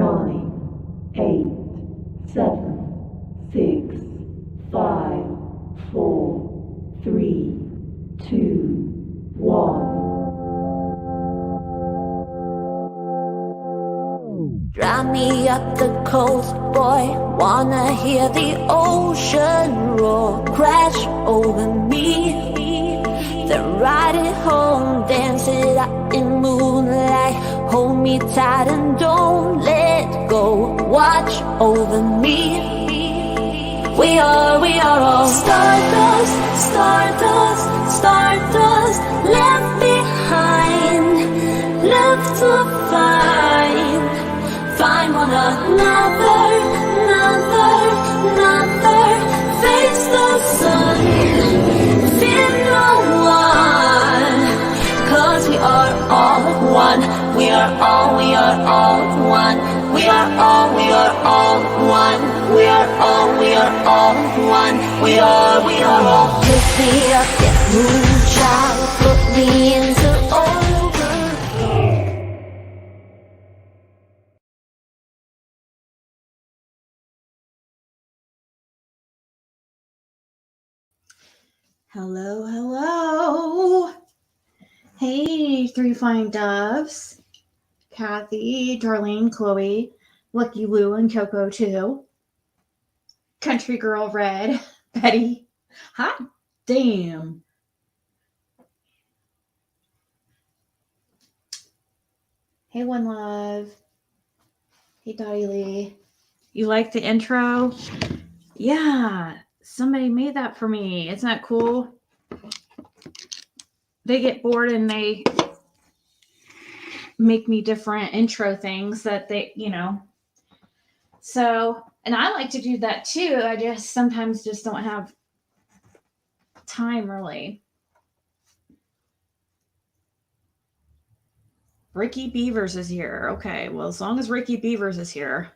9, 8, 7, 6, 5, 4, 3, 2, 1. Drive me up the coast, boy, wanna hear the ocean roar, crash over me, then ride it home, dance it out in moonlight, hold me tight and don't let go, watch over me. We are all stardust, stardust, stardust, left behind, left to find one another, face the sun, fear no one, 'cause we are all one, we are all one, we are all one, we are all one, we are all. Lift me up, get moonshine, put me into overflow. Hello, hello. Hey, three flying doves. Kathy, Darlene, Chloe, Lucky Lou, and Coco too. Country Girl Red, Betty. Hot damn. Hey, One Love. Hey, Dottie Lee. You like the intro? Yeah. Somebody made that for me. Isn't that cool? They get bored and they make me different intro things that they, So, and I like to do that too. I just sometimes just don't have time really. Ricky Beavers is here. Okay, well, as long as Ricky Beavers is here.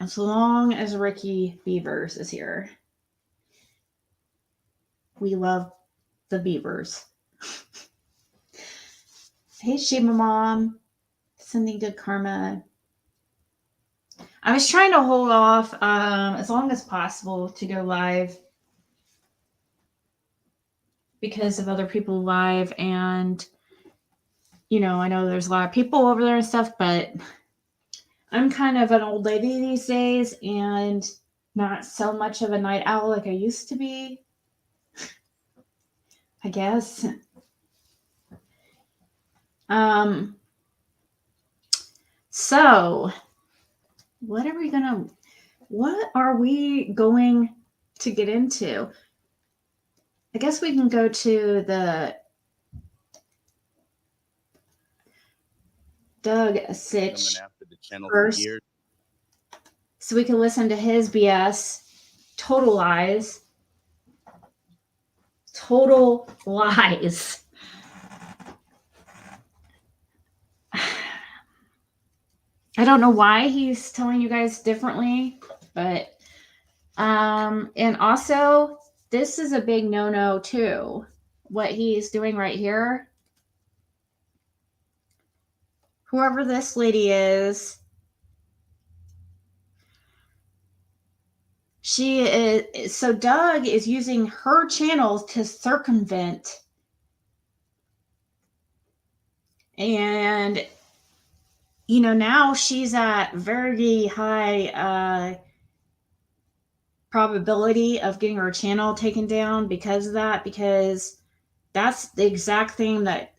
As long as Ricky Beavers is here. We love the Beavers. Hey, Shima Mom. Sending good karma. I was trying to hold off as long as possible to go live because of other people live. And, I know there's a lot of people over there and stuff, but I'm kind of an old lady these days and not so much of a night owl like I used to be, I guess. So what are we going to get into? I guess we can go to the Doug Sitch first, so we can listen to his BS. Total lies. Total lies. I don't know why he's telling you guys differently, but and also this is a big no-no too. What he's doing right here. Whoever this lady is, so Doug is using her channel to circumvent. And, now she's at very high probability of getting her channel taken down because of that, because that's the exact thing that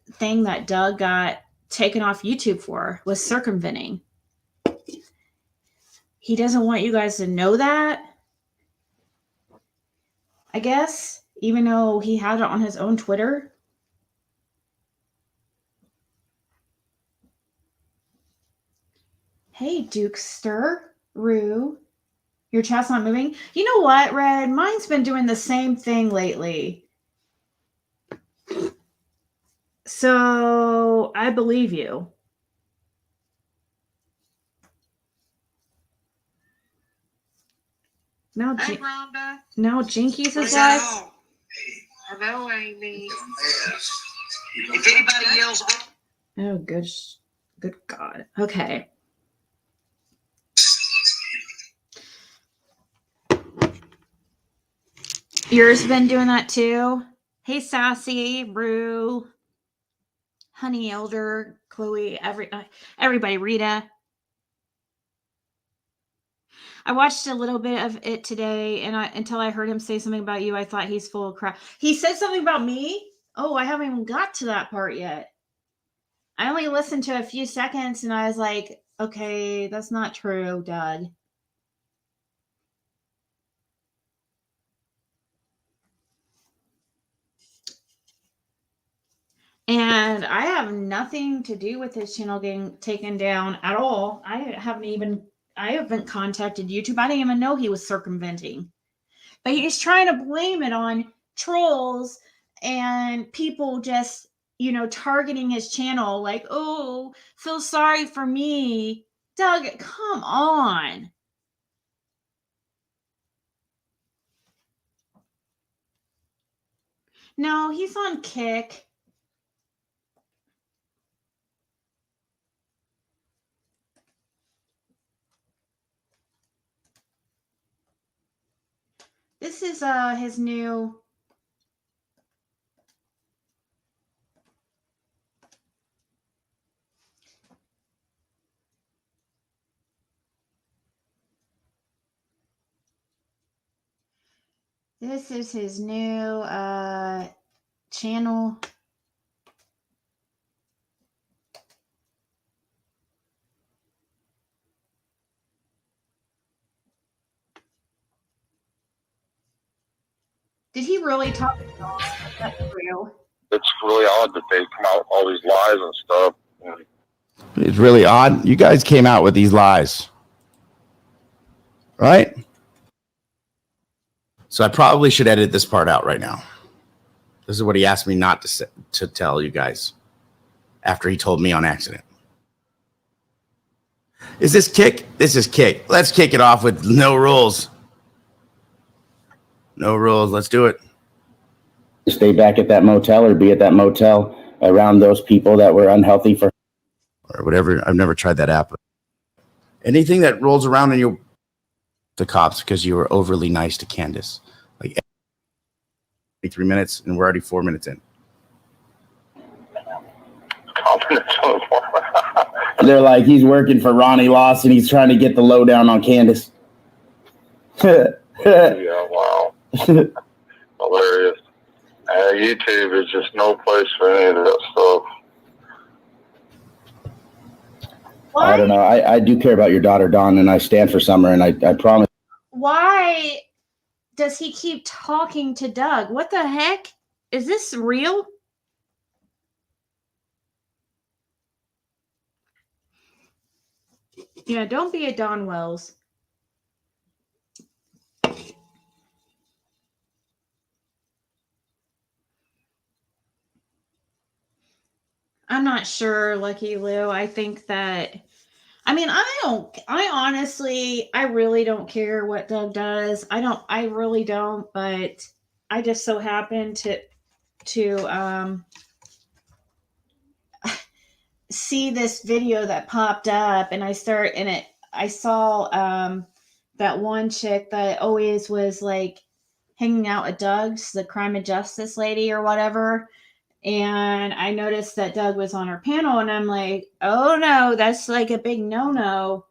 Doug got taken off YouTube for, was circumventing. He doesn't want you guys to know that, I guess, even though he had it on his own Twitter. Hey, Dukester, Rue. Your chat's not moving? You know what, Red? Mine's been doing the same thing lately. So I believe you. Now, hey, Rhonda. Now Jinkies is live. Hello, Amy. If anybody yells, Oh, good God. Okay. Yours been doing that too? Hey, Sassy, Rue, Honey Elder, Chloe, everybody, Rita. I watched a little bit of it today, and until I heard him say something about you, I thought he's full of crap. He said something about me? Oh, I haven't even got to that part yet. I only listened to a few seconds, and I was like, okay, that's not true, Doug. And I have nothing to do with his channel getting taken down at all. I haven't contacted YouTube. I didn't even know he was circumventing. But he's trying to blame it on trolls and people just, targeting his channel like, oh, feel sorry for me. Doug, come on. No, he's on Kick. This is his new. This is his new channel. Did he really talk about that? It's really odd that they come out with all these lies and stuff. It's really odd. You guys came out with these lies, right? So I probably should edit this part out right now. This is what he asked me not to tell you guys after he told me on accident. Is this Kick? This is Kick. Let's kick it off with no rules. No rules. Let's do it. Stay back at that motel or be at that motel around those people that were unhealthy for or whatever. I've never tried that app. Anything that rolls around in your the cops because you were overly nice to Candace. Like 3 minutes and we're already 4 minutes in. They're like, he's working for Ronnie Lawson. He's trying to get the lowdown on Candace. Yeah, wow. Hilarious. YouTube is just no place for any of that stuff. What? I don't know. I do care about your daughter, Dawn, and I stand for Summer, and I promise. Why does he keep talking to Doug? What the heck? Is this real? Yeah, don't be a Don Wells. I'm not sure, Lucky Lou. I think that, I mean, I really don't care what Doug does. I really don't, but I just so happen to see this video that popped up and I saw that one chick that always was like hanging out with Doug's, the crime and justice lady or whatever. And I noticed that Doug was on her panel and I'm like, oh no, that's like a big no-no.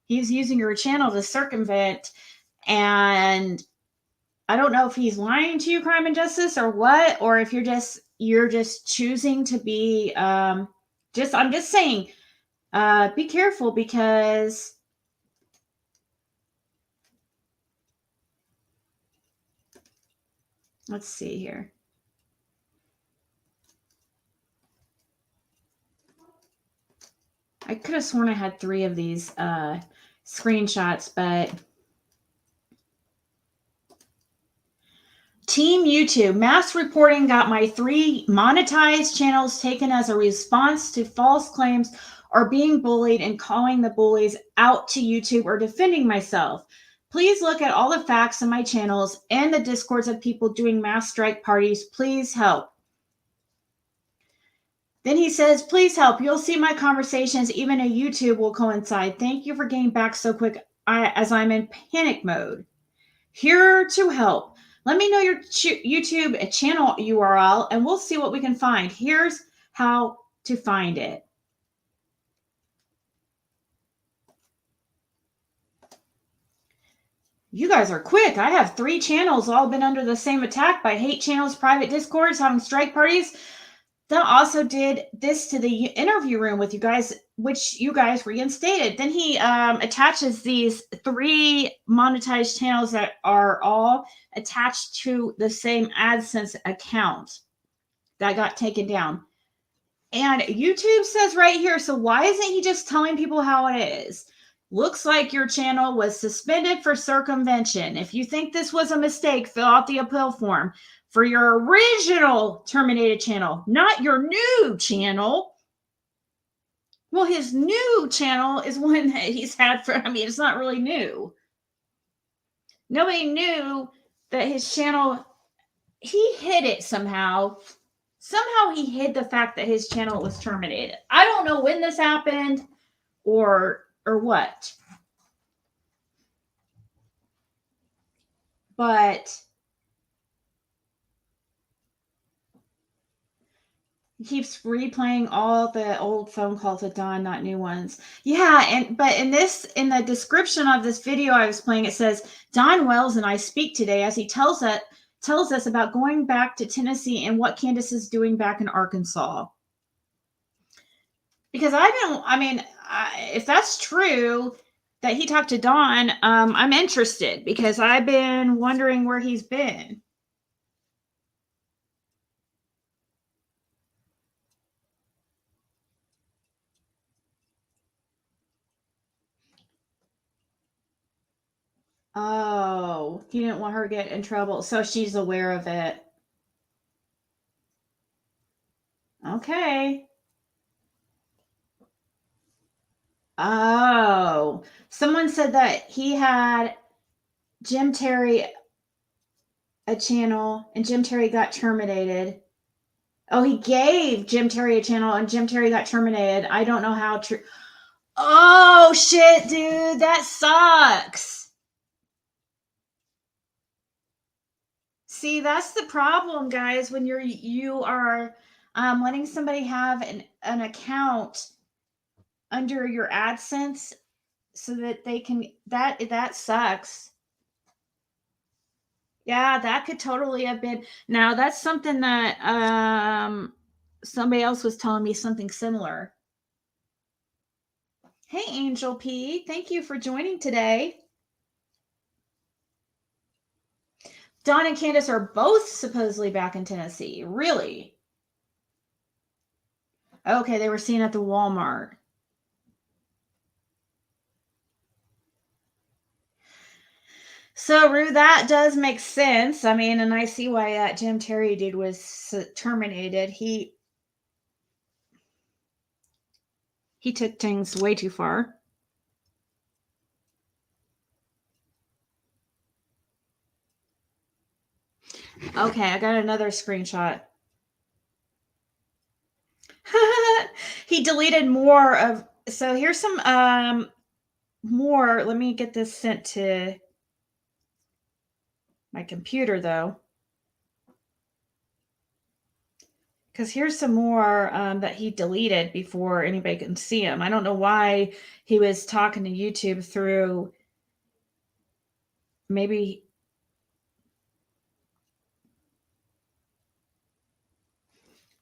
He's using your channel to circumvent. And I don't know if he's lying to you, crime and justice, or what, or if you're just choosing to be, I'm just saying, be careful because let's see here. I could have sworn I had 3 of these screenshots, but Team YouTube, mass reporting got my 3 monetized channels taken as a response to false claims or being bullied and calling the bullies out to YouTube or defending myself. Please look at all the facts in my channels and the discords of people doing mass strike parties. Please help. Then he says, please help. You'll see my conversations. Even a YouTube will coincide. Thank you for getting back so quick as I'm in panic mode. Here to help. Let me know your YouTube channel URL and we'll see what we can find. Here's how to find it. You guys are quick. I have 3 channels all been under the same attack by hate channels, private discords, having strike parties. Then also did this to the interview room with you guys, which you guys reinstated. Then he attaches these 3 monetized channels that are all attached to the same AdSense account that got taken down. And YouTube says right here, so why isn't he just telling people how it is? Looks like your channel was suspended for circumvention. If you think this was a mistake, fill out the appeal form for your original terminated channel, not your new channel. Well, his new channel is one that he's had for, I mean, it's not really new. Nobody knew that his channel, he hid it somehow. Somehow he hid the fact that his channel was terminated. I don't know when this happened or what. But he keeps replaying all the old phone calls with Don, not new ones. Yeah, but in the description of this video I was playing, it says, Don Wells and I speak today as he tells us about going back to Tennessee and what Candace is doing back in Arkansas. Because if that's true that he talked to Don, I'm interested because I've been wondering where he's been. Oh, he didn't want her to get in trouble, so she's aware of it. Okay. Oh, someone said that he had Jim Terry a channel and Jim Terry got terminated. Oh, he gave Jim Terry a channel and Jim Terry got terminated. I don't know how true. Oh, shit, dude. That sucks. See, that's the problem, guys, when you are letting somebody have an account under your AdSense so that they can, that sucks. Yeah, that could totally have been. Now, that's something that somebody else was telling me something similar. Hey, Angel P. Thank you for joining today. Don and Candace are both supposedly back in Tennessee. Really? Okay, they were seen at the Walmart. So, Rue, that does make sense. I mean, and I see why that Jim Terry dude was terminated. He took things way too far. Okay, I got another screenshot. He deleted more of, so here's some more. Let me get this sent to my computer though. Because here's some more that he deleted before anybody can see him. I don't know why he was talking to YouTube through maybe.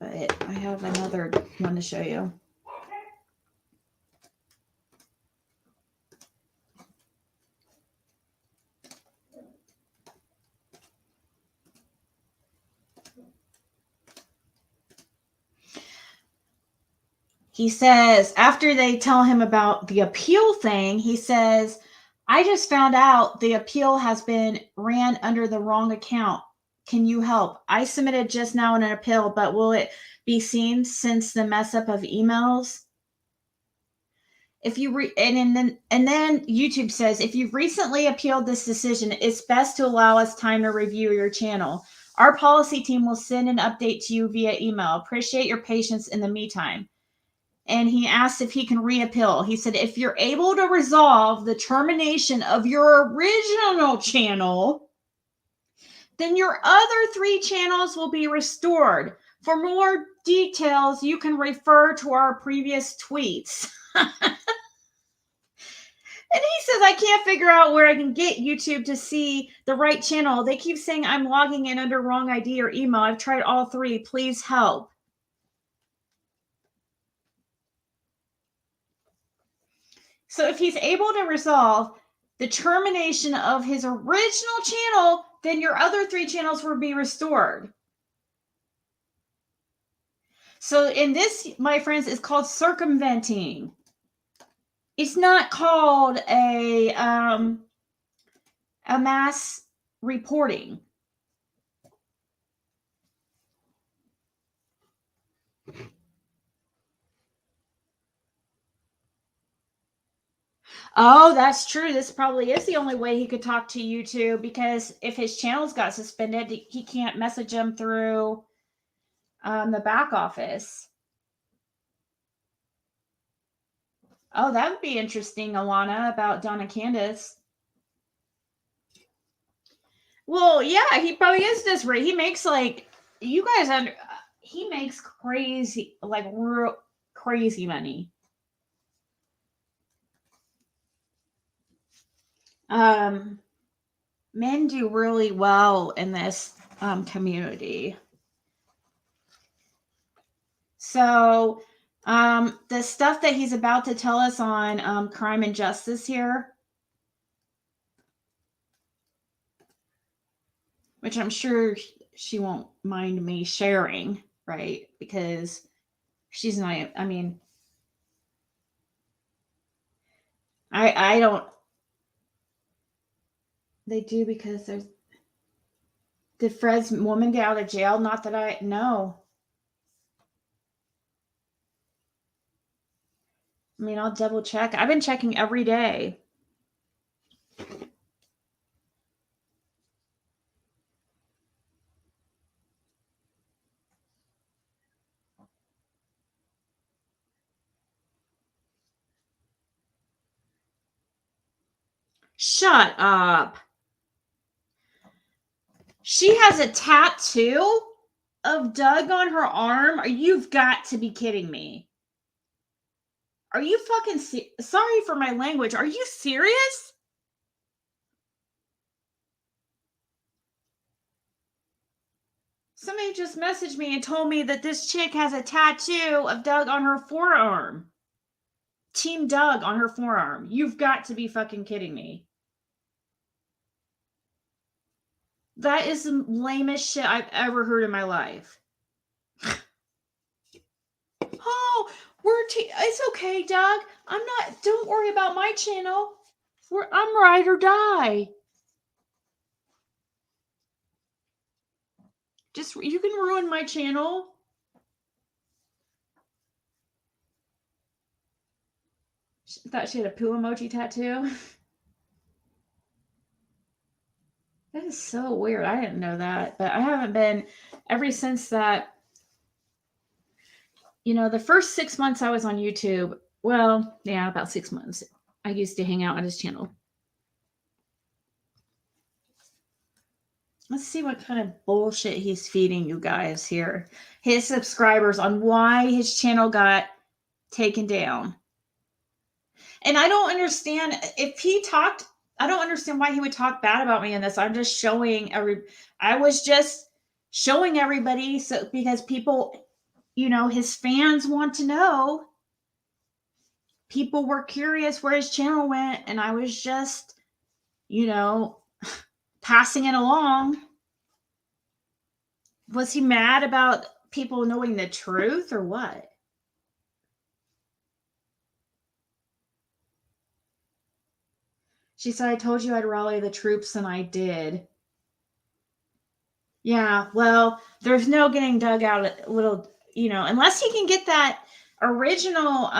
But I have another one to show you. He says, after they tell him about the appeal thing, he says, I just found out the appeal has been ran under the wrong account. Can you help? I submitted just now an appeal, but will it be seen since the mess up of emails? If you and then YouTube says, if you've recently appealed this decision, it's best to allow us time to review your channel. Our policy team will send an update to you via email. Appreciate your patience in the meantime. And he asked if he can reappeal. He said, if you're able to resolve the termination of your original channel, then your other 3 channels will be restored. For more details, you can refer to our previous tweets. And he says, I can't figure out where I can get YouTube to see the right channel. They keep saying I'm logging in under wrong ID or email. I've tried all 3. Please help. So if he's able to resolve the termination of his original channel, then your other 3 channels will be restored. So in this, my friends, is called circumventing. It's not called a mass reporting. Oh, that's true. This probably is the only way he could talk to YouTube, because if his channels got suspended, he can't message them through the back office. Oh, that would be interesting, Alana, about Donna Candace. Well, yeah, he probably is desperate. He makes like, you guys he makes crazy, like real crazy money. Men do really well in this community. So the stuff that he's about to tell us on crime and justice here, which I'm sure she won't mind me sharing, right? Because she's not, I mean, I don't, they do, because there's, did Fred's woman get out of jail? Not that I know. I mean, I'll double check. I've been checking every day. Shut up. She has a tattoo of Doug on her arm? You've got to be kidding me. Are you fucking sorry for my language? Are you serious? Somebody just messaged me and told me that this chick has a tattoo of Doug on her forearm. Team Doug on her forearm. You've got to be fucking kidding me. That is the lamest shit I've ever heard in my life. Oh, it's okay, Doug. Don't worry about my channel. I'm ride or die. You can ruin my channel. She thought she had a poo emoji tattoo. That is so weird. I didn't know that, but I haven't been ever since that. You know, the first 6 months I was on YouTube, well, yeah, about 6 months, I used to hang out on his channel. Let's see what kind of bullshit he's feeding you guys here. His subscribers on why his channel got taken down. And I don't understand I don't understand why he would talk bad about me in this. I'm just showing I was just showing everybody, so because people, you know, his fans want to know. People were curious where his channel went, and I was just, you know, passing it along. Was he mad about people knowing the truth or what? She said, I told you I'd rally the troops, and I did. Yeah, well, there's no getting Doug out a little, you know, unless he can get that original,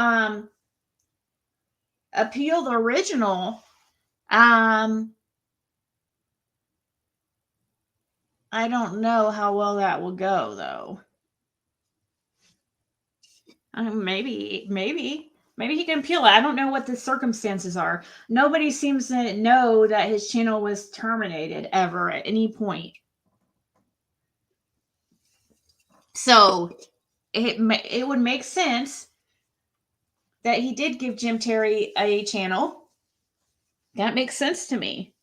appeal the original, I don't know how well that will go, though. Maybe he can appeal it. I don't know what the circumstances are. Nobody seems to know that his channel was terminated ever at any point. So it would make sense that he did give Jim Terry a channel. That makes sense to me.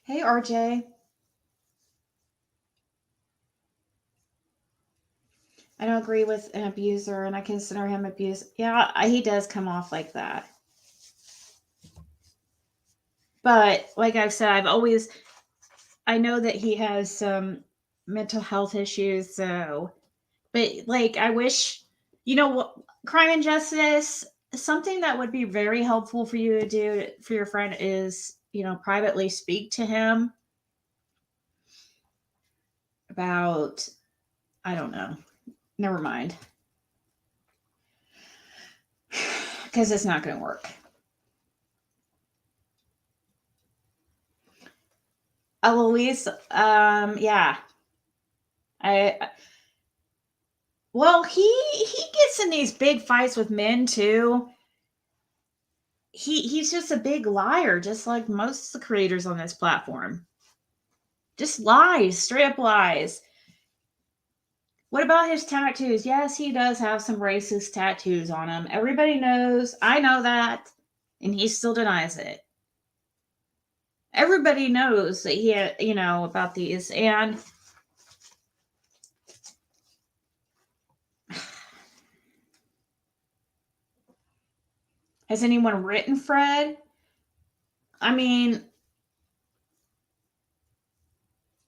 Hey, RJ. I don't agree with an abuser, and I consider him abuse. Yeah, he does come off like that. But like I've said, I know that he has some mental health issues. So, but like, I wish, crime and justice, something that would be very helpful for you to do for your friend is, privately speak to him about, I don't know. Never mind. Because it's not going to work. Eloise, yeah. Well, he gets in these big fights with men too. He's just a big liar, just like most of the creators on this platform. Just lies, straight up lies. What about his tattoos? Yes, he does have some racist tattoos on him. Everybody knows. I know that. And he still denies it. Everybody knows that he had, about these. And has anyone written Fred? I mean,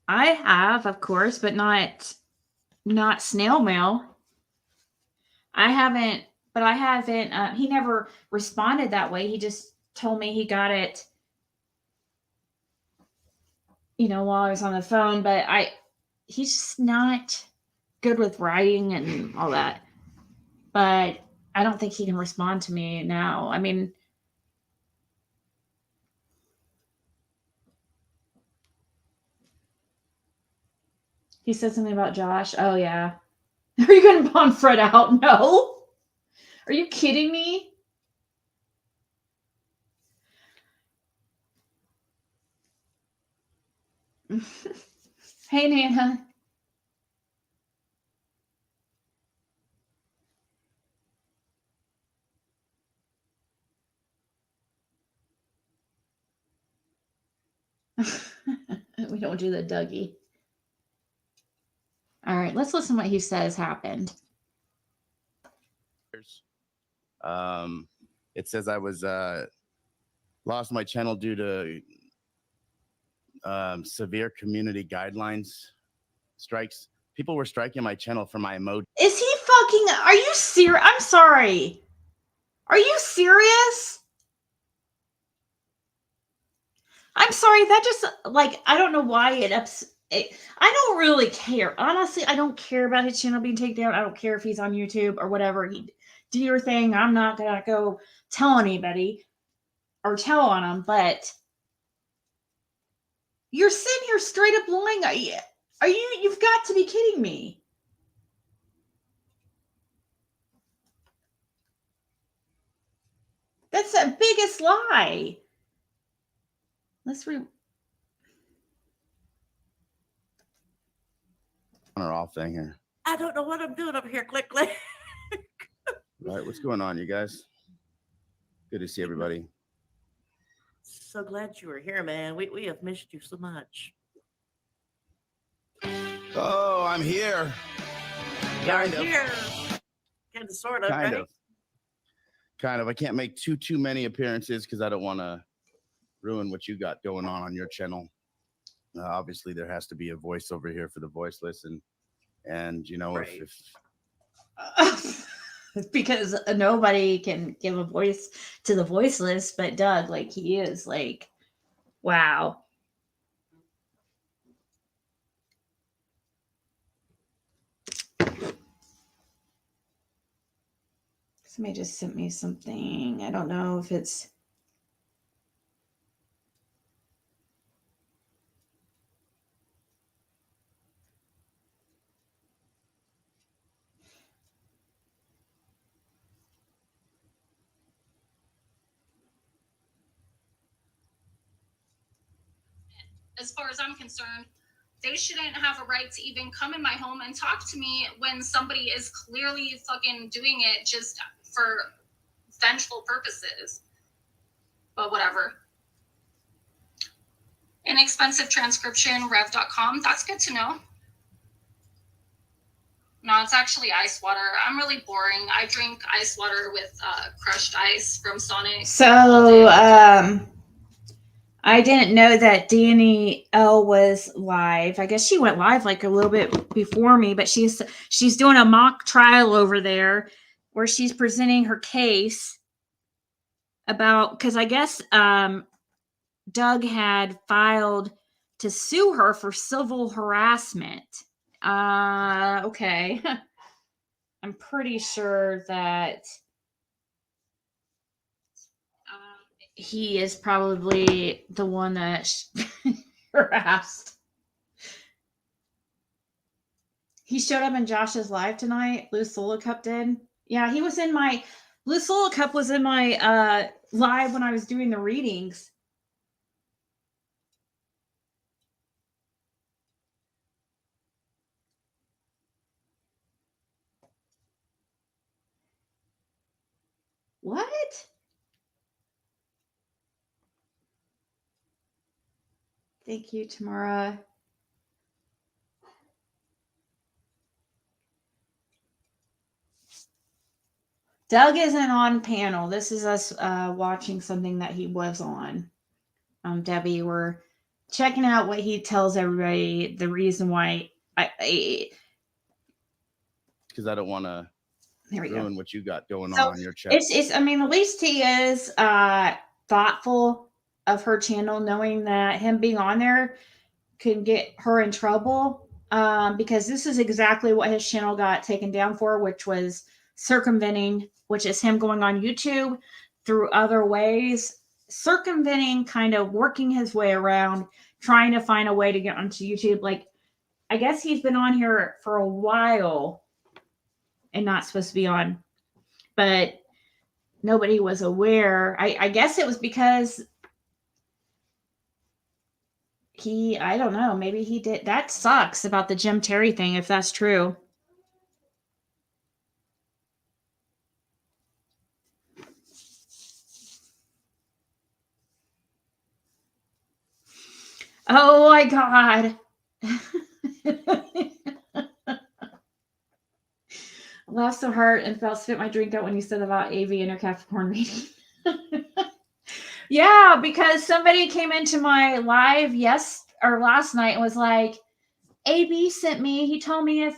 I have, of course, but not snail mail. I haven't, he never responded that way. He just told me he got it, while I was on the phone, but he's just not good with writing and all that. But I don't think he can respond to me now. I mean, he said something about Josh. Oh, yeah. Are you going to pawn Fred out? No. Are you kidding me? Hey, Nana. We don't do the Dougie. All right, let's listen to what he says happened. It says I was lost my channel due to severe community guidelines strikes. People were striking my channel for my emoji. Is he fucking? Are you serious? I'm sorry. Are you serious? I'm sorry. That just I don't know why it ups. I don't really care. Honestly, I don't care about his channel being taken down. I don't care if he's on YouTube or whatever. Do your thing. I'm not gonna go tell anybody or tell on him. But you're sitting here straight up lying. Are you? You've got to be kidding me. That's the biggest lie. Let's on or off thing here. I don't know what I'm doing up here. Click, click. Right, what's going on, you guys? Good to see everybody. So glad you were here, man. We have missed you so much. Oh, I'm here. Kind of. Here. Kind of, sort of. Kind right? of. Kind of. I can't make too many appearances because I don't want to ruin what you got going on your channel. Obviously, there has to be a voice over here for the voiceless, and right. if because nobody can give a voice to the voiceless, but Doug, he is wow. Somebody just sent me something. I don't know if it's. As far as I'm concerned, they shouldn't have a right to even come in my home and talk to me when somebody is clearly fucking doing it just for vengeful purposes. But whatever. Inexpensive transcription, rev.com. That's good to know. No, it's actually ice water. I'm really boring. I drink ice water with crushed ice from Sonic. So, I didn't know that Danny L was live. I guess she went live like a little bit before me, but she's doing a mock trial over there where she's presenting her case about, because I guess Doug had filed to sue her for civil harassment. Okay. I'm pretty sure that he is probably the one that harassed. He showed up in Josh's live tonight. Blue Solo Cup did. Yeah, he was in my Blue Solo Cup was in my live when I was doing the readings. What? Thank you, Tamara. Doug isn't on panel. This is us watching something that he was on. Debbie, we're checking out what he tells everybody. The reason why because I don't want to ruin what you got going on your chat. It's. I mean, at least he is thoughtful of her channel, knowing that him being on there could get her in trouble. Because this is exactly what his channel got taken down for, which was circumventing, which is him going on YouTube through other ways, circumventing, kind of working his way around, trying to find a way to get onto YouTube. Like, I guess he's been on here for a while and not supposed to be on, but nobody was aware. I guess it was because I don't know, maybe he did. That sucks about the Jim Terry thing, if that's true. Oh my God. I laughed so hard and felt spit my drink out when you said about AV and her Capricorn reading. Yeah, because somebody came into my live last night and was like, AB sent me. He told me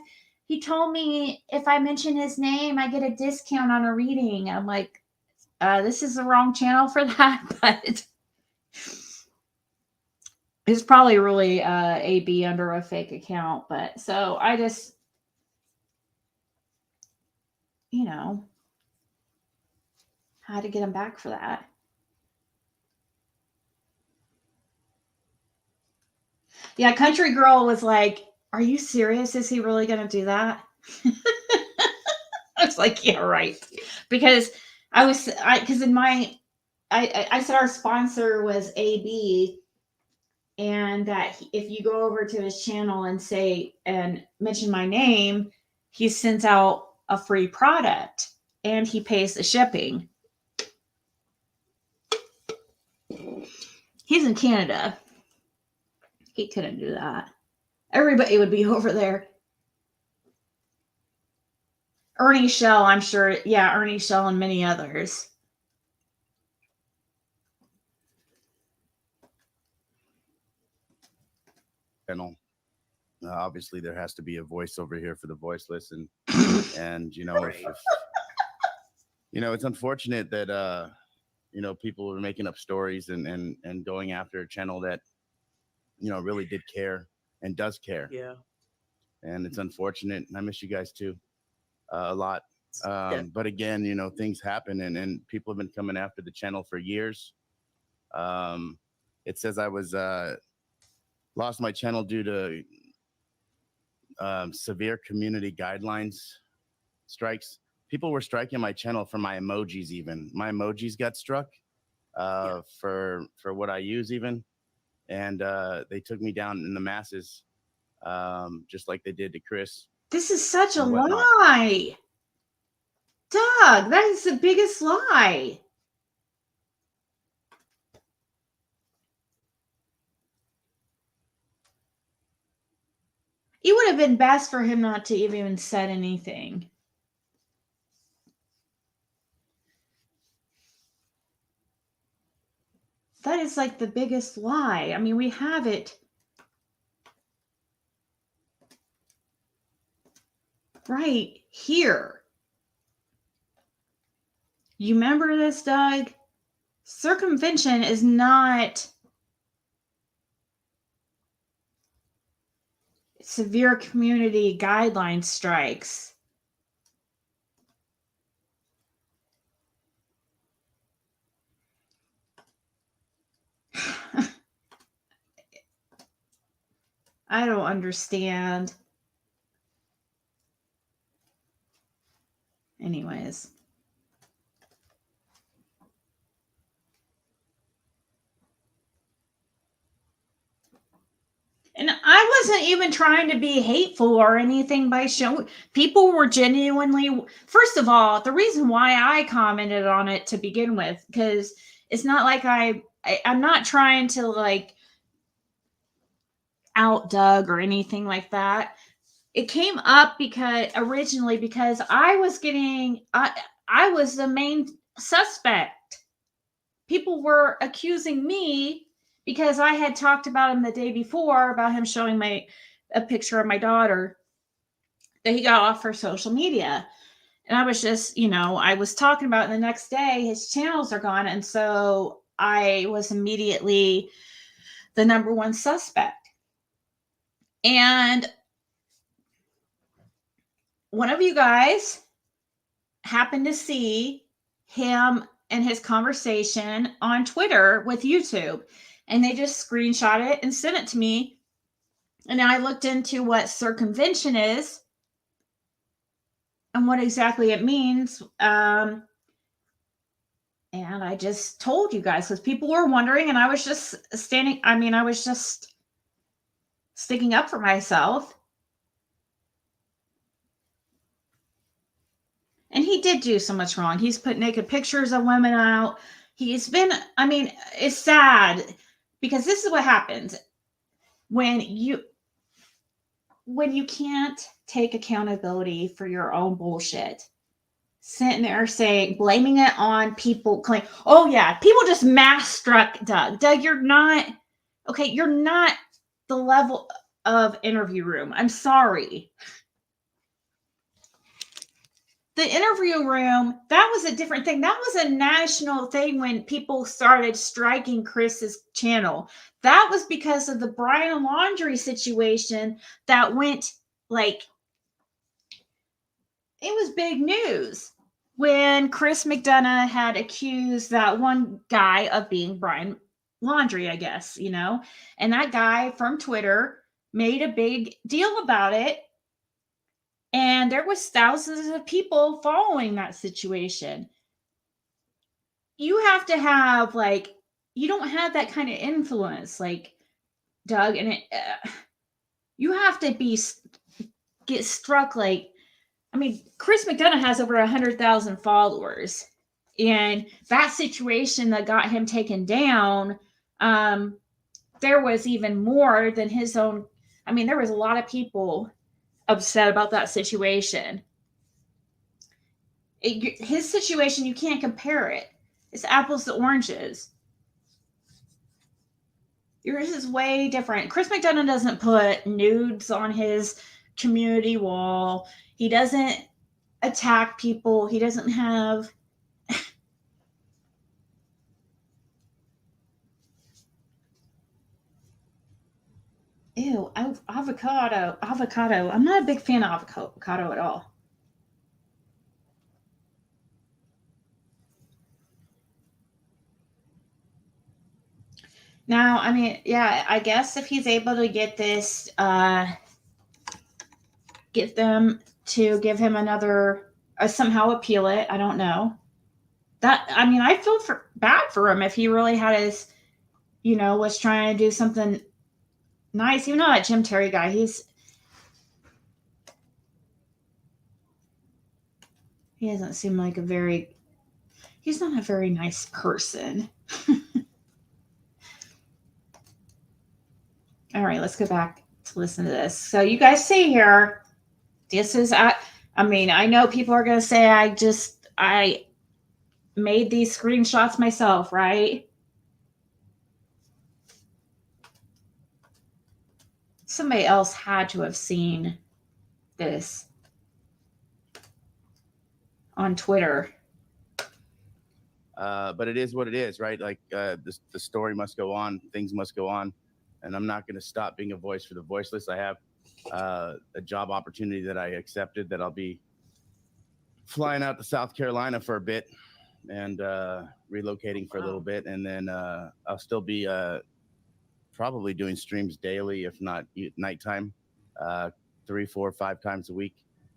if I mention his name, I get a discount on a reading. I'm like, this is the wrong channel for that, but it's probably really AB under a fake account. But so I just, had to get him back for that. Yeah, Country Girl was like, are you serious? Is he really going to do that? I was like, yeah, right. Because I said our sponsor was AB, and that if you go over to his channel and mention my name, he sends out a free product and he pays the shipping. He's in Canada. He couldn't do that. Everybody would be over there. Ernie Shell, I'm sure. Yeah, Ernie Shell and many others. Channel. Obviously, there has to be a voice over here for the voiceless, and it's unfortunate that people are making up stories and going after a channel that really did care and does care. Yeah. And it's unfortunate. And I miss you guys too a lot. But again, you know, things happen, and people have been coming after the channel for years. It says I was lost my channel due to severe community guidelines strikes. People were striking my channel for my emojis. Even my emojis got struck for what I use even, and they took me down in the masses, just like they did to Chris. This is such a lie. Doug, that is the biggest lie. It would have been best for him not to even said anything. That is like the biggest lie. I mean, we have it right here. You remember this, Doug? Circumvention is not severe community guideline strikes. I don't understand. Anyways. And I wasn't even trying to be hateful or anything by showing. People were genuinely, first of all, the reason why I commented on it to begin with, because it's not like I'm not trying to like out Doug or anything like that. It came up because I was getting, I was the main suspect. People were accusing me because I had talked about him the day before, about him showing a picture of my daughter that he got off for social media. And I was just, you know, I was talking about it, and the next day his channels are gone. And so I was immediately the number one suspect. And one of you guys happened to see him and his conversation on Twitter with YouTube, and they just screenshot it and sent it to me. And I looked into what circumvention is and what exactly it means. And I just told you guys because people were wondering, and I was just I was just sticking up for myself. And he did do so much wrong. He's put naked pictures of women out. He's been, I mean, it's sad because this is what happens when you can't take accountability for your own bullshit. Sitting there saying, blaming it on people, claim, oh yeah, people just mass struck Doug. Doug, you're not the level of interview room. I'm sorry. The interview room, that was a different thing. That was a national thing when people started striking Chris's channel. That was because of the Brian Laundrie situation that went like, it was big news when Chris McDonough had accused that one guy of being Brian Laundrie, I guess, you know, and that guy from Twitter made a big deal about it. And there was thousands of people following that situation. You have to have you don't have that kind of influence like Doug, and you have to get struck like, I mean, Chris McDonough has over 100,000 followers, and that situation that got him taken down, there was even more than his own. I mean, there was a lot of people upset about that situation. His situation, you can't compare it. It's apples to oranges. Yours is way different. Chris McDonough doesn't put nudes on his community wall. He doesn't attack people. He doesn't have... Ew, avocado. I'm not a big fan of avocado at all. Now, I mean, yeah, I guess if he's able to get this, get them to give him another, somehow appeal it. I don't know. That, I mean, I feel bad for him if he really had his, was trying to do something nice. Even though that Jim Terry guy, he doesn't seem like he's not a very nice person. All right, let's go back to listen to this. So you guys see here, this is, I mean, I know people are going to say I made these screenshots myself, right? Somebody else had to have seen this on Twitter. But it is what it is, right? Like the story must go on, things must go on, and I'm not going to stop being a voice for the voiceless. I have a job opportunity that I accepted that I'll be flying out to South Carolina for a bit and relocating for a little bit, and then I'll still be probably doing streams daily, if not nighttime, 3, 4, 5 times a week.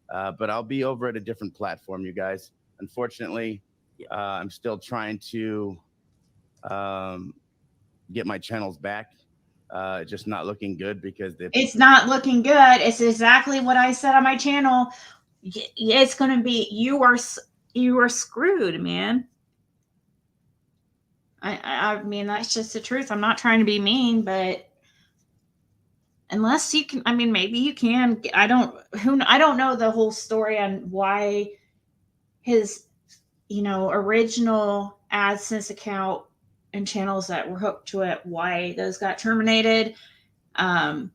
But I'll be over at a different platform, you guys. Unfortunately, I'm still trying to get my channels back. Just not looking good because it's not looking good. It's exactly what I said on my channel. It's going to be, you are screwed, man. I mean, that's just the truth. I'm not trying to be mean, but unless you can, I mean, maybe you can. I don't know the whole story on why his, original AdSense account and channels that were hooked to it, why those got terminated. But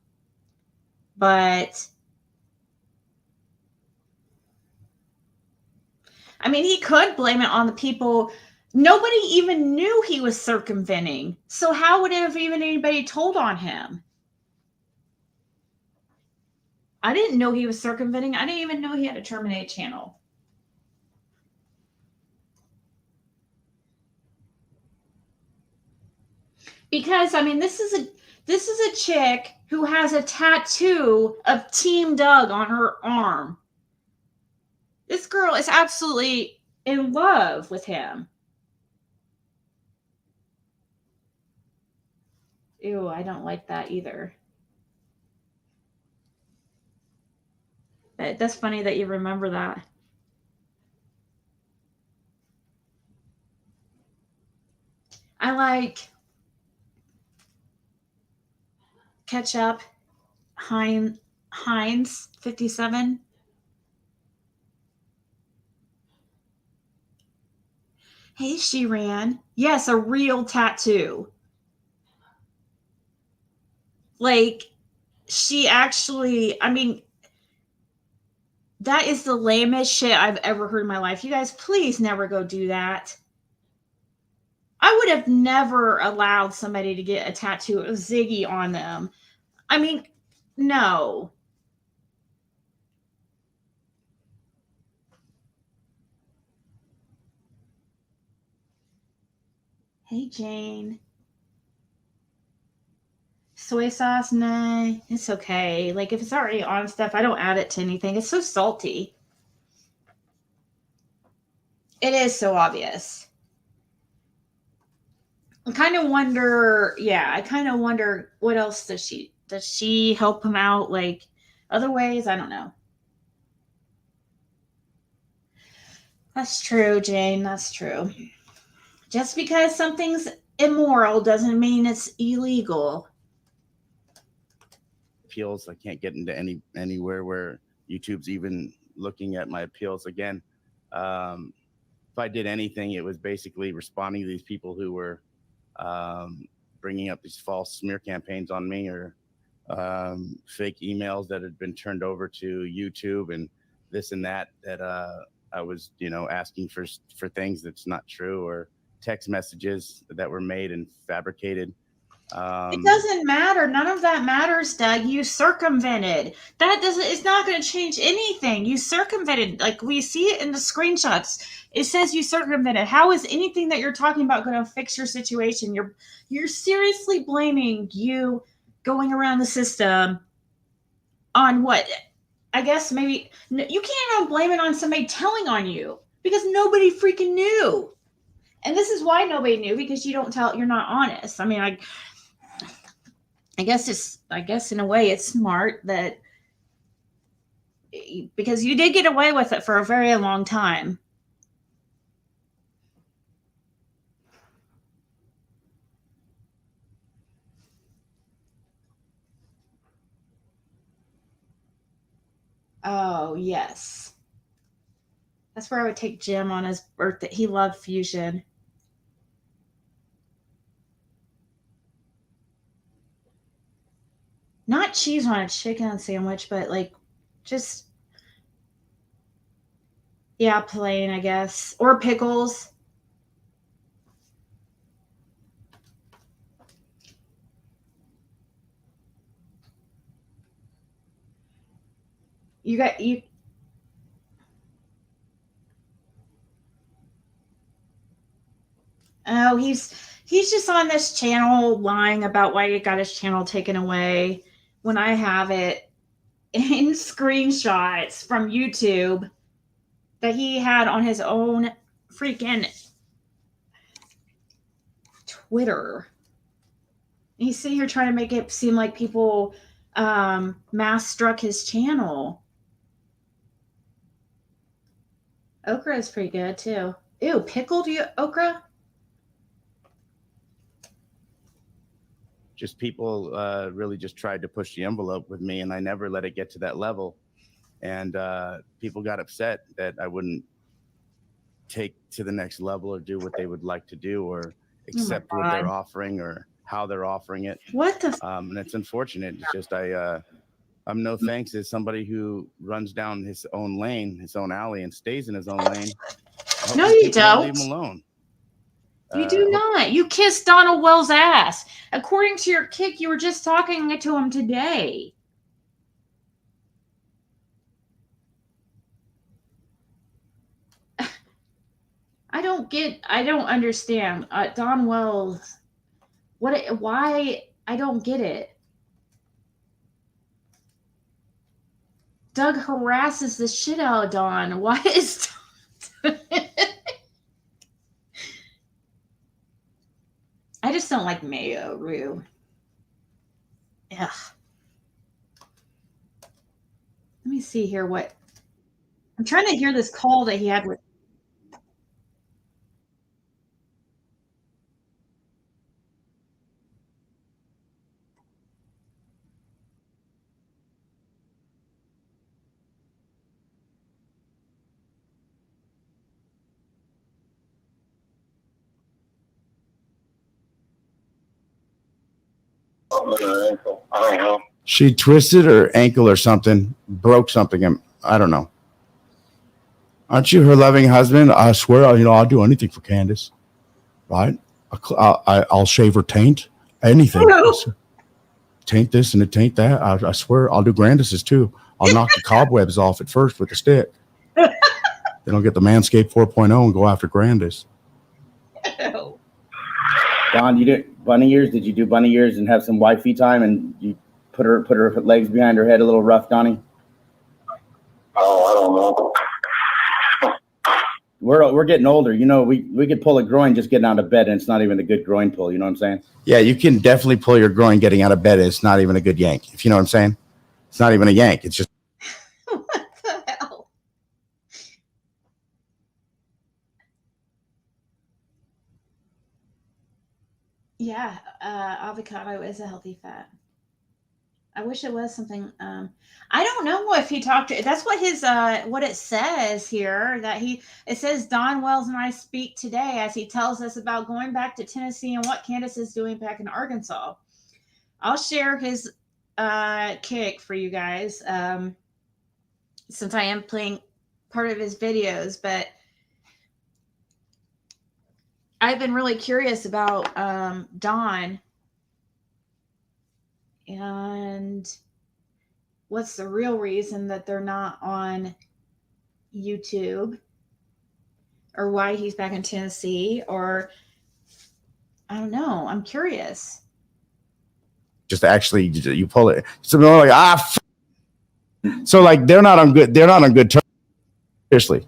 I mean, he could blame it on the people. Nobody even knew he was circumventing. So how would have even anybody told on him? I didn't know he was circumventing. I didn't even know he had a terminated channel. Because, I mean, this is a chick who has a tattoo of Team Doug on her arm. This girl is absolutely in love with him. Ew, I don't like that either. But that's funny that you remember that. I like Cashapp Hines 57. Hey, she ran. Yes, a real tattoo. Like, she actually, I mean, that is the lamest shit I've ever heard in my life. You guys, please never go do that. I would have never allowed somebody to get a tattoo of Ziggy on them. I mean, no. Hey, Jane. Soy sauce? Nah, it's okay. Like, if it's already on stuff, I don't add it to anything. It's so salty. It is so obvious. I kind of wonder, what else does she help him out? Like, other ways? I don't know. That's true, Jane. That's true. Just because something's immoral doesn't mean it's illegal. Appeals, I can't get into anywhere where YouTube's even looking at my appeals again. If I did anything, it was basically responding to these people who were bringing up these false smear campaigns on me, or fake emails that had been turned over to YouTube and this and that I was, asking for things that's not true, or text messages that were made and fabricated. It doesn't matter. None of that matters, Doug. You circumvented. It's not going to change anything. You circumvented. Like, we see it in the screenshots. It says you circumvented. How is anything that you're talking about going to fix your situation? You're seriously blaming you going around the system on what? I guess maybe you can't even blame it on somebody telling on you because nobody freaking knew. And this is why nobody knew, because you don't tell, you're not honest. I mean, I guess in a way it's smart that, because you did get away with it for a very long time. Oh, yes. That's where I would take Jim on his birthday. He loved fusion. Not cheese on a chicken sandwich, but like just, yeah, plain, I guess. Or pickles. You. Oh, he's just on this channel lying about why he got his channel taken away when I have it in screenshots from YouTube that he had on his own freaking Twitter. He's sitting here trying to make it seem like people mass struck his channel. Okra is pretty good too. Ew, pickled okra? Just people really just tried to push the envelope with me, and I never let it get to that level. And people got upset that I wouldn't take to the next level or do what they would like to do or accept what they're offering or how they're offering it. What the? And it's unfortunate. It's just I'm no thanks as somebody who runs down his own lane, his own alley, and stays in his own lane. No, you don't. Leave him alone. You do not. You kissed Donald Wells' ass. According to your kick, you were just talking to him today. I don't understand. Don Wells, why? I don't get it. Doug harasses the shit out of Don. Why is I just don't like mayo, Rue. Ugh. Let me see here what I'm trying to hear this call that he had with. I don't know. She twisted her ankle or something, broke something. I don't know. Aren't you her loving husband? I swear, I'll do anything for Candace, right? I'll shave her taint, anything. Taint this and it taint that. I swear, I'll do Grandis's too. I'll knock the cobwebs off at first with a stick. Then I'll get the Manscaped 4.0 and go after Grandis. Don, you did bunny ears? Did you do bunny ears and have some wifey time and you put her legs behind her head a little rough, Donnie? Oh, I don't know. We're getting older. We could pull a groin just getting out of bed, and it's not even a good groin pull. You know what I'm saying? Yeah, you can definitely pull your groin getting out of bed. It's not even a good yank. If you know what I'm saying? It's not even a yank. It's just. What the hell? Yeah, avocado is a healthy fat. I wish it was something. I don't know if he talked to. That's what his what it says here, that it says Don Wells and I speak today as he tells us about going back to Tennessee and what Candace is doing back in Arkansas. I'll share his kick for you guys since I am playing part of his videos, but I've been really curious about Don. And what's the real reason that they're not on YouTube? or why he's back in Tennessee, or I don't know. I'm curious. Just actually, you pull it. So they're like, so like they're not on good terms. Seriously.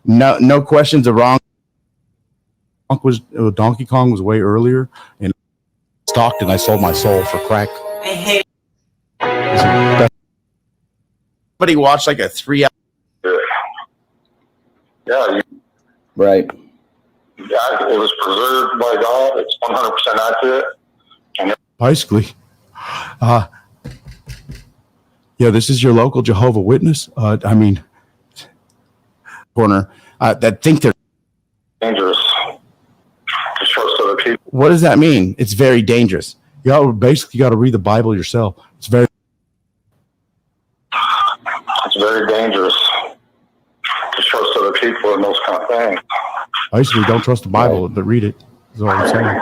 No questions are wrong. Donkey Kong was way earlier, and Stockton, I sold my soul for crack. Somebody watched like a 3 hour. Yeah. Right. Yeah, it was preserved by God. It's 100% accurate. Basically, yeah, this is your local Jehovah's Witness. I mean, corner that think they're dangerous to trust other people. What does that mean? It's very dangerous. You basically got to read the Bible yourself. It's very dangerous to trust other people and those kind of things. Basically, don't trust the Bible, but read it. Is all I'm saying.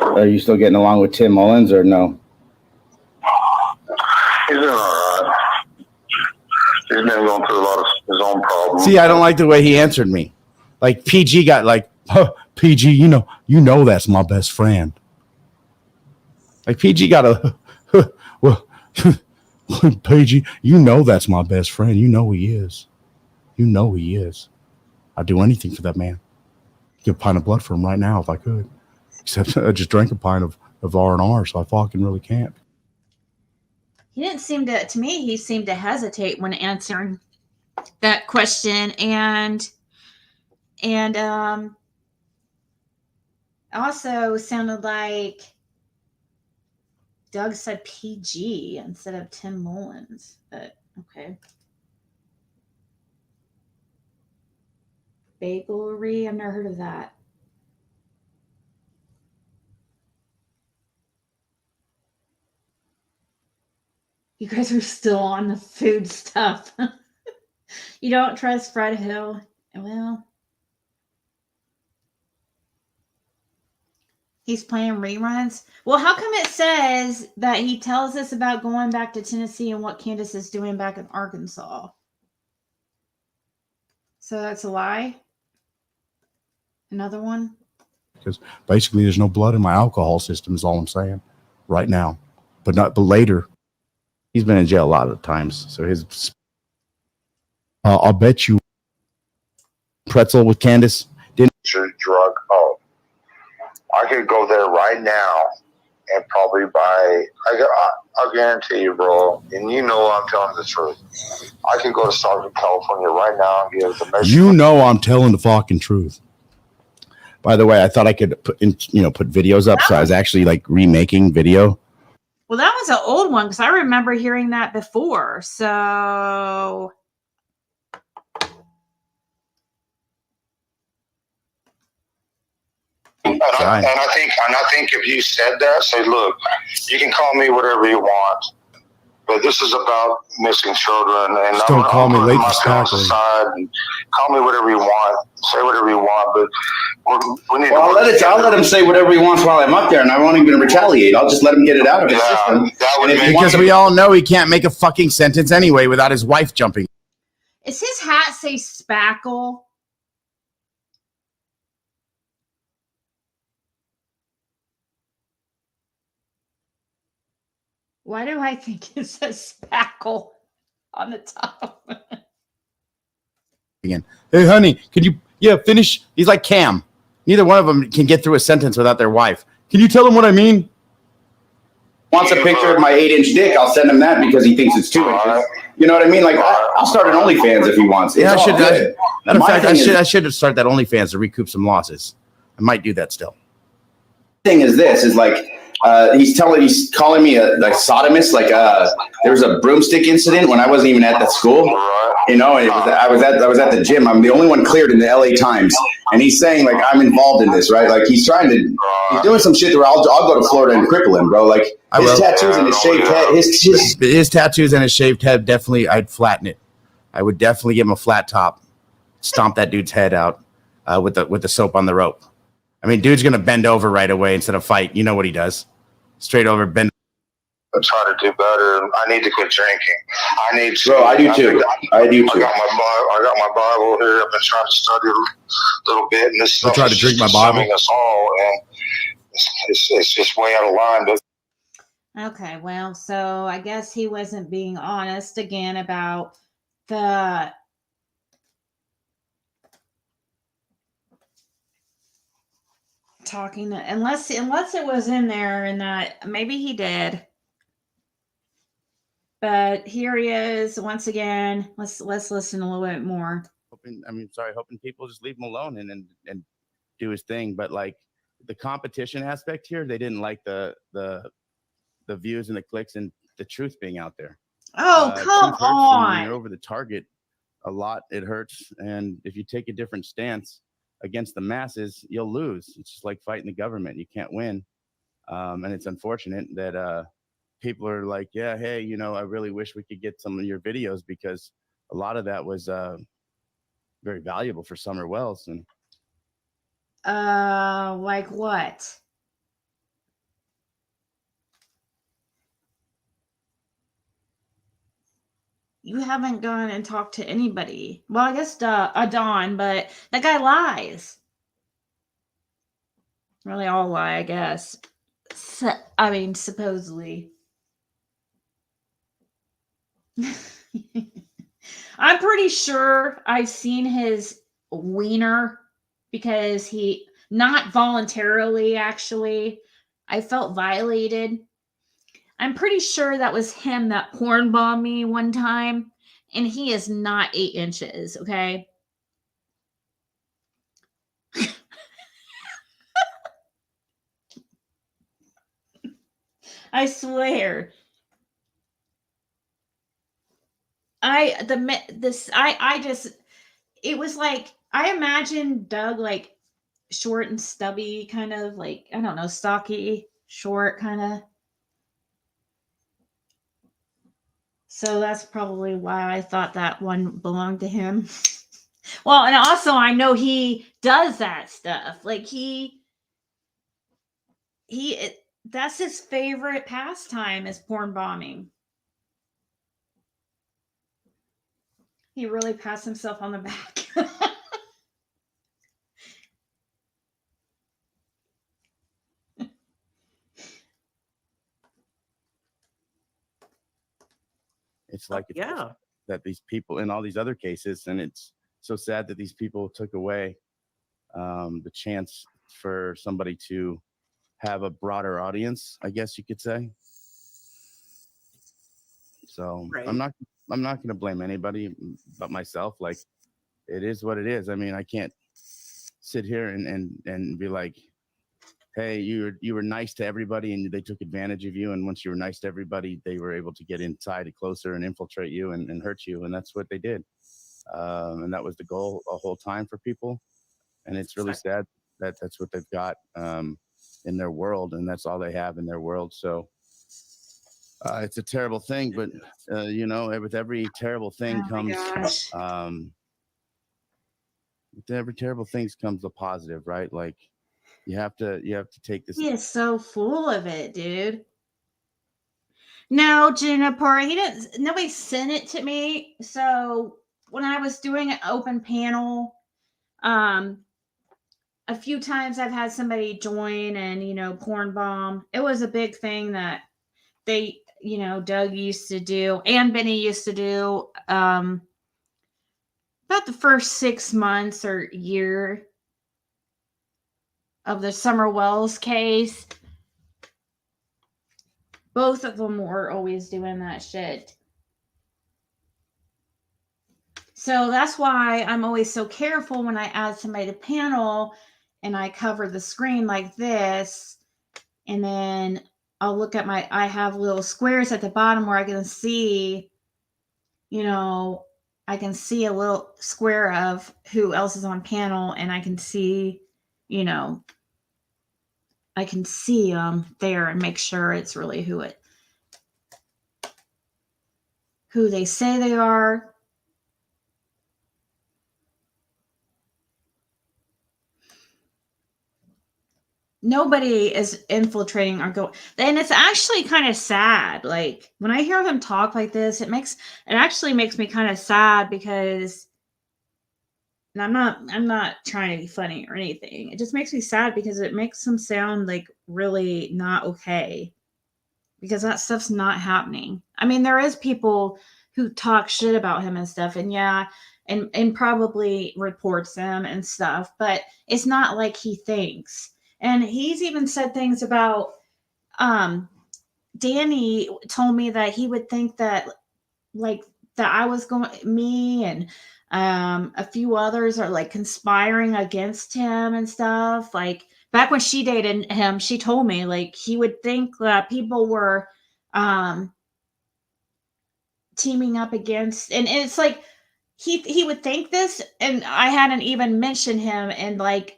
Are you still getting along with Tim Mullins or no? He's doing all right. He's been going through a lot of his own problems. See, I don't like the way he answered me. Like PG got like, PG, you know that's my best friend. Like PG got a, well, PG, you know that's my best friend. You know he is. You know he is. I'd do anything for that man. Give a pint of blood for him right now if I could. Except I just drank a pint of R&R, so I fucking really can't. He didn't seem to me, he seemed to hesitate when answering that question. And also sounded like Doug said PG instead of Tim Mullins, but okay. Bagelry, I've never heard of that. You guys are still on the food stuff. You don't trust Fred Hill. Well, he's playing reruns. Well, how come it says that he tells us about going back to Tennessee and what Candace is doing back in Arkansas? So that's a lie? Another one? Because basically there's no blood in my alcohol system is all I'm saying right now. But later. He's been in jail a lot of times. So his I'll bet you pretzel with Candace didn't drug home. I could go there right now and probably buy. I'll guarantee you, bro. And you know I'm telling the truth. I can go to Southern California right now and get the measurement. You know I'm telling the fucking truth. By the way, I thought I could put videos up, so I was actually like remaking video. Well, that was an old one because I remember hearing that before. So And I think if you said that, say, look, you can call me whatever you want, but this is about missing children, and just don't call me late for aside, and call me whatever you want, say whatever you want, but we need. Well, I'll let him say whatever he wants while I'm up there, and I won't even retaliate. I'll just let him get it out of his system. Because we all know he can't make a fucking sentence anyway without his wife jumping. Is his hat say spackle? Why do I think it says spackle on the top? Again, hey honey, can you finish? He's like Cam. Neither one of them can get through a sentence without their wife. Can you tell him what I mean? Wants a picture of my 8-inch dick, I'll send him that because he thinks it's 2 inches. You know what I mean? Like I'll start an OnlyFans if he wants. Yeah, I should. Matter of fact, I should start that OnlyFans to recoup some losses. I might do that still. Thing is this is like he's calling me a sodomist. Like there was a broomstick incident when I wasn't even at that school. You know, I was at the gym. I'm the only one cleared in the LA Times, and he's saying like I'm involved in this, right? Like he's doing some shit where I'll go to Florida and cripple him, bro. Like his tattoos and his shaved head, his tattoos and his shaved head. Definitely, I'd flatten it. I would definitely give him a flat top, stomp that dude's head out with the soap on the rope. I mean, dude's gonna bend over right away instead of fight. You know what he does? Straight over, bend. try to do better. I need to quit drinking. I need to. Bro, I do too. I do too. I got my Bible here. I've been trying to study a little bit, and this stuff try to is drink my consuming Bible. us all, and it's just way out of line. But Okay, well, so I guess he wasn't being honest again about the talking, unless it was in there, and that maybe he did. But here he is once again. Let's listen a little bit more. Hoping people just leave him alone and do his thing. But like the competition aspect here, they didn't like the views and the clicks and the truth being out there. Oh, come on. When you're over the target a lot, it hurts. And if you take a different stance against the masses, you'll lose. It's just like fighting the government. You can't win. And it's unfortunate that people are like, yeah, hey, you know, I really wish we could get some of your videos, because a lot of that was very valuable for Summer Wells. And like what? You haven't gone and talked to anybody. Well, I guess Don, but that guy lies. Really all lie, I guess. Supposedly. I'm pretty sure I've seen his wiener, because he, not voluntarily, actually, I felt violated. I'm pretty sure that was him that porn bombed me one time, and he is not 8 inches, okay? I swear. It was like, I imagined Doug like short and stubby, kind of like, I don't know, stocky, short kind of. So that's probably why I thought that one belonged to him. Well, and also I know he does that stuff. Like that's his favorite pastime, is porn bombing. He really pats himself on the back. it's like Yeah. that these people in all these other cases, and it's so sad that these people took away the chance for somebody to have a broader audience, I guess you could say. So Right. I'm not going to blame anybody but myself. Like, it is what it is. I mean, I can't sit here and be like, hey, you were nice to everybody and they took advantage of you, and once you were nice to everybody, they were able to get inside and closer and infiltrate you and hurt you, and that's what they did. And that was the goal a whole time for people, and it's really sad that that's what they've got in their world, and that's all they have in their world. So it's a terrible thing, but you know, with every terrible thing comes with every terrible thing comes a positive, right? Like you have to take this. He is so full of it, dude. No, Juniper, nobody sent it to me. So when I was doing an open panel, a few times I've had somebody join and, you know, porn bomb. It was a big thing that they, you know, Doug used to do and Benny used to do about the first 6 months or year of the Summer Wells case. Both of them were always doing that shit. So that's why I'm always so careful when I add somebody to panel and I cover the screen like this. And then I'll look at I have little squares at the bottom where I can see, you know, I can see a little square of who else is on panel, and I can see, you know, I can see there and make sure it's really who they say they are. nobody is infiltrating or going. And it's actually kind of sad. Like when I hear them talk like this, it actually makes me kind of sad because, and I'm not trying to be funny or anything. It just makes me sad because it makes them sound like really not okay, because that stuff's not happening. I mean, there is people who talk shit about him and stuff, and yeah, and probably reports them and stuff, but it's not like he thinks. And he's even said things about Danny told me that he would think that like that I was going, me and a few others are like conspiring against him and stuff. Like back when she dated him, she told me like he would think that people were teaming up against, and it's like he would think this, and I hadn't even mentioned him in like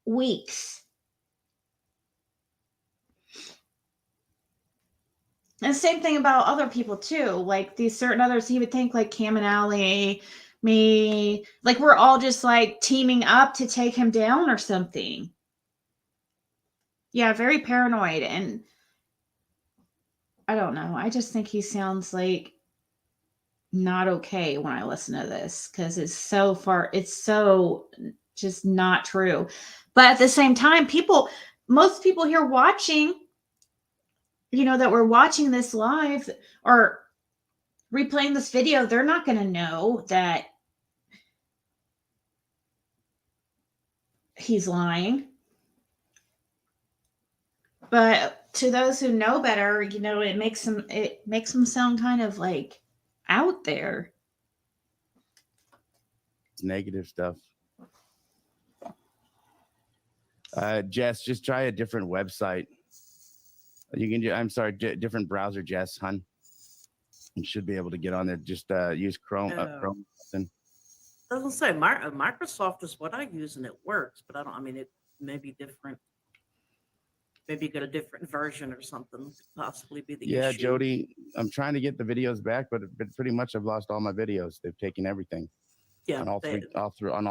weeks. And same thing about other people too. Like these certain others, he would think like Cam and Allie, me, like we're all just like teaming up to take him down or something. Yeah, very paranoid. And I don't know. I just think he sounds like not okay when I listen to this, because it's so just not true. But at the same time, most people here watching, that we're watching this live or replaying this video, they're not going to know that he's lying. But to those who know better, it makes them sound kind of like out there. It's negative stuff. Jess, just try a different website. You can. I'm sorry, different browser, Jess, hun. You should be able to get on there. Just use Chrome. Chrome. I was gonna say Microsoft is what I use and it works, but I mean, it may be different. Maybe you get a different version or something. Could possibly be the issue. Jody, I'm trying to get the videos back, but pretty much I've lost all my videos. They've taken everything. Yeah, on all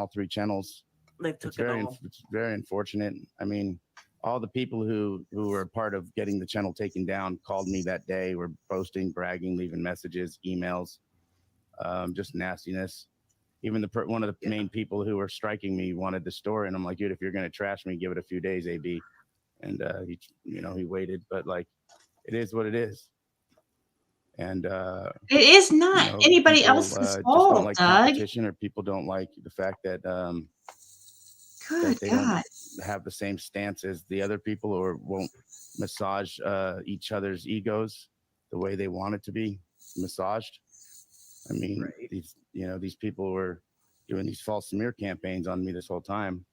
three channels. They've took it all. It's very unfortunate. I mean, all the people who were part of getting the channel taken down called me that day. Were posting, bragging, leaving messages, emails, just nastiness. Even one of the main people who were striking me wanted the story, and I'm like, dude, if you're gonna trash me, give it a few days, AB. And he waited, but like, it is what it is. And it is not anybody else's fault, don't like Doug. Competition, or people don't like the fact that that they don't have the same stance as the other people, or won't massage each other's egos the way they want it to be massaged. I mean, these people were doing these false smear campaigns on me this whole time.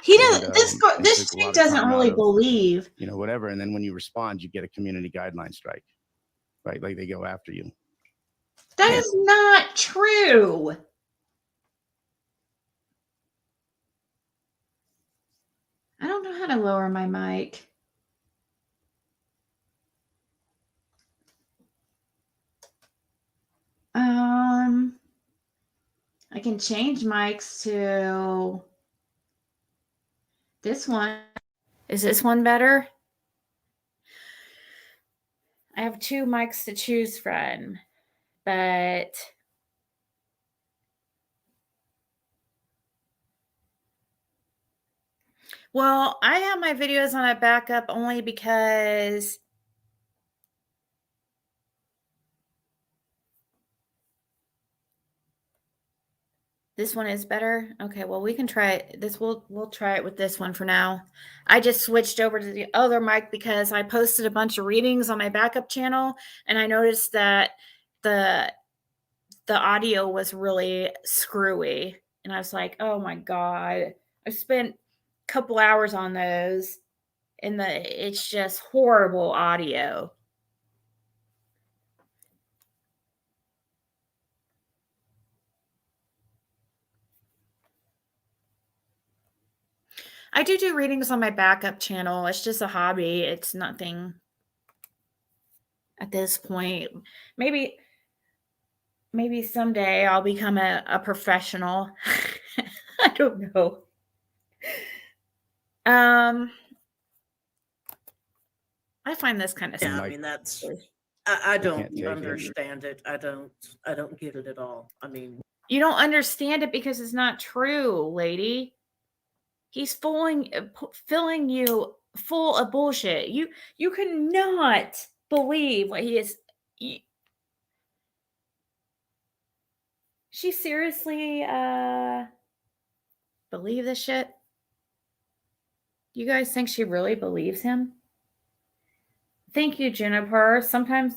He doesn't. This chick doesn't really believe. Whatever. And then when you respond, you get a community guideline strike, right? Like they go after you. That is not true. I don't know how to lower my mic. I can change mics to this one. Is this one better? I have two mics to choose from, but well, I have my videos on a backup only because this one is better. Okay, well, we can try it. We'll try it with this one for now. I just switched over to the other mic because I posted a bunch of readings on my backup channel, and I noticed that the audio was really screwy. And I was like, oh my God. I spent a couple hours on those, and it's just horrible audio. I do readings on my backup channel. It's just a hobby. It's nothing at this point. Maybe someday I'll become a professional. I don't know. I find this kind of Yeah, stuff. I mean, that's, I don't can't take it. understand it. I don't get it at all. I mean, You don't understand it because it's not true, lady. He's filling you full of bullshit. You cannot believe what he is. She seriously believe this shit? You guys think she really believes him? Thank you, Juniper. Sometimes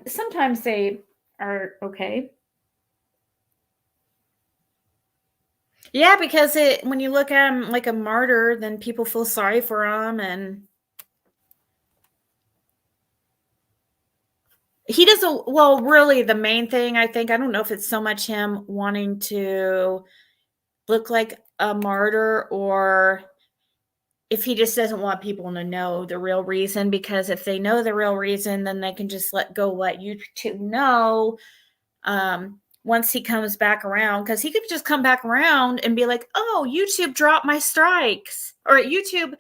sometimes they are okay. Yeah, because when you look at him like a martyr, then people feel sorry for him, and he doesn't. Well, really, the main thing I don't know if it's so much him wanting to look like a martyr, or if he just doesn't want people to know the real reason, because if they know the real reason, then they can just let YouTube know once he comes back around, because he could just come back around and be like, oh, YouTube dropped my strikes, or YouTube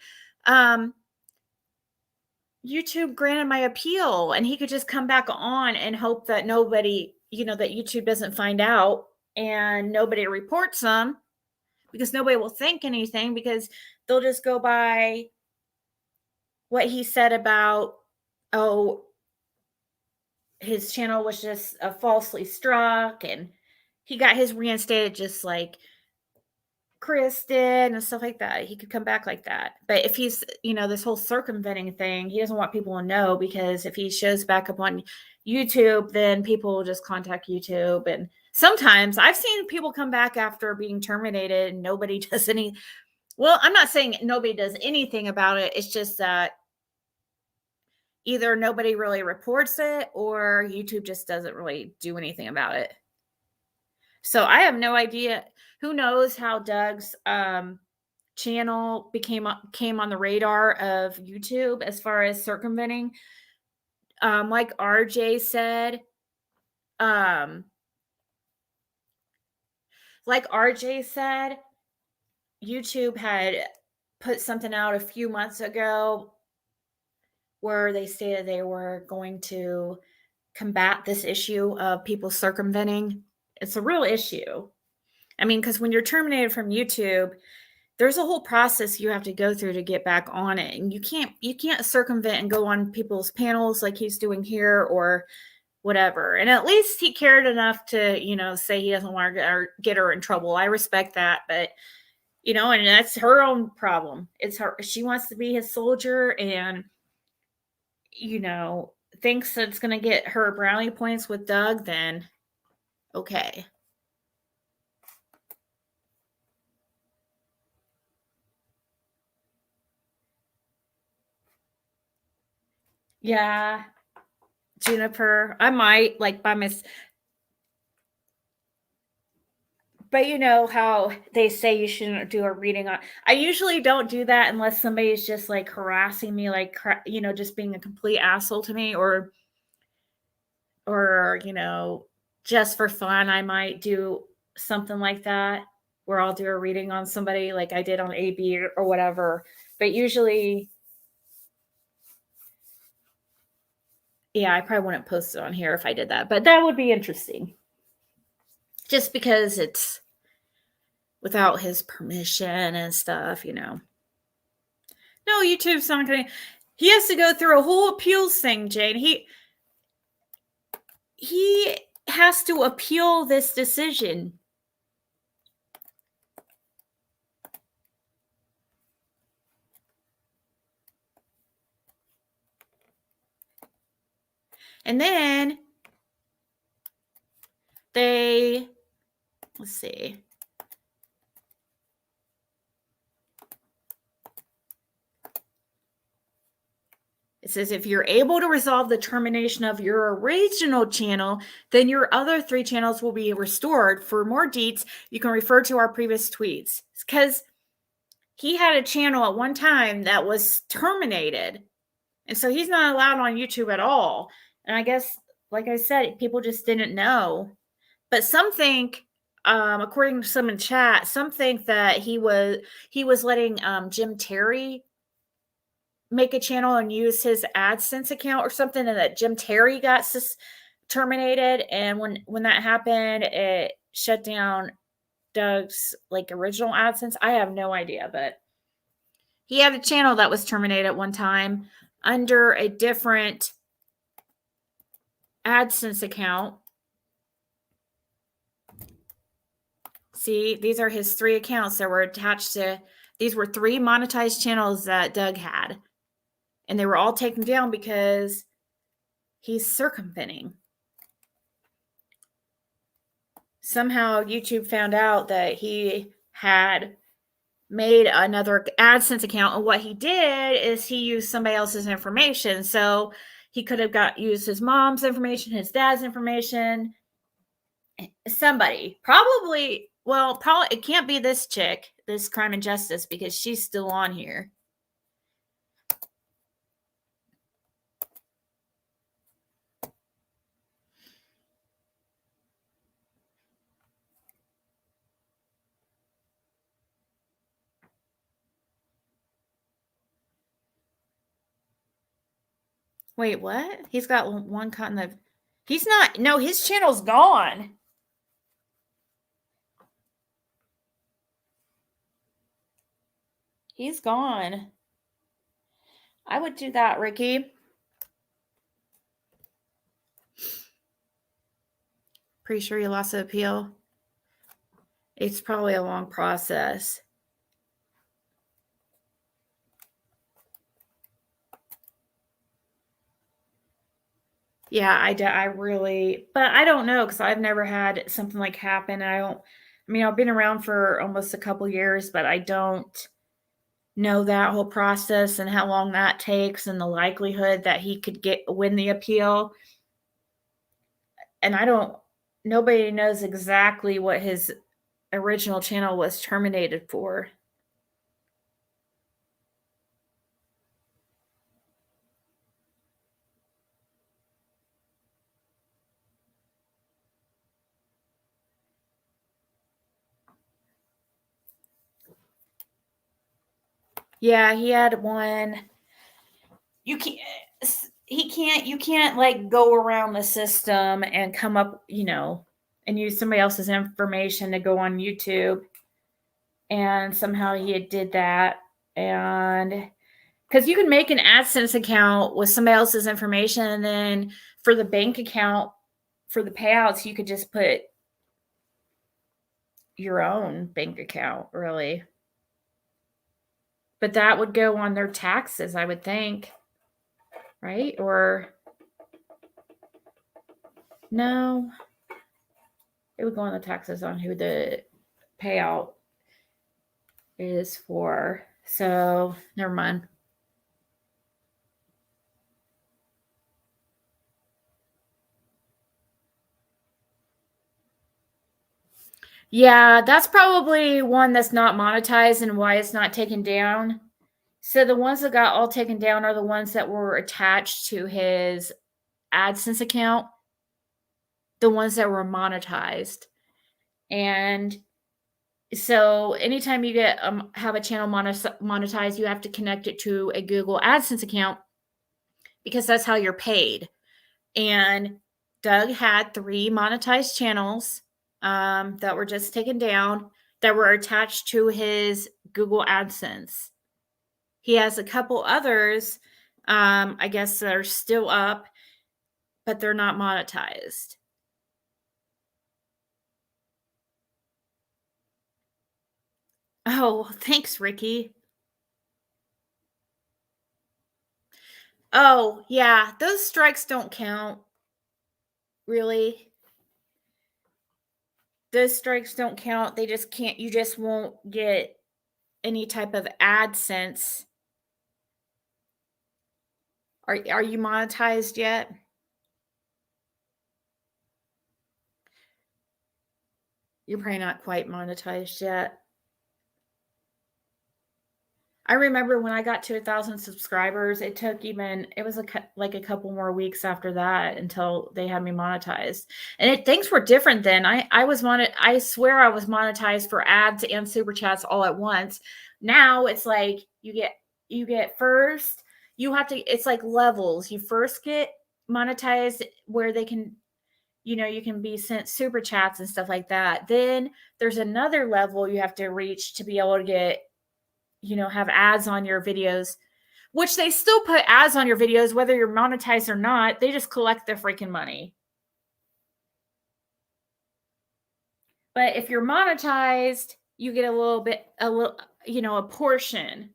granted my appeal, and he could just come back on and hope that nobody, that YouTube doesn't find out and nobody reports him, because nobody will think anything, because they'll just go by what he said about, oh, his channel was just falsely struck, and he got his reinstated just like Chris did and stuff like that. He could come back like that. But if he's, this whole circumventing thing, he doesn't want people to know, because if he shows back up on YouTube, then people will just contact YouTube. And sometimes I've seen people come back after being terminated and nobody does any. Well, I'm not saying nobody does anything about it. It's just that either nobody really reports it, or YouTube just doesn't really do anything about it. So I have no idea. Who knows how Doug's channel came on the radar of YouTube as far as circumventing. Like RJ said, YouTube had put something out a few months ago where they stated they were going to combat this issue of people circumventing. It's a real issue. I mean, because when you're terminated from YouTube, there's a whole process you have to go through to get back on it. And you can't circumvent and go on people's panels like he's doing here or whatever. And at least he cared enough to, say he doesn't want to get her in trouble. I respect that. But, and that's her own problem. It's her. She wants to be his soldier and, thinks that it's going to get her brownie points with Doug, then okay. Yeah, Juniper, I might by but you know how they say you shouldn't do a reading on. I usually don't do that unless somebody's just like harassing me, like, just being a complete asshole to me, or just for fun. I might do something like that where I'll do a reading on somebody like I did on AB or whatever. But usually, yeah, I probably wouldn't post it on here if I did that, but that would be interesting. Just because it's without his permission and stuff, No, YouTube's not going to. He has to go through a whole appeals thing, Jane. He has to appeal this decision. And then let's see. It says, if you're able to resolve the termination of your original channel, then your other 3 channels will be restored. For more deets, you can refer to our previous tweets. Because he had a channel at one time that was terminated. And so he's not allowed on YouTube at all. And I guess, like I said, people just didn't know. But some think, according to some in chat, some think that he was letting Jim Terry make a channel and use his AdSense account or something, and that Jim Terry got terminated. And when that happened, it shut down Doug's like original AdSense. I have no idea, but he had a channel that was terminated at one time under a different AdSense account. See, these are his 3 accounts that were attached to, these were 3 monetized channels that Doug had. And they were all taken down because he's circumventing. Somehow YouTube found out that he had made another AdSense account, and what he did is he used somebody else's information. So he could have used his mom's information, his dad's information, somebody. Probably it can't be this chick, this Crime and Justice, because she's still on here. Wait, what? He's got one kind of... He's not... No, his channel's gone. He's gone. I would do that, Ricky. Pretty sure you lost the appeal. It's probably a long process. Yeah, I really, but I don't know, because I've never had something like happen. I've been around for almost a couple years, but I don't know that whole process and how long that takes and the likelihood that he could win the appeal. And nobody knows exactly what his original channel was terminated for. Yeah, he had one. You can't like go around the system and come up, and use somebody else's information to go on YouTube. And somehow he did that. And because you can make an AdSense account with somebody else's information, and then for the bank account, for the payouts, you could just put your own bank account, really. But that would go on their taxes, I would think. Right? Or no, it would go on the taxes on who the payout is for. So never mind. Yeah, that's probably one that's not monetized and why it's not taken down. So the ones that got all taken down are the ones that were attached to his AdSense account, the ones that were monetized. And so anytime you have a channel monetized, you have to connect it to a Google AdSense account, because that's how you're paid. And Doug had 3 monetized channels that were just taken down that were attached to his Google AdSense. He has a couple others, I guess, that are still up, but they're not monetized. Oh, thanks, Ricky. Oh, yeah, those strikes don't count, really. Those strikes don't count. They just can't, you just won't get any type of AdSense. Are you monetized yet? You're probably not quite monetized yet. I remember when I got to 1,000 subscribers, it was like a couple more weeks after that until they had me monetized. And things were different then. I swear I was monetized for ads and super chats all at once. Now it's like you get first, it's like levels. You first get monetized where they can, you can be sent super chats and stuff like that. Then there's another level you have to reach to be able to get, have ads on your videos, which they still put ads on your videos, whether you're monetized or not. They just collect their freaking money. But if you're monetized, you get a portion,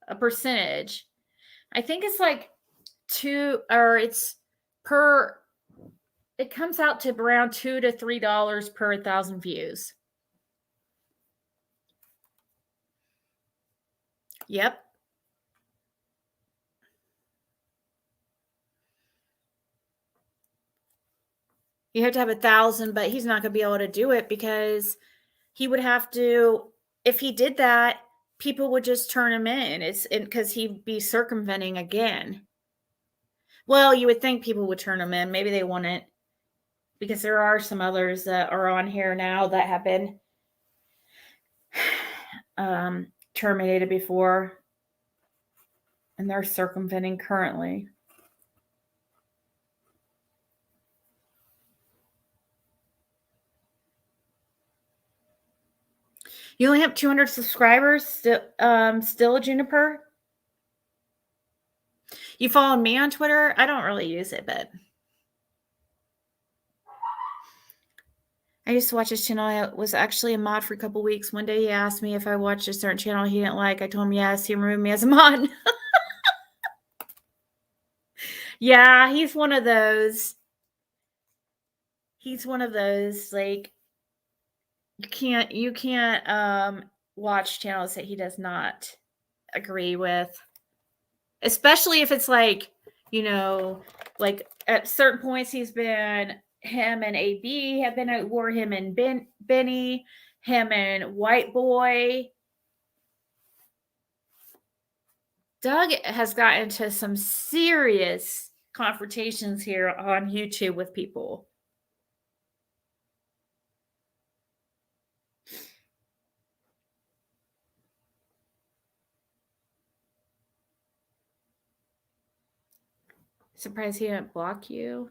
a percentage. I think it's like it comes out to around $2 to $3 per 1,000 views. Yep. You have to have 1,000, but he's not going to be able to do it because he would have to, if he did that, people would just turn him in. Because he'd be circumventing again. Well, you would think people would turn him in. Maybe they wouldn't, because there are some others that are on here now that have been terminated before, and they're circumventing currently. You only have 200 subscribers, still, Juniper? You follow me on Twitter? I don't really use it, but I used to watch his channel. I was actually a mod for a couple weeks. One day he asked me if I watched a certain channel he didn't like. I told him yes. He removed me as a mod. Yeah, he's one of those. He's one of those, like, you can't watch channels that he does not agree with. Especially if it's like, like at certain points him and AB have been at war, him and Benny, him and White Boy. Doug has gotten into some serious confrontations here on YouTube with people. Surprised he didn't block you.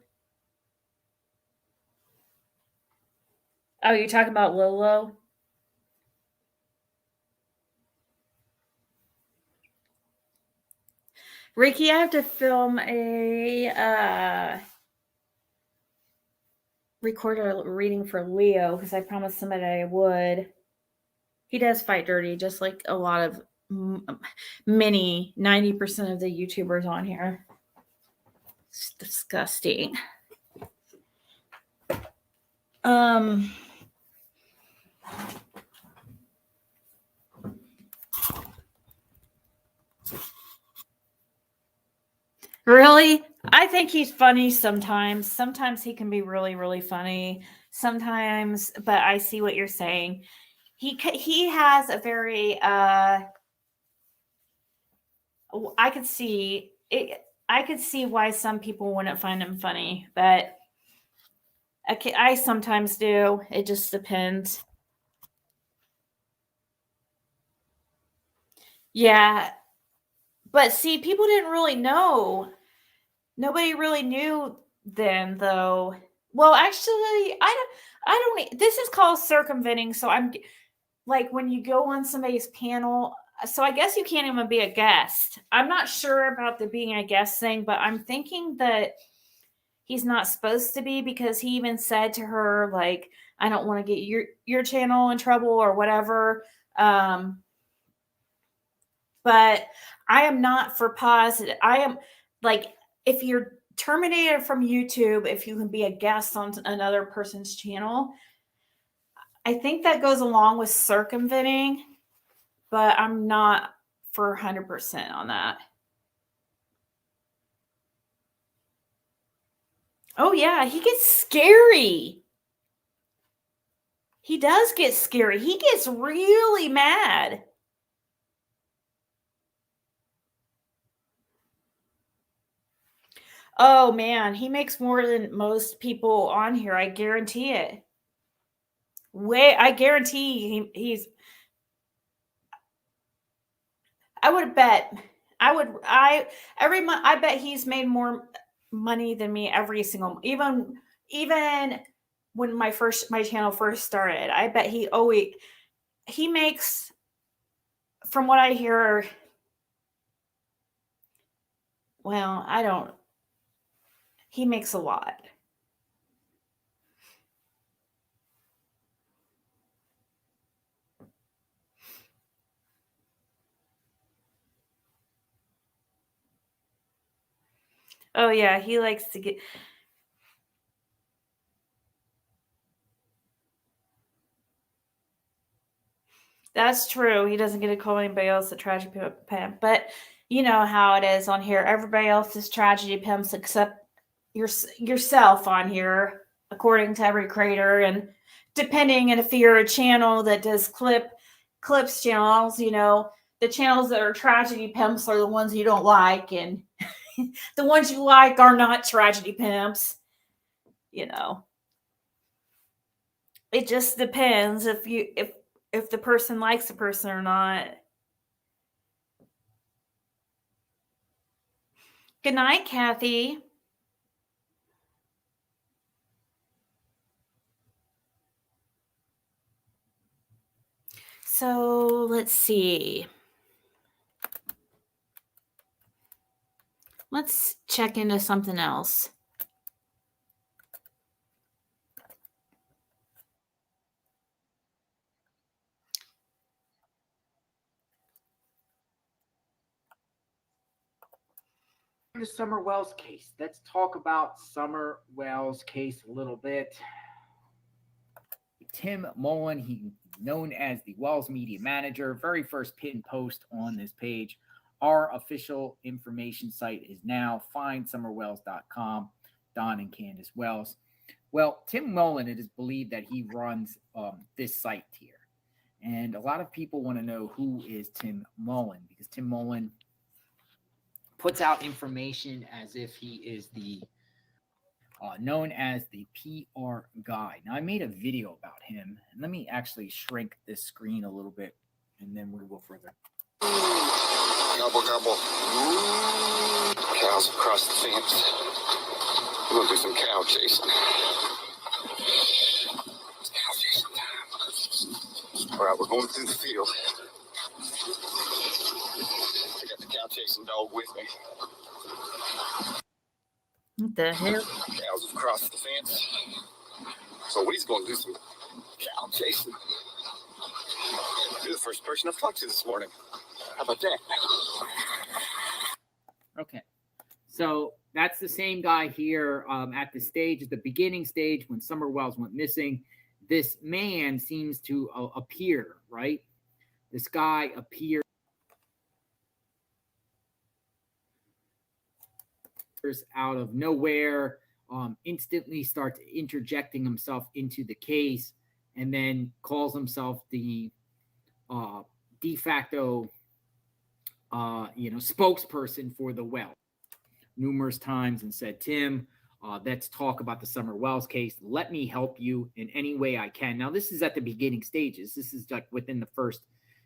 Oh, you're talking about Lolo? Ricky, I have to film record a reading for Leo because I promised somebody I would. He does fight dirty, just like a lot of 90% of the YouTubers on here. It's disgusting. Really? I think he's funny sometimes. Sometimes he can be really, really funny. Sometimes, but I see what you're saying. He has a very I could see it. I could see why some people wouldn't find him funny, but I sometimes do. It just depends. Yeah. But see, people didn't really know. Nobody really knew then, though. Well, actually, I don't. This is called circumventing. So I'm like, when you go on somebody's panel, so I guess you can't even be a guest. I'm not sure about the being a guest thing, but I'm thinking that he's not supposed to be, because he even said to her, like, I don't want to get your channel in trouble or whatever. But I am not for positive. I am like, if you're terminated from YouTube, if you can be a guest on another person's channel, I think that goes along with circumventing, but I'm not for 100% on that. Oh yeah, he gets scary. He does get scary. He gets really mad. Oh man, he makes more than most people on here. I guarantee it. I guarantee he's. I would bet. Every month. I bet he's made more money than me every single. Even when my channel first started, I bet he makes. From what I hear, well, I don't. He makes a lot. Oh yeah, he likes to get. That's true. He doesn't get to call anybody else a tragedy pimp, but you know how it is on here. Everybody else is tragedy pimps except yourself on here, according to every creator. And depending, and if you're a channel that does clips channels, you know, the channels that are tragedy pimps are the ones you don't like, and the ones you like are not tragedy pimps. You know, it just depends if the person likes the person or not. Good night, Kathy. So let's see. Let's check into something else. The Summer Wells case. Let's talk about Summer Wells case a little bit. Tim Mullen, he known as the Wells media manager, very first pinned post on this page. Our official information site is now findsummerwells.com. Don and Candace Wells. Well, Tim Mullen, it is believed that he runs this site here. And a lot of people want to know who is Tim Mullen, because Tim Mullen puts out information as if he is the known as the PR guy. Now, I made a video about him. And let me actually shrink this screen a little bit, and then we'll go further. Gobble, gobble. Cows across the fence. We're going to do some cow chasing. It's cow chasing time. All right, we're going through the field. I got the cow chasing dog with me. What the hell? Cows have crossed the fence. So we're going to do some cow chasing. You're the first person I've talked to this morning. How about that? Okay. So that's the same guy here at the beginning stage when Summer Wells went missing. This man seems to appear, right? This guy appears out of nowhere, instantly starts interjecting himself into the case, and then calls himself the de facto spokesperson for the Wells numerous times, and said, Tim, let's talk about the Summer Wells case. Let me help you in any way I can. Now, this is at the beginning stages. This is like within the first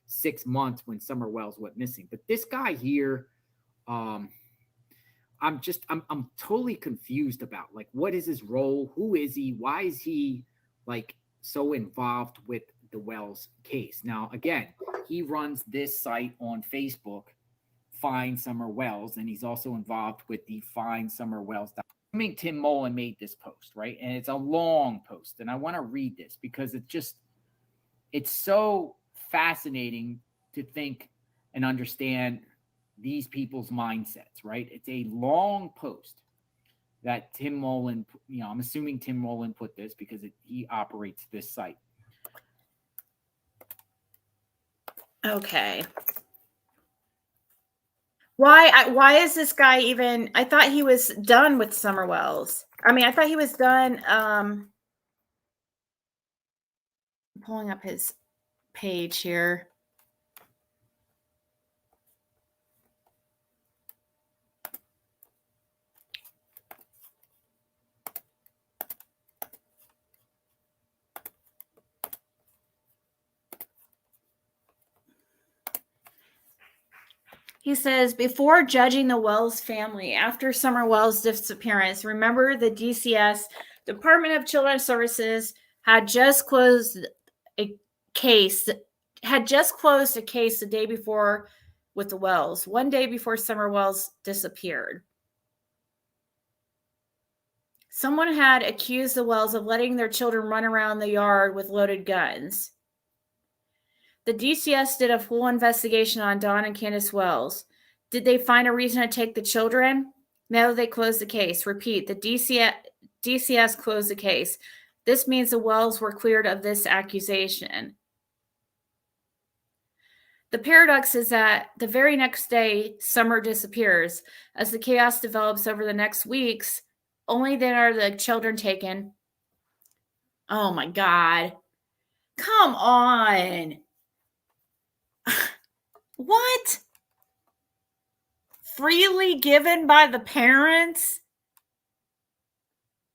6 months when Summer Wells went missing. But this guy here, I'm totally confused about, like, what is his role? Who is he? Why is he like so involved with the Wells case? Now, again, he runs this site on Facebook, Find Summer Wells, and he's also involved with the Find Summer Wells. I mean, Tim Mullen made this post, right? And it's a long post, and I want to read this because it's so fascinating to think and understand these people's mindsets, right? It's a long post that Tim Mullen, I'm assuming Tim Mullen put this because he operates this site. Okay. Why is this guy even? I thought he was done with Summer Wells. I mean, I thought he was done. I'm pulling up his page here. He says, before judging the Wells family after Summer Wells' disappearance, remember the DCS, Department of Children's Services, had just closed a case the day before with the Wells, one day before Summer Wells disappeared. Someone had accused the Wells of letting their children run around the yard with loaded guns. The DCS did a full investigation on Don and Candace Wells. Did they find a reason to take the children? No, they closed the case. Repeat, the DCS closed the case. This means the Wells were cleared of this accusation. The paradox is that the very next day, Summer disappears. As the chaos develops over the next weeks, only then are the children taken. Oh my God. Come on. What? Freely given by the parents?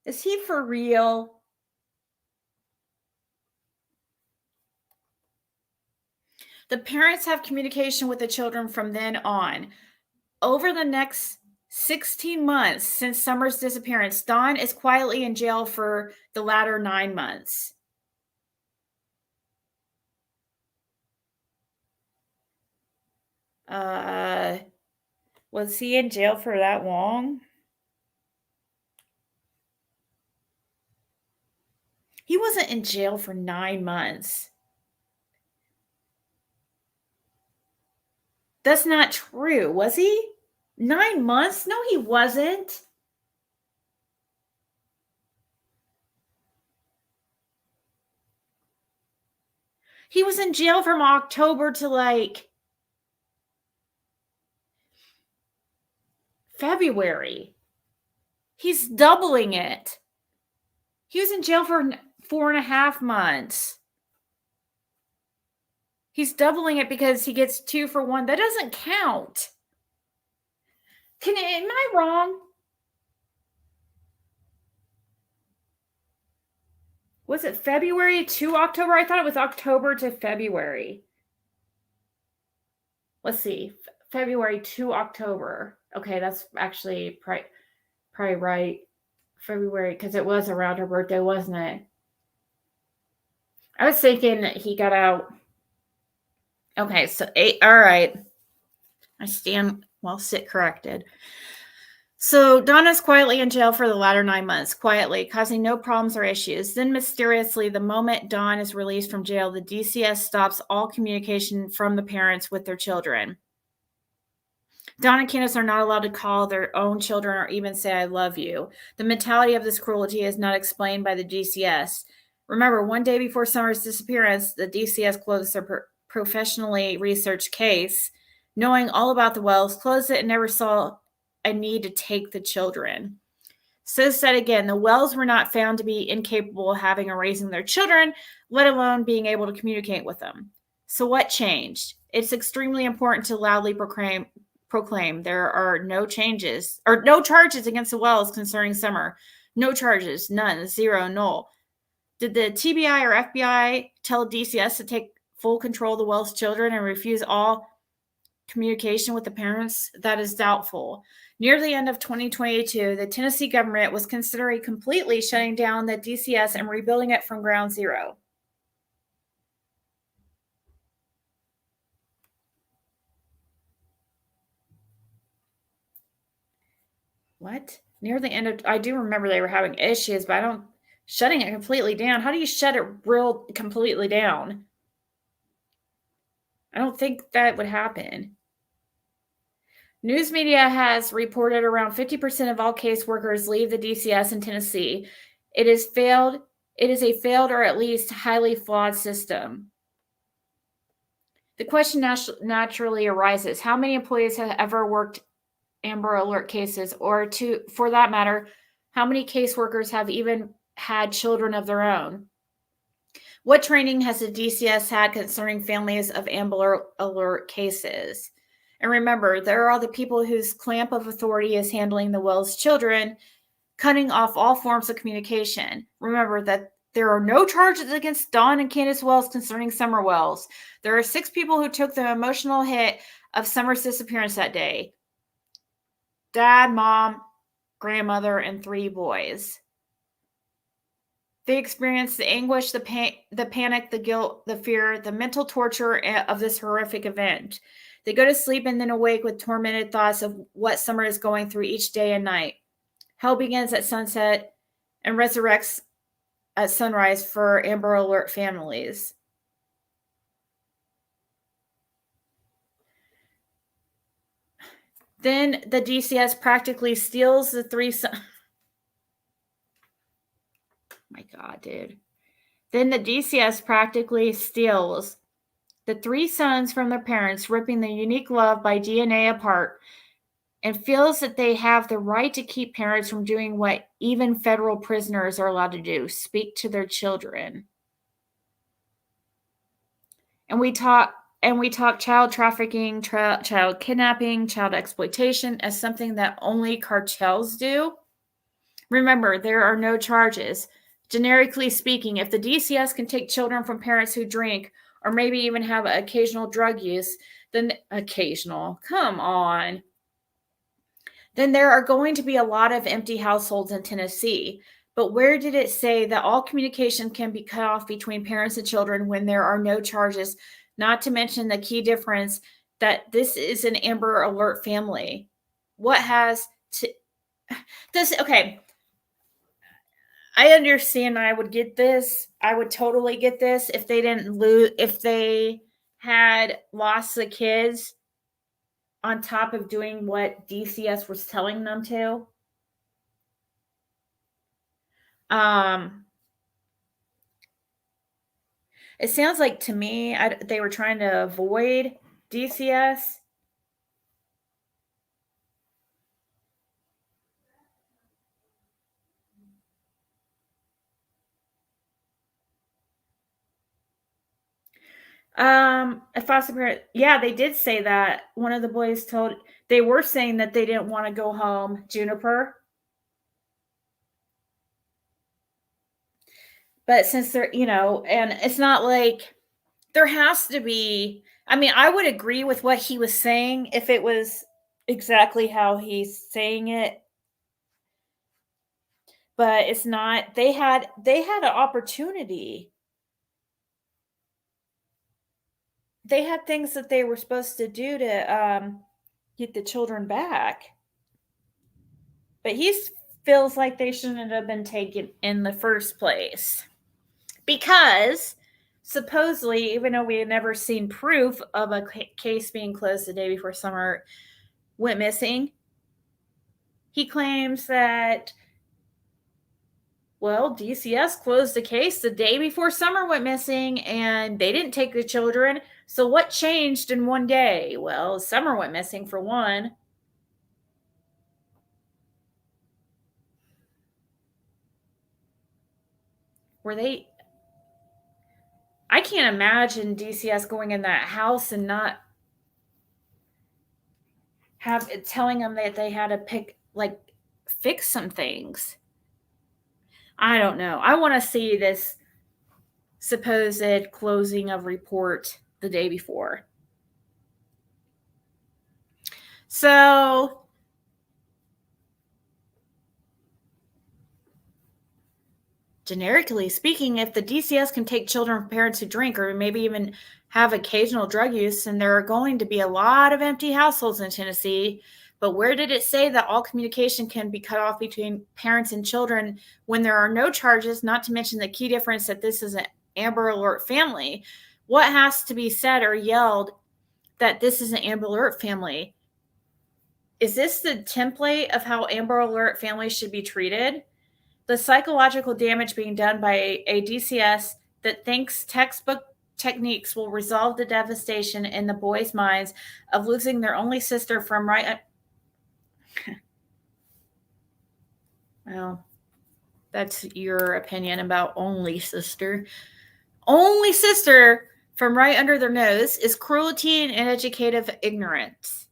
Is he for real? The parents have communication with the children from then on. Over the next 16 months since Summer's disappearance, Don is quietly in jail for the latter 9 months. Was he in jail for that long? He wasn't in jail for 9 months. That's not true, was he? 9 months? No, he wasn't. He was in jail from October to like February. He's doubling it. He was in jail for 4.5 months. He's doubling it because he gets 2 for 1. That doesn't count. Am I wrong? Was it February to October? I thought it was October to February. Let's see. February to October. Okay, that's actually probably right. February, because it was around her birthday, wasn't it? I was thinking he got out. Okay, so 8. All right. I stand, sit corrected. So Donna's quietly in jail for the latter 9 months, quietly, causing no problems or issues. Then mysteriously, the moment Dawn is released from jail, the DCS stops all communication from the parents with their children. Dawn and Candace are not allowed to call their own children or even say, I love you. The mentality of this cruelty is not explained by the DCS. Remember, one day before Summer's disappearance, the DCS closed their professionally researched case, knowing all about the Wells, closed it and never saw a need to take the children. So said again, the Wells were not found to be incapable of having or raising their children, let alone being able to communicate with them. So what changed? It's extremely important to loudly proclaim there are no changes or no charges against the Wells concerning Summer. No charges, none, 0, null. Did the TBI or FBI tell DCS to take full control of the Wells children and refuse all communication with the parents? That is doubtful. Near the end of 2022, the Tennessee government was considering completely shutting down the DCS and rebuilding it from ground zero. What? Near the end of, I do remember they were having issues, but shutting it completely down. How do you shut it completely down? I don't think that would happen. News media has reported around 50% of all caseworkers leave the DCS in Tennessee. It is a failed or at least highly flawed system. The question naturally arises, how many employees have ever worked Amber Alert cases, or for that matter, how many caseworkers have even had children of their own? What training has the DCS had concerning families of Amber Alert cases? And remember, there are the people whose clamp of authority is handling the Wells children, cutting off all forms of communication. Remember that there are no charges against Dawn and Candace Wells concerning Summer Wells. There are 6 people who took the emotional hit of Summer's disappearance that day. Dad, mom, grandmother, and 3 boys. They experienced the anguish, the panic, the guilt, the fear, the mental torture of this horrific event. They go to sleep and then awake with tormented thoughts of what Summer is going through each day and night. Hell begins at sunset and resurrects at sunrise for Amber Alert families. Then the DCS practically steals the 3 sons. My God, dude. Then the DCS practically steals the 3 sons from their parents, ripping their unique love by DNA apart, and feels that they have the right to keep parents from doing what even federal prisoners are allowed to do, speak to their children. And we talk child trafficking, child kidnapping, child exploitation as something that only cartels do. Remember, there are no charges. Generically speaking, if the DCS can take children from parents who drink or maybe even have occasional drug use, then come on. Then there are going to be a lot of empty households in Tennessee. But where did it say that all communication can be cut off between parents and children when there are no charges? Not to mention the key difference that this is an Amber Alert family. What has to this? Okay. I understand. I would get this. I would totally get this if they didn't lose, if they had lost the kids on top of doing what DCS was telling them to. It sounds like to me they were trying to avoid DCS. If foster yeah, they did say that. One of the boys they were saying that they didn't want to go home, Juniper. But since they're, and it's not like there has to be, I would agree with what he was saying if it was exactly how he's saying it. But it's not. They had an opportunity. They had things that they were supposed to do to get the children back. But he feels like they shouldn't have been taken in the first place. Because supposedly, even though we had never seen proof of a case being closed the day before Summer went missing, he claims that, well, DCS closed the case the day before Summer went missing and they didn't take the children. So what changed in one day? Well, Summer went missing for one. I can't imagine DCS going in that house and not telling them that they had to fix some things. I don't know. I want to see this supposed closing of report the day before. So generically speaking, if the DCS can take children from parents who drink or maybe even have occasional drug use, and there are going to be a lot of empty households in Tennessee, but where did it say that all communication can be cut off between parents and children when there are no charges, not to mention the key difference that this is an Amber Alert family? What has to be said or yelled that this is an Amber Alert family? Is this the template of how Amber Alert families should be treated? The psychological damage being done by a DCS that thinks textbook techniques will resolve the devastation in the boys' minds of losing their only sister from well, that's your opinion about only sister. Only sister from right under their nose is cruelty and educative ignorance.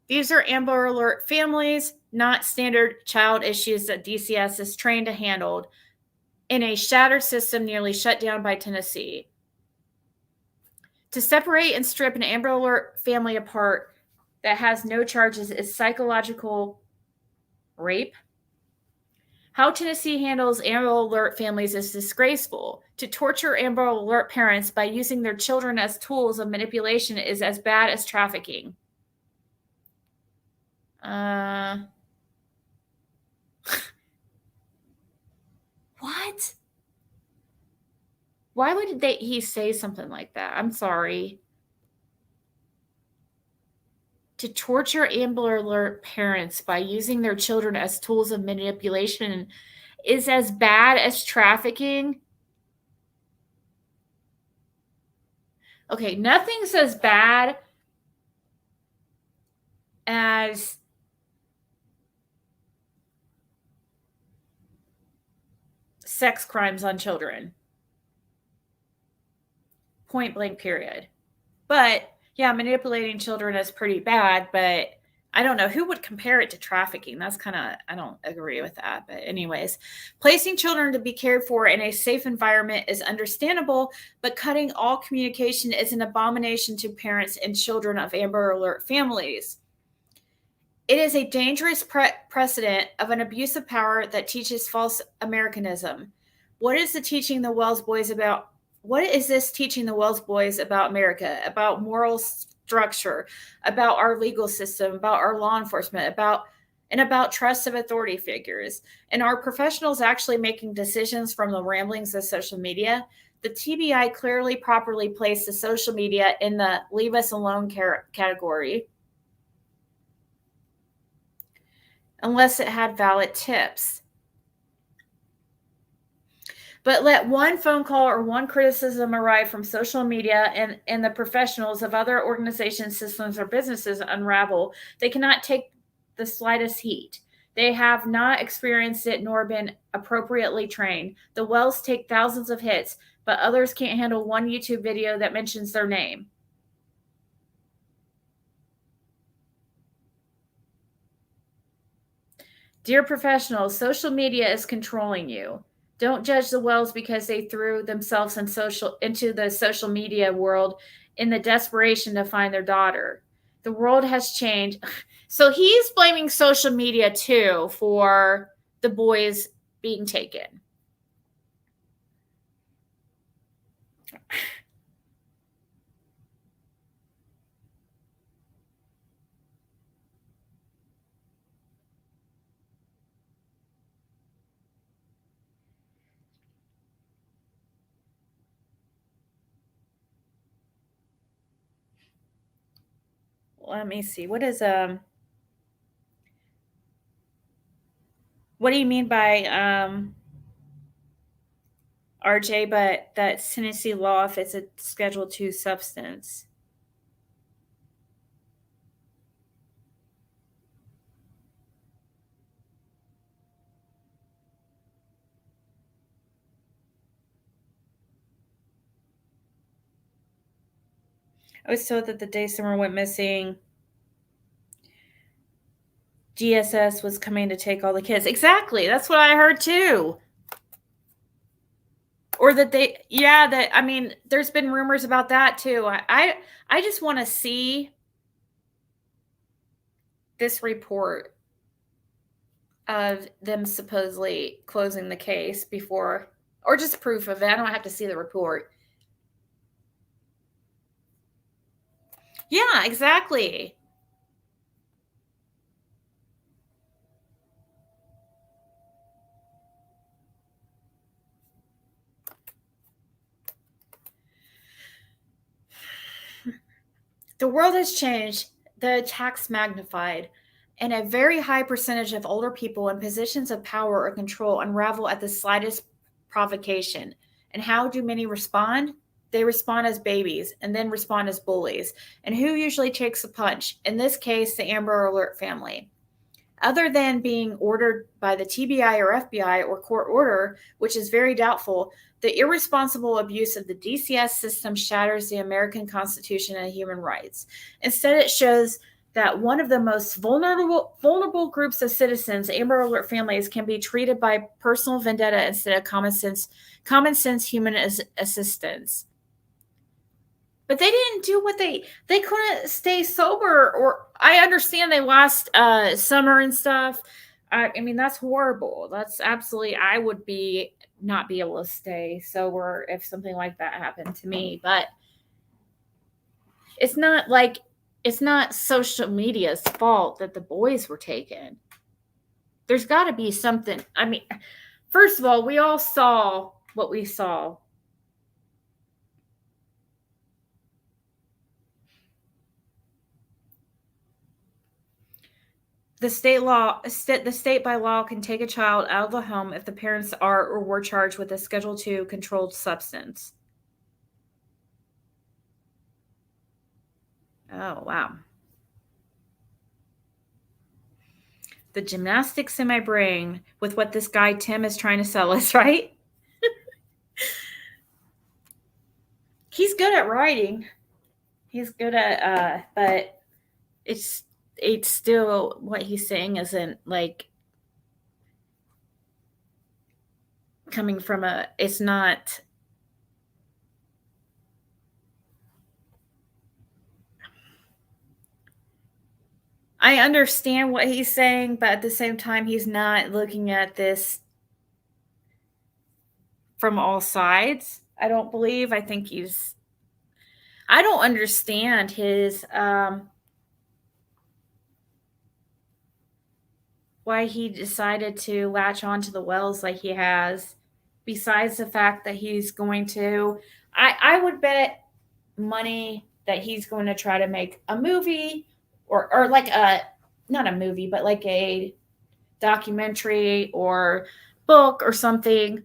These are Amber Alert families, not standard child issues that DCS is trained to handle in a shattered system nearly shut down by Tennessee. To separate and strip an Amber Alert family apart that has no charges is psychological rape. How Tennessee handles Amber Alert families is disgraceful. To torture Amber Alert parents by using their children as tools of manipulation is as bad as trafficking. What? Why would he say something like that? I'm sorry. To torture Amber Alert parents by using their children as tools of manipulation is as bad as trafficking. Okay, nothing's as bad as sex crimes on children. Point blank, period. But yeah, manipulating children is pretty bad, but I don't know who would compare it to trafficking. That's kind of, I don't agree with that. But anyways, placing children to be cared for in a safe environment is understandable, but cutting all communication is an abomination to parents and children of Amber Alert families. It is a dangerous precedent of an abuse of power that teaches false Americanism. What is this teaching the Wells boys about America, about moral structure, about our legal system, about our law enforcement, about trust of authority figures? And are professionals actually making decisions from the ramblings of social media? The TBI clearly properly placed the social media in the leave us alone category, unless it had valid tips. But let one phone call or one criticism arrive from social media and the professionals of other organizations, systems, or businesses unravel. They cannot take the slightest heat. They have not experienced it nor been appropriately trained. The Wells take thousands of hits, but others can't handle one YouTube video that mentions their name. Dear professionals, social media is controlling you. Don't judge the Wells because they threw themselves into the social media world in the desperation to find their daughter. The world has changed. So he's blaming social media too for the boys being taken. Let me see. What do you mean by RJ, but that's Tennessee law if it's a Schedule II substance? I was told that the day someone went missing, DSS was coming to take all the kids. Exactly. That's what I heard too. Or that there's been rumors about that too. I just want to see this report of them supposedly closing the case before, or just proof of it. I don't have to see the report. Yeah, exactly. The world has changed, the attacks magnified, and a very high percentage of older people in positions of power or control unravel at the slightest provocation. And how do many respond? They respond as babies and then respond as bullies. And who usually takes a punch? In this case, the Amber Alert family. Other than being ordered by the TBI or FBI or court order, which is very doubtful, the irresponsible abuse of the DCS system shatters the American Constitution and human rights. Instead, it shows that one of the most vulnerable groups of citizens, Amber Alert families, can be treated by personal vendetta instead of common sense human assistance. But they didn't do what they couldn't stay sober. Or I understand they lost summer and stuff. I mean, that's horrible. That's absolutely, I would not be able to stay sober if something like that happened to me. But it's not social media's fault that the boys were taken. There's got to be something. I mean, first of all, we all saw what we saw. The state by law can take a child out of the home if the parents are or were charged with a Schedule II controlled substance. Oh, wow. The gymnastics in my brain with what this guy Tim is trying to sell us, right? He's good at writing. He's good at, but it's still, what he's saying isn't like coming from it's not. I understand what he's saying, but at the same time, he's not looking at this from all sides. I don't believe. I think I don't understand his, why he decided to latch on to the Wells like he has, besides the fact that he's going to, I would bet money that he's going to try to make a movie or like not a movie, but like a documentary or book or something.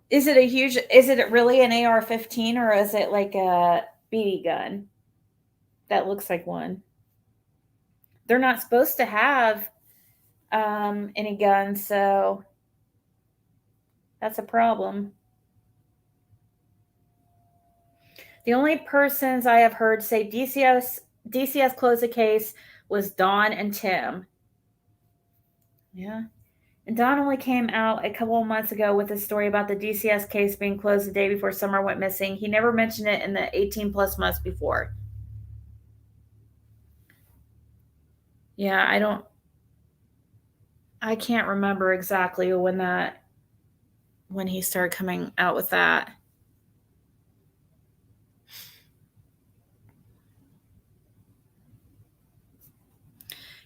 Is it really an AR-15 or is it like a BB gun that looks like one? They're not supposed to have any guns, so that's a problem. The only persons I have heard say DCS closed the case was Don and Tim. Yeah. And Don only came out a couple of months ago with a story about the DCS case being closed the day before Summer went missing. He never mentioned it in the 18 plus months before. Yeah, I can't remember exactly when he started coming out with that.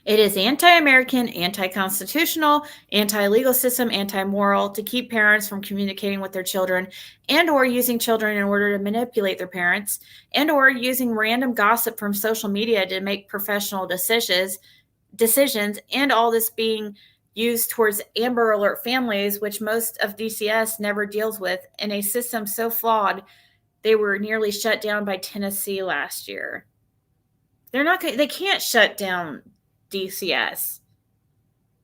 It is anti-American, anti-constitutional, anti-legal system, anti-moral to keep parents from communicating with their children and or using children in order to manipulate their parents and or using random gossip from social media to make professional decisions, and all this being used towards Amber Alert families, which most of DCS never deals with, in a system so flawed they were nearly shut down by Tennessee last year. They can't shut down DCS.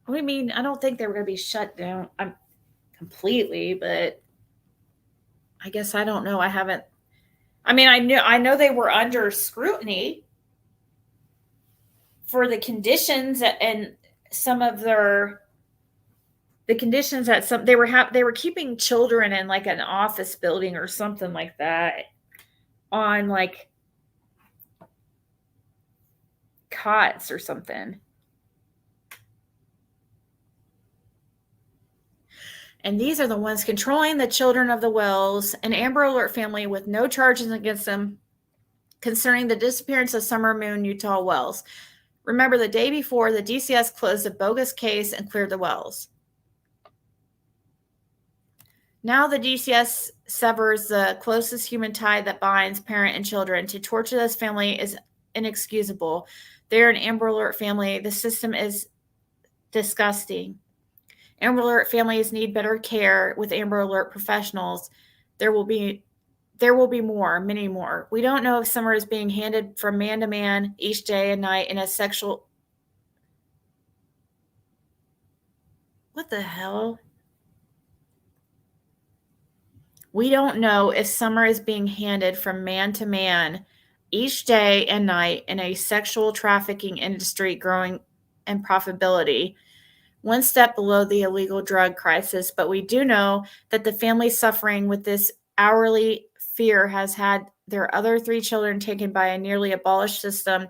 What do you mean? I don't think they were going to be shut down completely, but I guess I don't know. I know they were under scrutiny for the conditions and some of the conditions that they were keeping children in like an office building or something like that on like cots or something. And these are the ones controlling the children of the Wells, an Amber Alert family with no charges against them concerning the disappearance of Summer Moon Utah Wells. Remember, the day before, the DCS closed a bogus case and cleared the Wells. Now the DCS severs the closest human tie that binds parent and children. To torture this family is inexcusable. They're an Amber Alert family. The system is disgusting. Amber Alert families need better care with Amber Alert professionals. There will be more, many more. We don't know if Summer is being handed from man to man each day and night in a sexual... What the hell? We don't know if Summer is being handed from man to man each day and night in a sexual trafficking industry growing and profitability, one step below the illegal drug crisis. But we do know that the family suffering with this hourly fear has had their other 3 children taken by a nearly abolished system.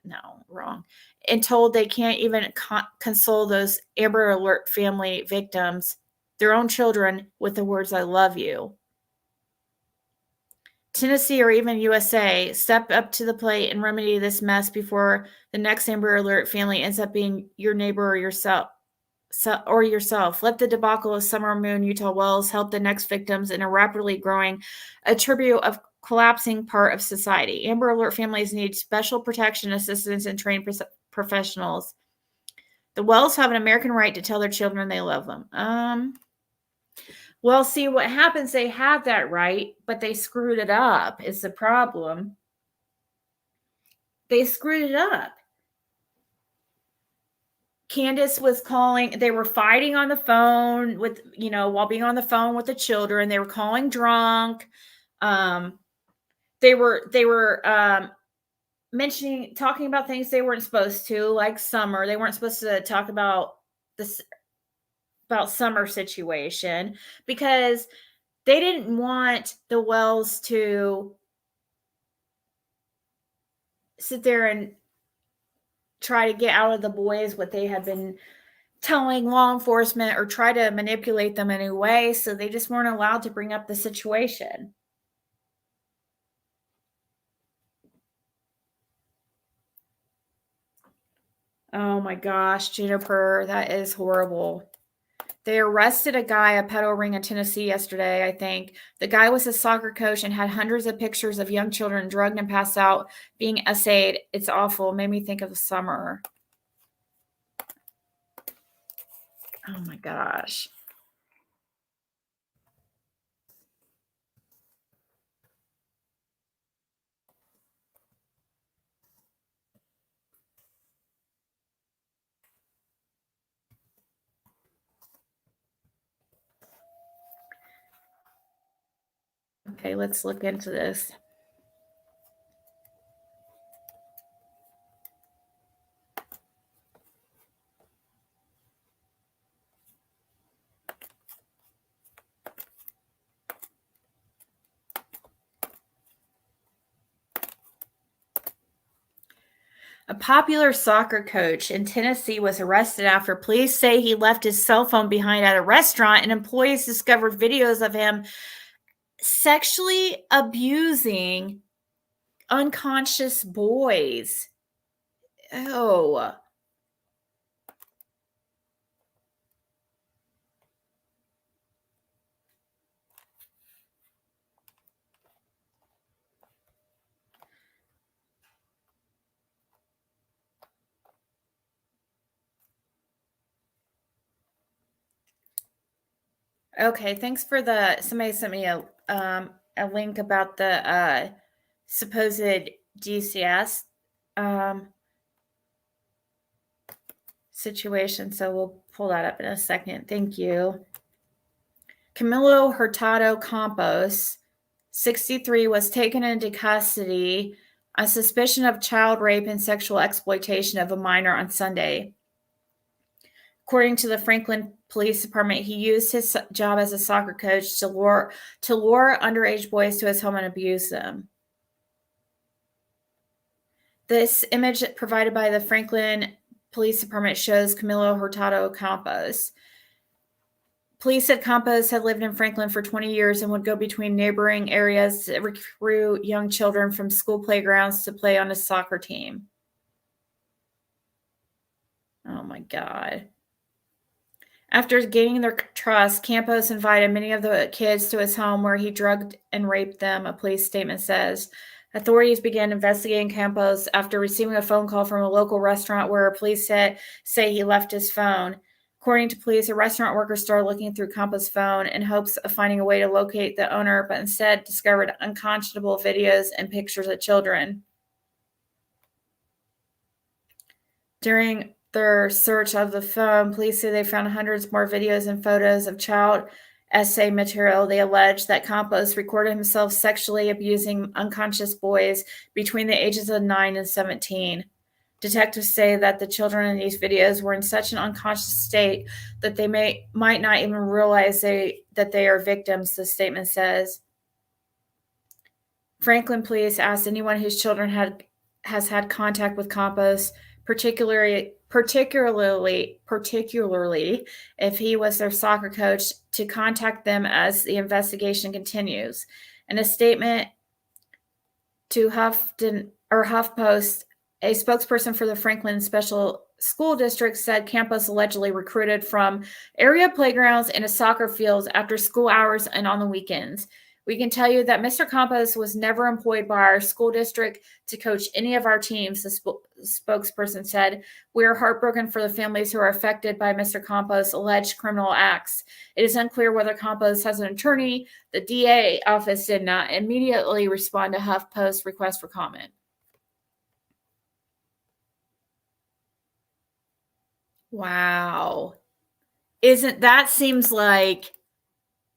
No, wrong. And told they can't even console those Amber Alert family victims, their own children, with the words, "I love you." Tennessee or even USA, step up to the plate and remedy this mess before the next Amber Alert family ends up being your neighbor or yourself. Let the debacle of Summer Moon Utah Wells help the next victims in a rapidly growing attribute of collapsing part of society. Amber Alert families need special protection, assistance, and trained professionals. The Wells have an American right to tell their children they love them. Well, see, what happens, they have that right, but they screwed it up is the problem. They screwed it up. Candace was calling, they were fighting on the phone with, while being on the phone with the children. They were calling drunk. They were talking about things they weren't supposed to, like Summer. They weren't supposed to talk about Summer situation because they didn't want the Wells to sit there and try to get out of the boys what they had been telling law enforcement or try to manipulate them in any way. So they just weren't allowed to bring up the situation. Oh my gosh, Juniper, that is horrible. They arrested a guy, a pedo ring in Tennessee yesterday, I think. The guy was a soccer coach and had hundreds of pictures of young children drugged and passed out, being essayed. It's awful. It made me think of Summer. Oh my gosh. Okay, let's look into this. A popular soccer coach in Tennessee was arrested after police say he left his cell phone behind at a restaurant, and employees discovered videos of him sexually abusing unconscious boys. Oh. Okay, thanks for somebody sent me a link about the supposed DCS situation, so we'll pull that up in a second. Thank you. Camilo Hurtado Campos, 63, was taken into custody on suspicion of child rape and sexual exploitation of a minor on Sunday. According to the Franklin Police Department, he used his job as a soccer coach to lure underage boys to his home and abuse them. This image provided by the Franklin Police Department shows Camilo Hurtado Campos. Police said Campos had lived in Franklin for 20 years and would go between neighboring areas to recruit young children from school playgrounds to play on a soccer team. Oh my God. After gaining their trust, Campos invited many of the kids to his home where he drugged and raped them, a police statement says. Authorities began investigating Campos after receiving a phone call from a local restaurant where police say he left his phone. According to police, a restaurant worker started looking through Campos' phone in hopes of finding a way to locate the owner, but instead discovered unconscionable videos and pictures of children. During their search of the phone, police say they found hundreds more videos and photos of child essay material. They allege that Campos recorded himself sexually abusing unconscious boys between the ages of 9 and 17. Detectives say that the children in these videos were in such an unconscious state that they might not even realize that they are victims, the statement says. Franklin police asked anyone whose children has had contact with Campos, particularly if he was their soccer coach, to contact them as the investigation continues. In a statement to HuffPost, a spokesperson for the Franklin Special School District said Campos allegedly recruited from area playgrounds and soccer fields after school hours and on the weekends. We can tell you that Mr. Campos was never employed by our school district to coach any of our teams, the spokesperson said. We are heartbroken for the families who are affected by Mr. Campos' alleged criminal acts. It is unclear whether Campos has an attorney. The DA office did not immediately respond to HuffPost's request for comment. Wow. Seems like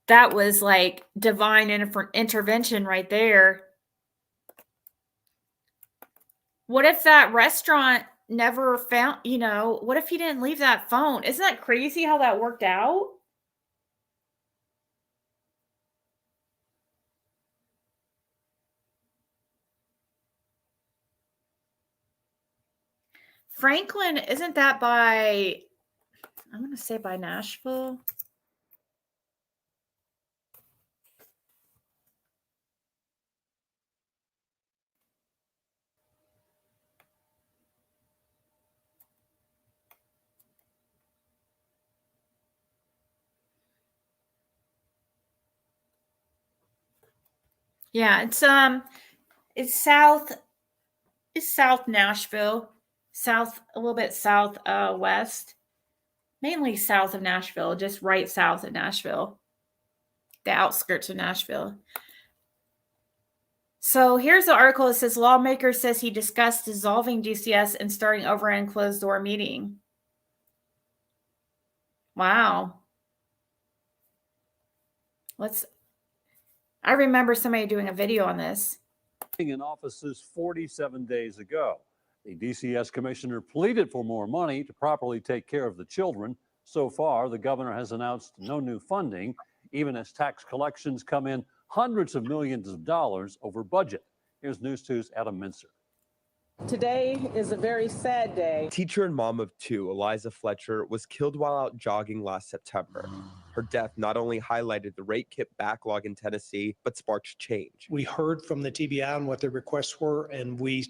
that was like divine intervention right there. What if that restaurant never found, what if he didn't leave that phone? Isn't that crazy how that worked out? Franklin, isn't that by, I'm going to say by Nashville? Yeah, it's south Nashville, a little bit south west, mainly south of Nashville, just right south of Nashville, the outskirts of Nashville. So here's the article. It says lawmaker says he discussed dissolving DCS and starting over in closed door meeting. Wow. I remember somebody doing a video on this. In offices 47 days ago. The DCS commissioner pleaded for more money to properly take care of the children. So far, the governor has announced no new funding, even as tax collections come in hundreds of millions of dollars over budget. Here's News 2's Adam Mincer. Today is a very sad day. Teacher and mom of two, Eliza Fletcher, was killed while out jogging last September. Her death not only highlighted the rape kit backlog in Tennessee, but sparked change. We heard from the TBI on what their requests were, and we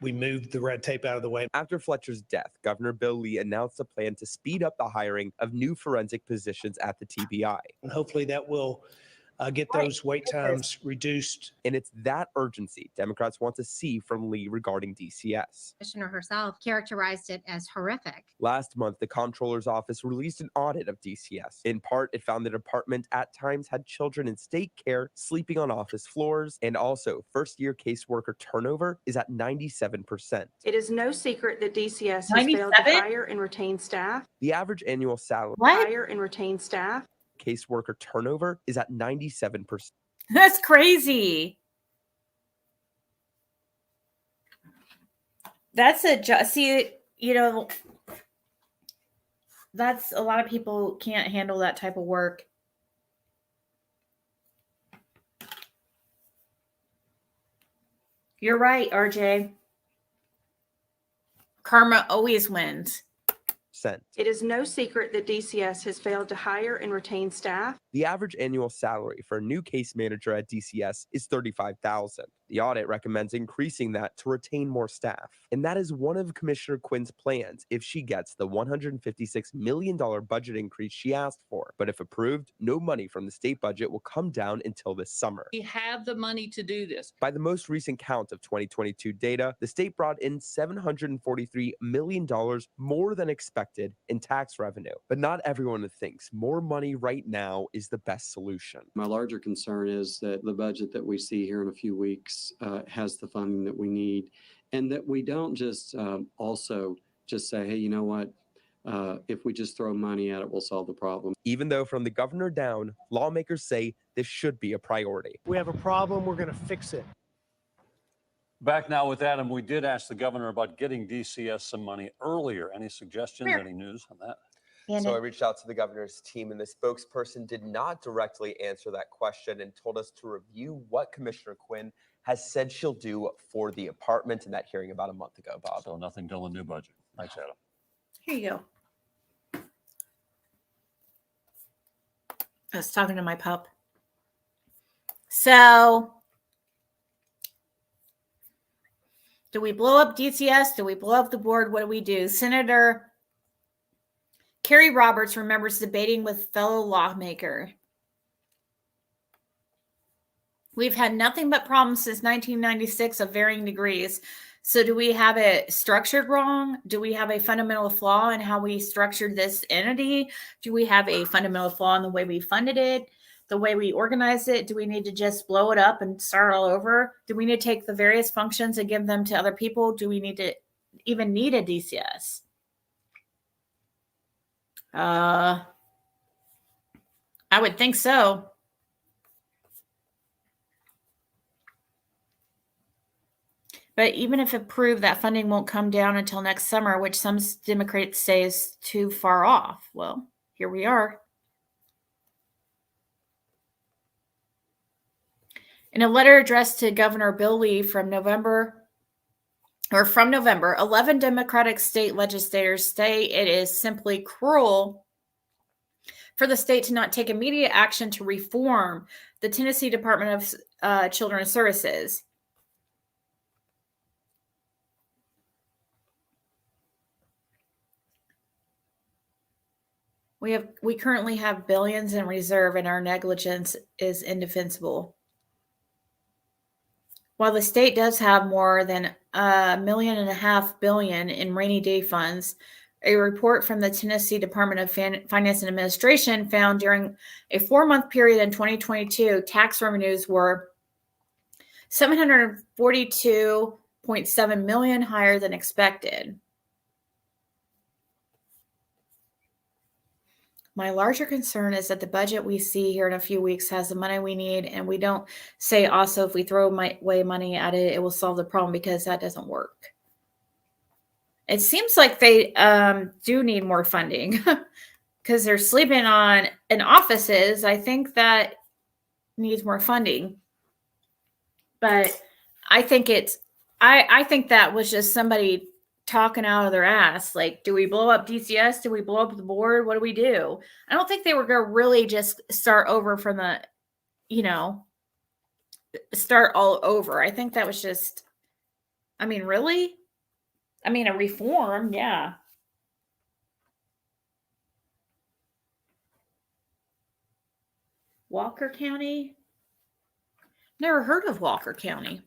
moved the red tape out of the way. After Fletcher's death, Governor Bill Lee announced a plan to speed up the hiring of new forensic positions at the TBI. And hopefully that will get those wait times reduced. And it's that urgency Democrats want to see from Lee regarding DCS. Commissioner herself characterized it as horrific. Last month, the comptroller's office released an audit of DCS. In part, it found the department at times had children in state care sleeping on office floors, and also first-year caseworker turnover is at 97%. It is no secret that DCS has failed to hire and retain staff. The average annual salary Hire and retain staff. Caseworker turnover is at 97%. That's crazy. That's that's a lot of people can't handle that type of work. You're right, RJ. Karma always wins. It is no secret that DCS has failed to hire and retain staff. The average annual salary for a new case manager at DCS is $35,000. The audit recommends increasing that to retain more staff. And that is one of Commissioner Quinn's plans if she gets the $156 million budget increase she asked for. But if approved, no money from the state budget will come down until this summer. We have the money to do this. By the most recent count of 2022 data, the state brought in $743 million more than expected in tax revenue. But not everyone thinks more money right now is the best solution. My larger concern is that the budget that we see here in a few weeks has the funding that we need, and that we don't just also just say, hey, you know what? If we just throw money at it, we'll solve the problem. Even though from the governor down, lawmakers say this should be a priority. We have a problem, we're going to fix it. Back now with Adam. We did ask the governor about getting DCS some money earlier. Any suggestions, Sure. any news on that? So I reached out to the governor's team, and the spokesperson did not directly answer that question and told us to review what Commissioner Quinn has said she'll do for the apartment in that hearing about a month ago, Bob. So nothing till the new budget. Thanks, Adam. Here you go. I was talking to my pup. So, do we blow up DCS? Do we blow up the board? What do we do? Senator Kerry Roberts remembers debating with fellow lawmaker. We've had nothing but problems since 1996 of varying degrees. So do we have it structured wrong? Do we have a fundamental flaw in how we structured this entity? Do we have a fundamental flaw in the way we funded it, the way we organized it? Do we need to just blow it up and start all over? Do we need to take the various functions and give them to other people? Do we need to even need a DCS? I would think so. But even if approved, that funding won't come down until next summer, which some Democrats say is too far off. Well, here we are. In a letter addressed to Governor Bill Lee from November, 11 Democratic state legislators say it is simply cruel for the state to not take immediate action to reform the Tennessee Department of Children's Services. We currently have billions in reserve, and our negligence is indefensible. While the state does have more than $1.5 billion in rainy day funds, a report from the Tennessee Department of Finance and Administration found during a 4-month period in 2022, tax revenues were $742.7 million higher than expected. My larger concern is that the budget we see here in a few weeks has the money we need, and we don't say also if we throw away money at it, it will solve the problem, because that doesn't work. It seems like they do need more funding because they're sleeping in offices. I think that needs more funding. But I think I think that was just somebody talking out of their ass. Like, do we blow up DCS? Do we blow up the board? What do we do? I don't think they were going to really just start over from the, start all over. I think that was just, really? A reform, yeah. Walker County? Never heard of Walker County.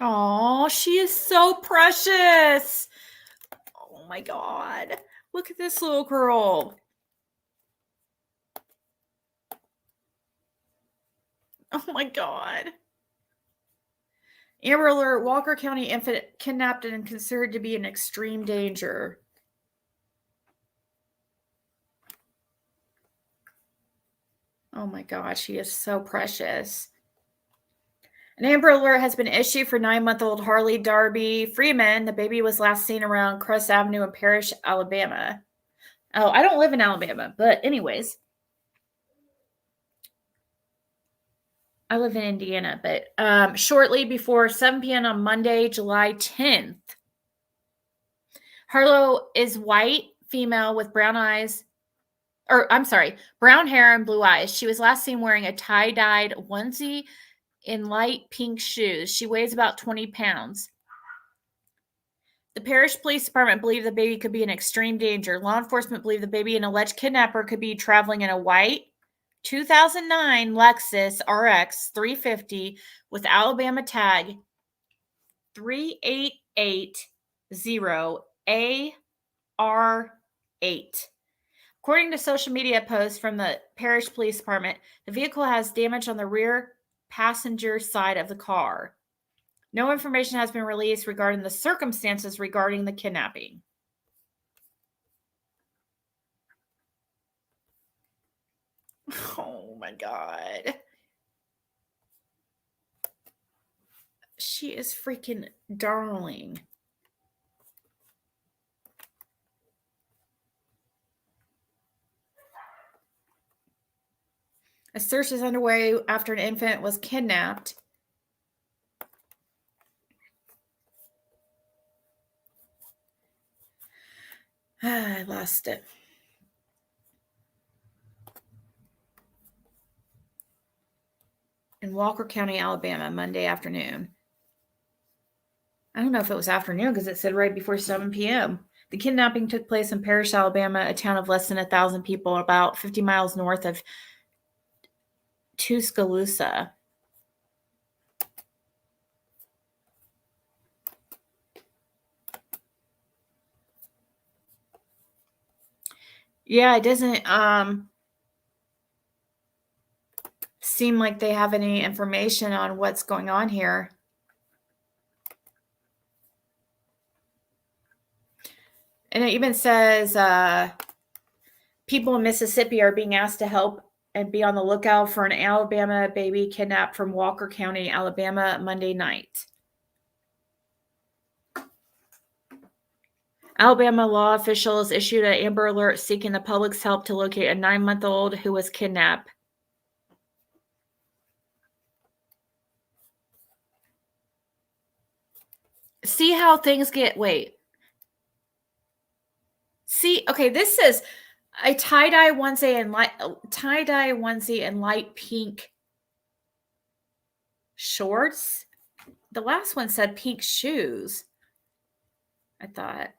Oh, she is so precious. Oh my God. Look at this little girl. Oh my God. Amber Alert, Walker County infant kidnapped and considered to be in extreme danger. Oh my God, she is so precious. An Amber Alert has been issued for 9-month-old Harley Darby Freeman. The baby was last seen around Crest Avenue in Parrish, Alabama. Oh, I don't live in Alabama, but anyways. I live in Indiana, but shortly before 7 p.m. on Monday, July 10th. Harlow is white, female with brown eyes. Brown hair and blue eyes. She was last seen wearing a tie-dyed onesie in light pink shoes. She weighs about 20 pounds. The Parrish Police Department believed the baby could be in extreme danger. Law enforcement believe the baby and alleged kidnapper could be traveling in a white 2009 Lexus RX 350 with Alabama tag 3880AR8. According to social media posts from the Parish Police Department, the vehicle has damage on the rear passenger side of the car. No information has been released regarding the circumstances regarding the kidnapping. Oh my God. She is freaking darling. A search is underway after an infant was kidnapped. I lost it. In Walker County, Alabama, Monday afternoon. I don't know if it was afternoon because it said right before 7 p.m. The kidnapping took place in Parish, Alabama, a town of less than 1,000 people, about 50 miles north of Tuscaloosa. Yeah, it doesn't seem like they have any information on what's going on here. And it even says people in Mississippi are being asked to help and be on the lookout for an Alabama baby kidnapped from Walker County, Alabama, Monday night. Alabama law officials issued an Amber Alert seeking the public's help to locate a 9-month-old who was kidnapped. See how things get, wait. See, okay, this is a tie-dye onesie and light pink shorts. The last one said pink shoes. I thought.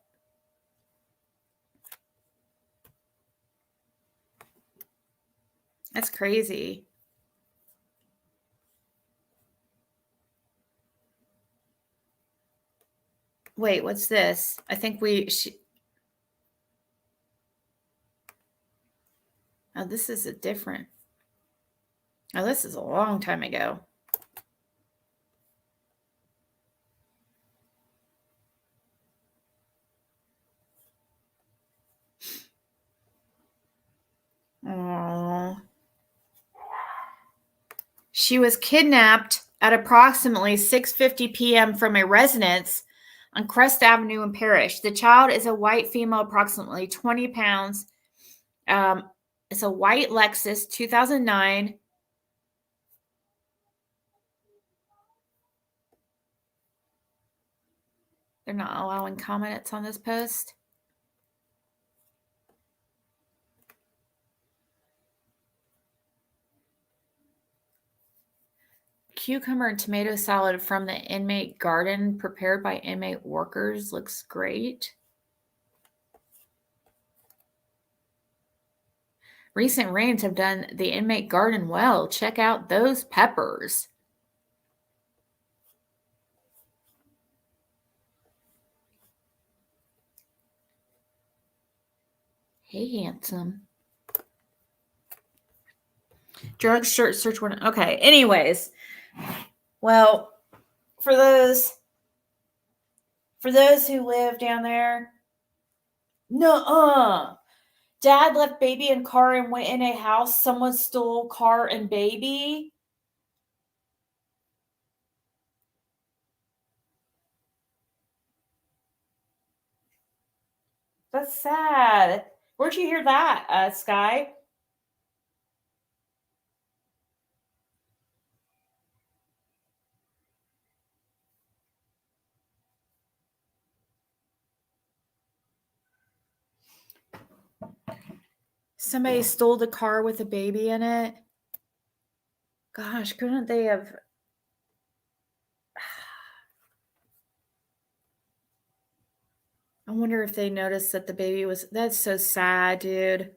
That's crazy. Wait, what's this? I think oh, this is a different. Oh, this is a long time ago. Aww. She was kidnapped at approximately 6:50 p.m. from a residence on Crest Avenue in Parish. The child is a white female, approximately 20 pounds. It's a white Lexus, 2009. They're not allowing comments on this post. Cucumber and tomato salad from the inmate garden prepared by inmate workers. Looks great. Recent rains have done the inmate garden well. Check out those peppers. Hey, handsome. Drug search warrant. Okay. Anyways, well, for those who live down there, Dad left baby in car and went in a house. Someone stole car and baby. That's sad. Where'd you hear that, Sky? Somebody stole the car with a baby in it. Gosh, couldn't they have... I wonder if they noticed that the baby was... That's so sad, dude.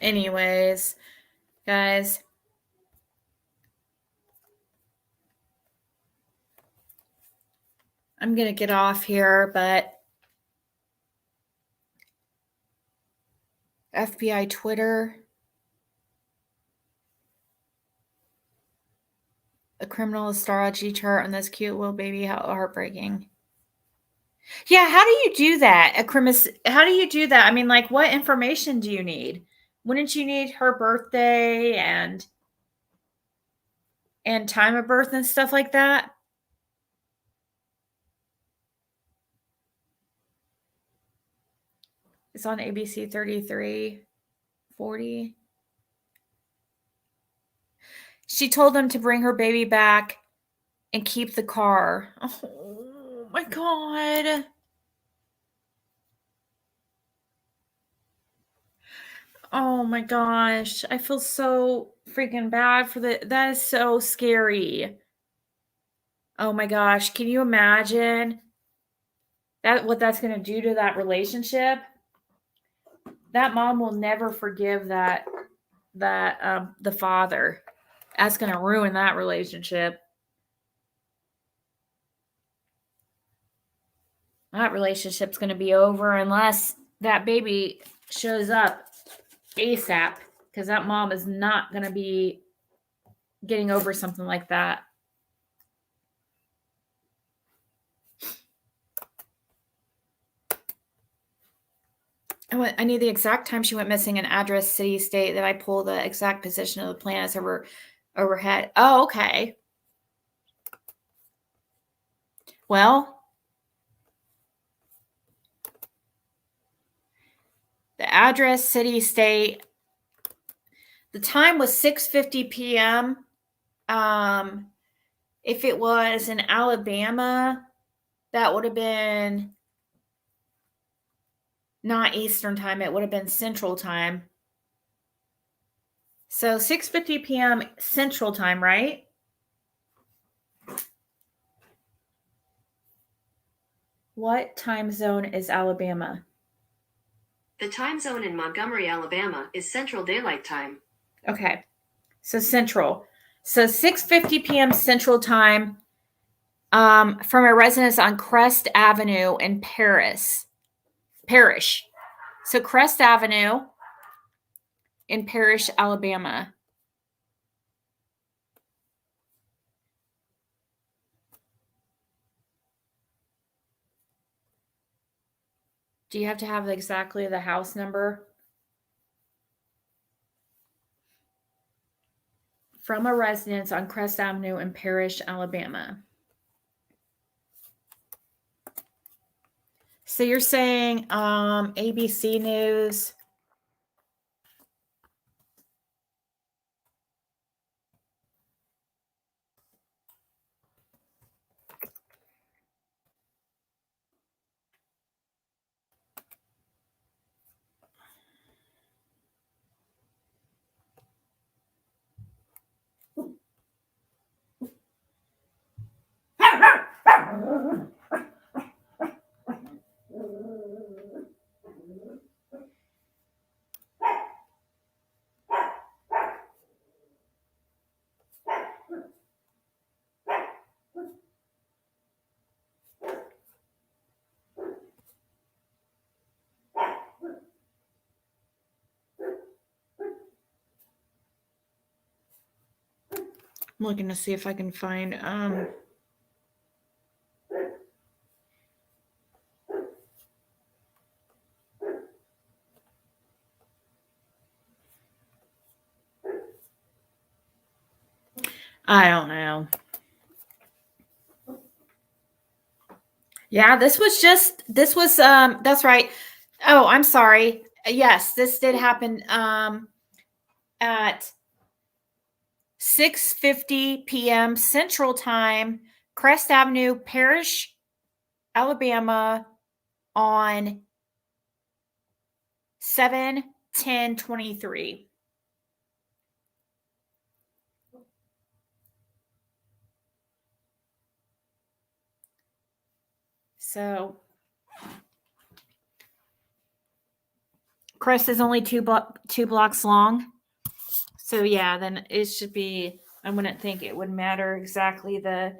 anyways, guys, I'm going to get off here, but FBI Twitter, a criminal astrology chart on this cute little baby, how heartbreaking. Yeah, how do you do that? How do you do that? I mean, like, what information do you need? Wouldn't you need her birthday and time of birth and stuff like that? It's on ABC 3340. She told them to bring her baby back and keep the car. Oh my God. Oh my gosh. I feel so freaking bad for that is so scary. Oh my gosh. Can you imagine what that's going to do to that relationship? That mom will never forgive the father. That's going to ruin that relationship. That relationship's going to be over unless that baby shows up ASAP, because that mom is not going to be getting over something like that. I need the exact time she went missing, an address, city, state, that I pull the exact position of the planets overhead. Oh, okay. Well, the address, city, state, the time was 6:50 p.m. If it was in Alabama, that would have been not Eastern time. It would have been Central time. So 6:50 p.m. Central time, right? What time zone is Alabama? The time zone in Montgomery, Alabama is Central Daylight Time. Okay. So Central. So 6:50 p.m. Central time from a residence on Crest Avenue in Parish. So Crest Avenue in Parish, Alabama. Do you have to have exactly the house number? From a residence on Crest Avenue in Parish, Alabama. So you're saying ABC News. I'm looking to see if I can find I don't know. Yeah, this was that's right. Oh, I'm sorry. Yes, this did happen at 6:50 p.m. Central Time, Crest Avenue, Parish, Alabama on 7/10/23. So Crest is only two blocks long. So yeah, then it should be, I wouldn't think it would matter exactly the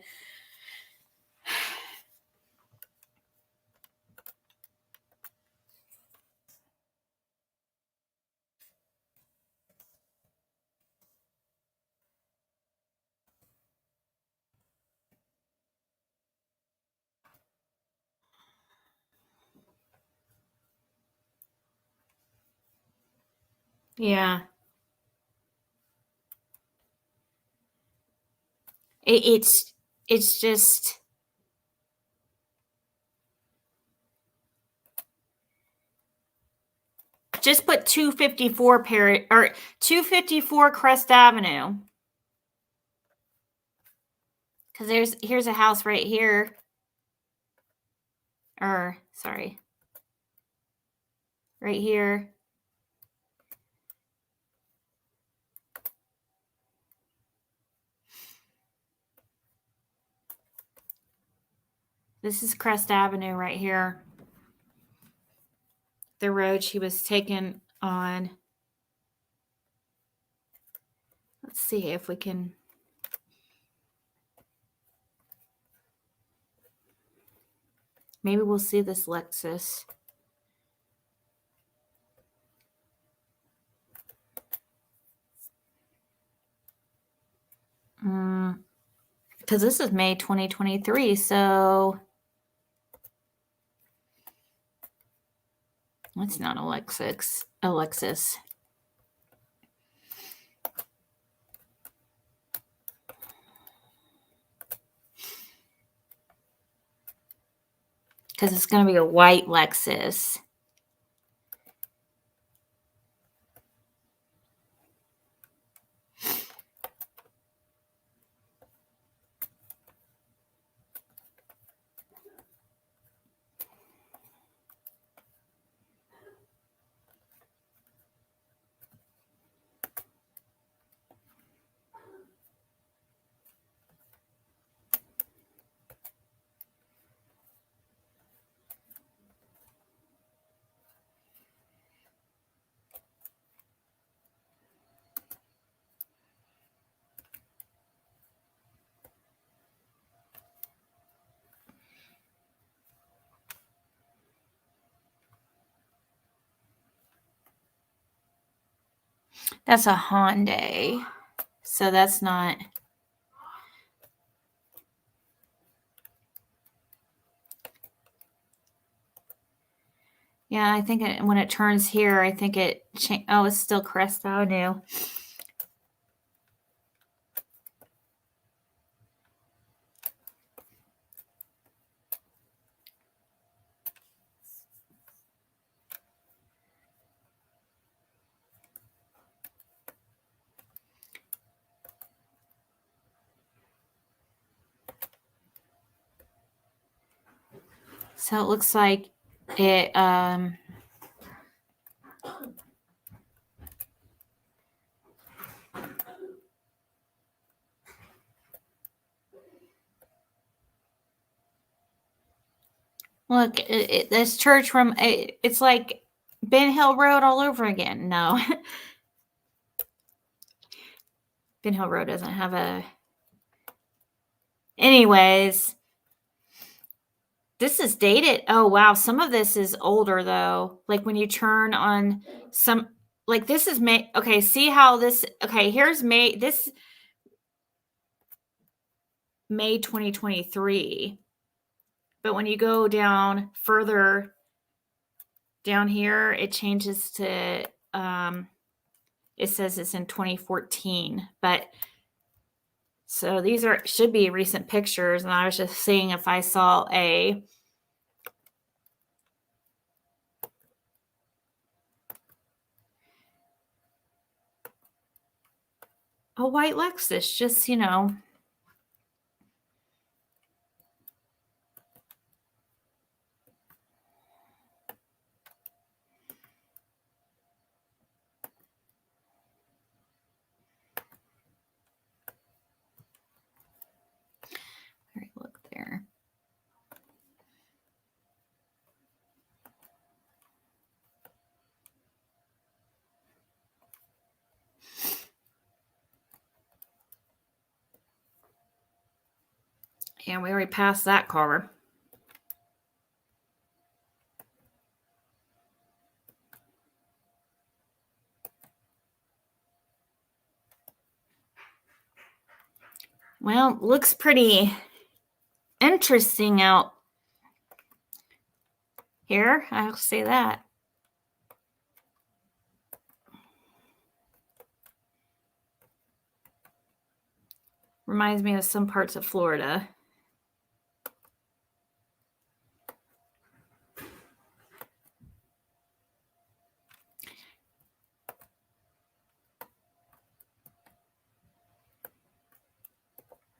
yeah. It's just put 254 or 254 Crest Avenue. Because here's a house right here. Or sorry. Right here. This is Crest Avenue right here. The road she was taken on. Let's see if we can. Maybe we'll see this Lexus. Because this is May 2023, so that's not a Lexus. Because it's going to be a white Lexus. That's a Hyundai. So that's not. Yeah, I think when it turns here, I think it oh, it's still Crest Avenue. So it looks like it look, this church from it's like Ben Hill Road all over again. No. Ben Hill Road doesn't have a. Anyways, this is dated. Oh, wow. Some of this is older, though. Like when you turn on some, like this is May. Okay, see how this, okay, here's May. This May 2023. But when you go down further down here, it changes to, it says it's in 2014. But so these should be recent pictures. And I was just seeing if I saw a white Lexus, just, you know. All right, look there. And we already passed that car. Well, looks pretty interesting out here. I'll say that. Reminds me of some parts of Florida.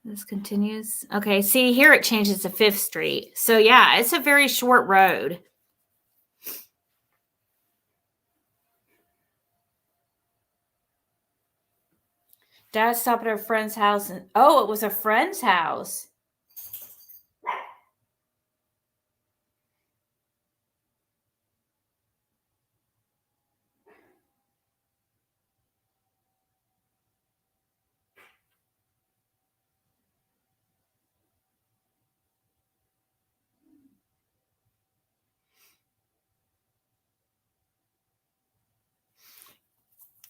This continues. Okay, see here it changes to 5th Street. So yeah, it's a very short road. Dad stopped at a friend's house and oh, it was a friend's house.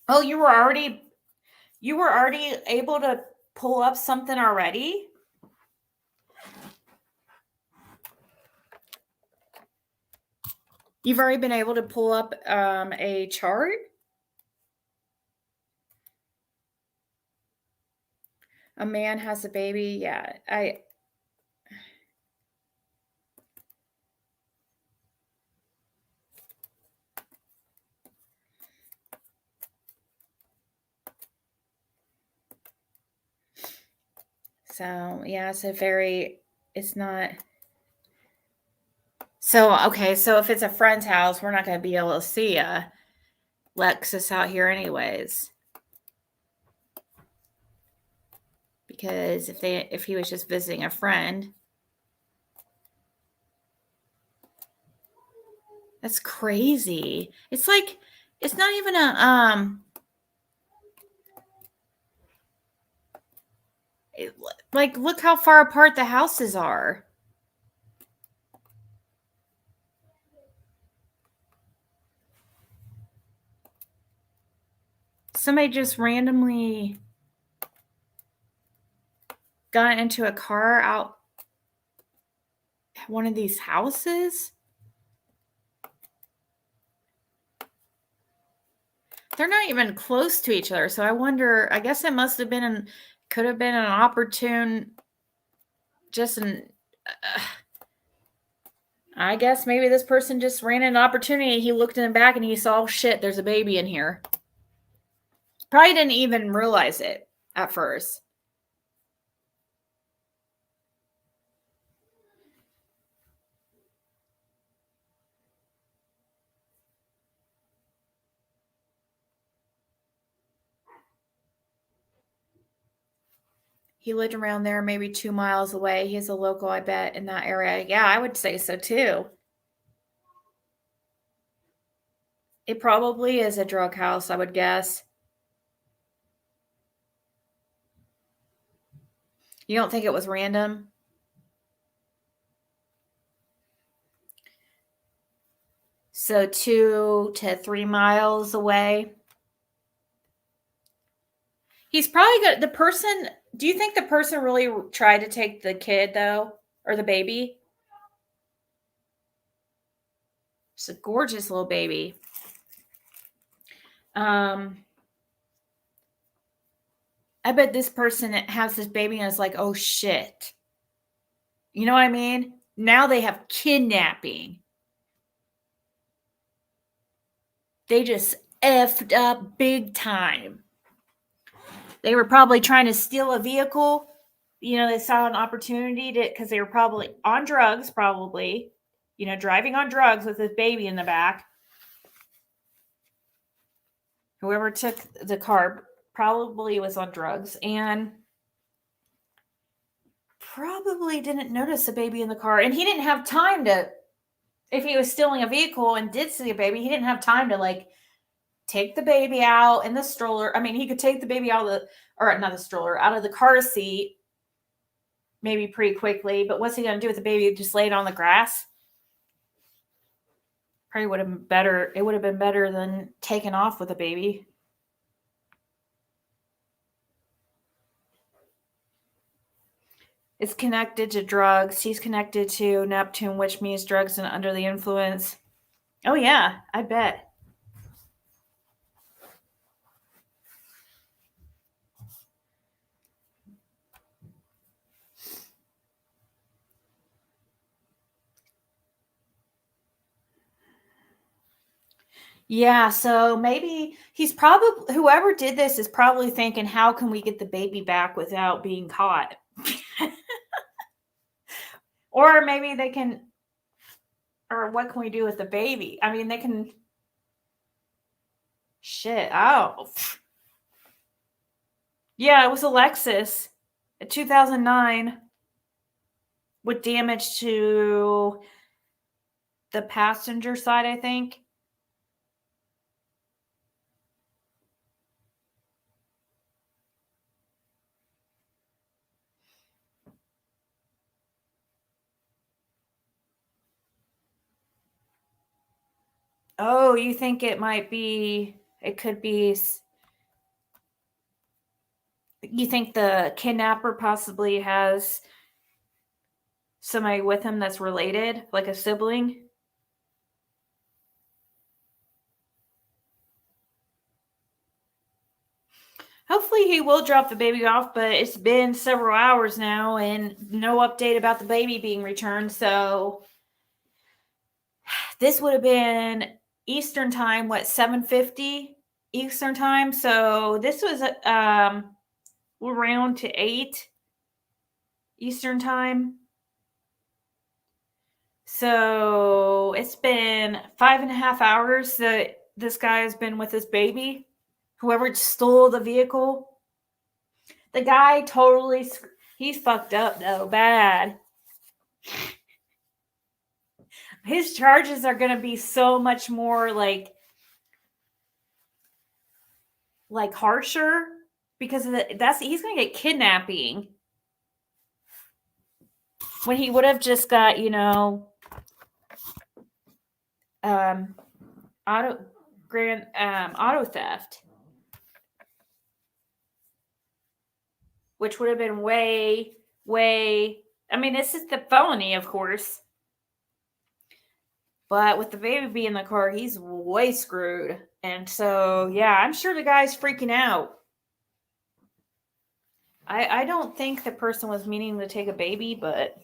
Oh, you were already able to pull up something already? You've already been able to pull up a chart? A man has a baby. Yeah, So, yeah, it's not. So, okay, so if it's a friend's house, we're not going to be able to see a Lexus out here anyways. Because if he was just visiting a friend. That's crazy. It's like, it's not even a, like, look how far apart the houses are. Somebody just randomly got into a car out one of these houses. They're not even close to each other. So I wonder, I guess it must have been, could have been an opportune, I guess maybe this person just ran an opportunity. He looked in the back and he saw, oh, shit, there's a baby in here. Probably didn't even realize it at first. He lived around there, maybe 2 miles away. He's a local, I bet, in that area. Yeah, I would say so too. It probably is a drug house, I would guess. You don't think it was random? So 2 to 3 miles away. He's probably got the person. Do you think the person really tried to take the kid though? Or the baby? It's a gorgeous little baby. I bet this person has this baby and is like, oh shit. You know what I mean? Now they have kidnapping. They just effed up big time. They were probably trying to steal a vehicle. You know, they saw an opportunity because they were probably on drugs, probably. You know, driving on drugs with this baby in the back. Whoever took the car probably was on drugs and probably didn't notice a baby in the car. And he didn't have time to, if he was stealing a vehicle and did see a baby, he didn't have time to like take the baby out in the stroller. I mean, he could take the baby out of the, or not the stroller, out of the car seat, maybe pretty quickly. But what's he going to do with the baby? Just lay it on the grass? Probably would have been better. It would have been better than taking off with a baby. It's connected to drugs. He's connected to Neptune, which means drugs and under the influence. Oh, yeah, I bet. Yeah, so maybe whoever did this is probably thinking, how can we get the baby back without being caught? Or maybe they can, or what can we do with the baby? I mean, they can, shit, oh. Yeah, it was a Lexus, a 2009, with damage to the passenger side, I think. Oh, you think it could be, you think the kidnapper possibly has somebody with him that's related, like a sibling? Hopefully he will drop the baby off, but it's been several hours now and no update about the baby being returned. So this would have been Eastern time, 7:50 Eastern time. So this was around to 8 Eastern time. So it's been 5.5 hours that this guy has been with his baby. Whoever stole the vehicle. The guy totally, he's fucked up though, bad. His charges are going to be so much more like harsher because of he's going to get kidnapping when he would have just got, auto theft, which would have been way, I mean, this is the felony, of course. But with the baby in the car, he's way screwed. And so, yeah, I'm sure the guy's freaking out. I don't think the person was meaning to take a baby, but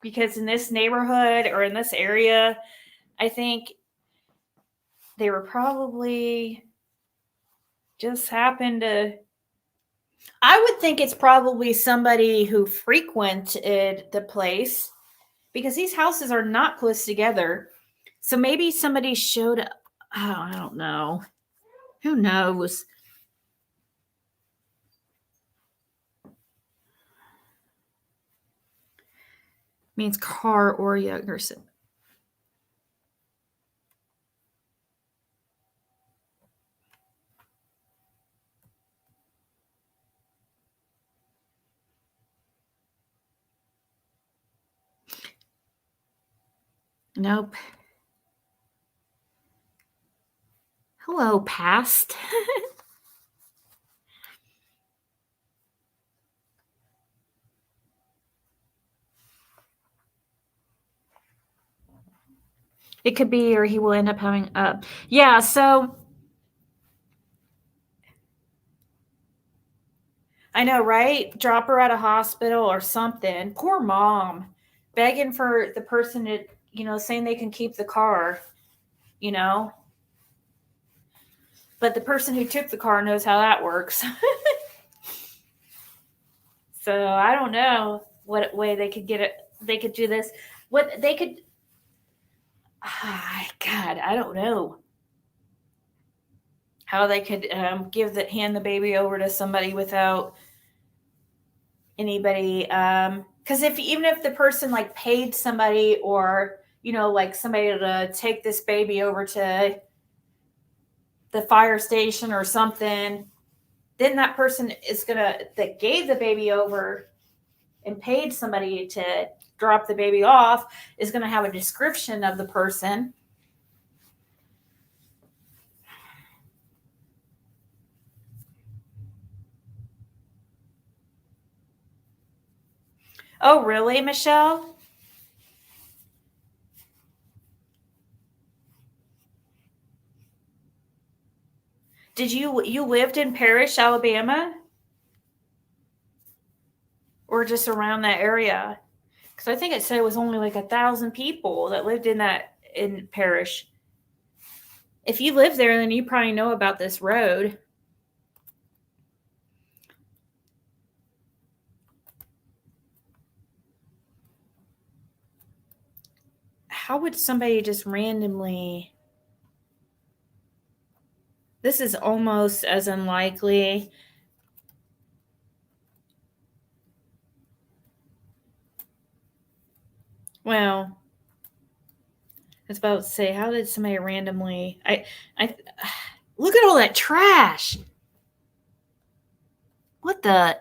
because in this neighborhood or in this area, I think they were probably just happened to. I would think it's probably somebody who frequented the place because these houses are not close together. So maybe somebody showed up. Oh, I don't know. Who knows? Means car or younger. Nope. Hello, past. It could be, or he will end up having yeah, so I know, right? Drop her at a hospital or something. Poor mom. Begging for the person to, saying they can keep the car, But the person who took the car knows how that works. So I don't know what way they could get it. They could do this. What they could. God, I don't know how they could hand the baby over to somebody without anybody. Because even if the person paid somebody or somebody to take this baby over to the fire station or something, then that person that gave the baby over and paid somebody to drop the baby off is going to have a description of the person. Oh, really, Michelle? Did you lived in Parrish, Alabama? Or just around that area? Because I think it said it was only like 1,000 people that lived in Parrish. If you live there, then you probably know about this road. How would somebody just randomly... This is almost as unlikely. Well, I was about to say, how did somebody randomly... I look at all that trash. What the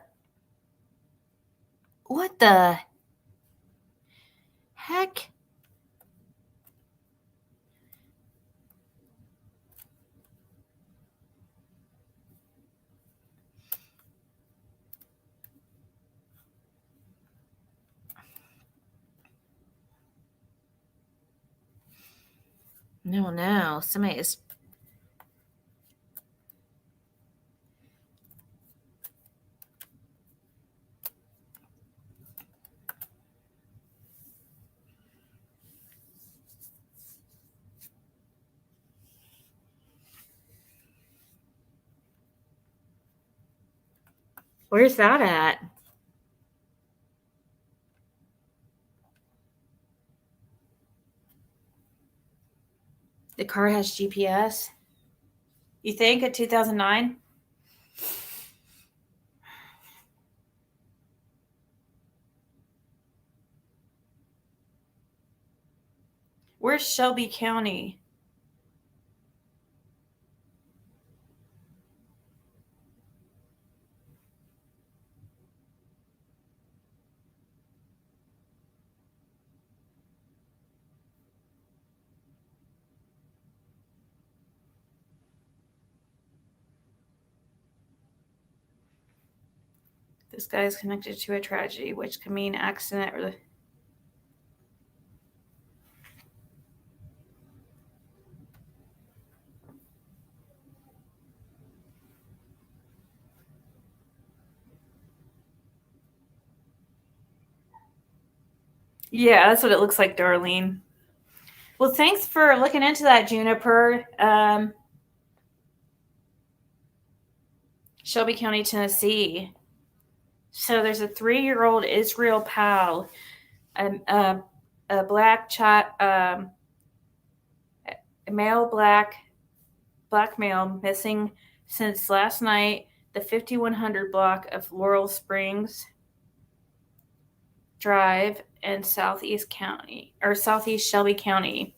heck? No. Somebody is... Where's that at? The car has GPS? You think at 2009? Where's Shelby County? This guy is connected to a tragedy, which could mean accident or... Yeah, that's what it looks like, Darlene. Well, thanks for looking into that, Juniper. Shelby County, Tennessee. So there's a 3-year-old Israel Powell, a black child, a male black male missing since last night, the 5100 block of Laurel Springs Drive in Southeast Shelby County.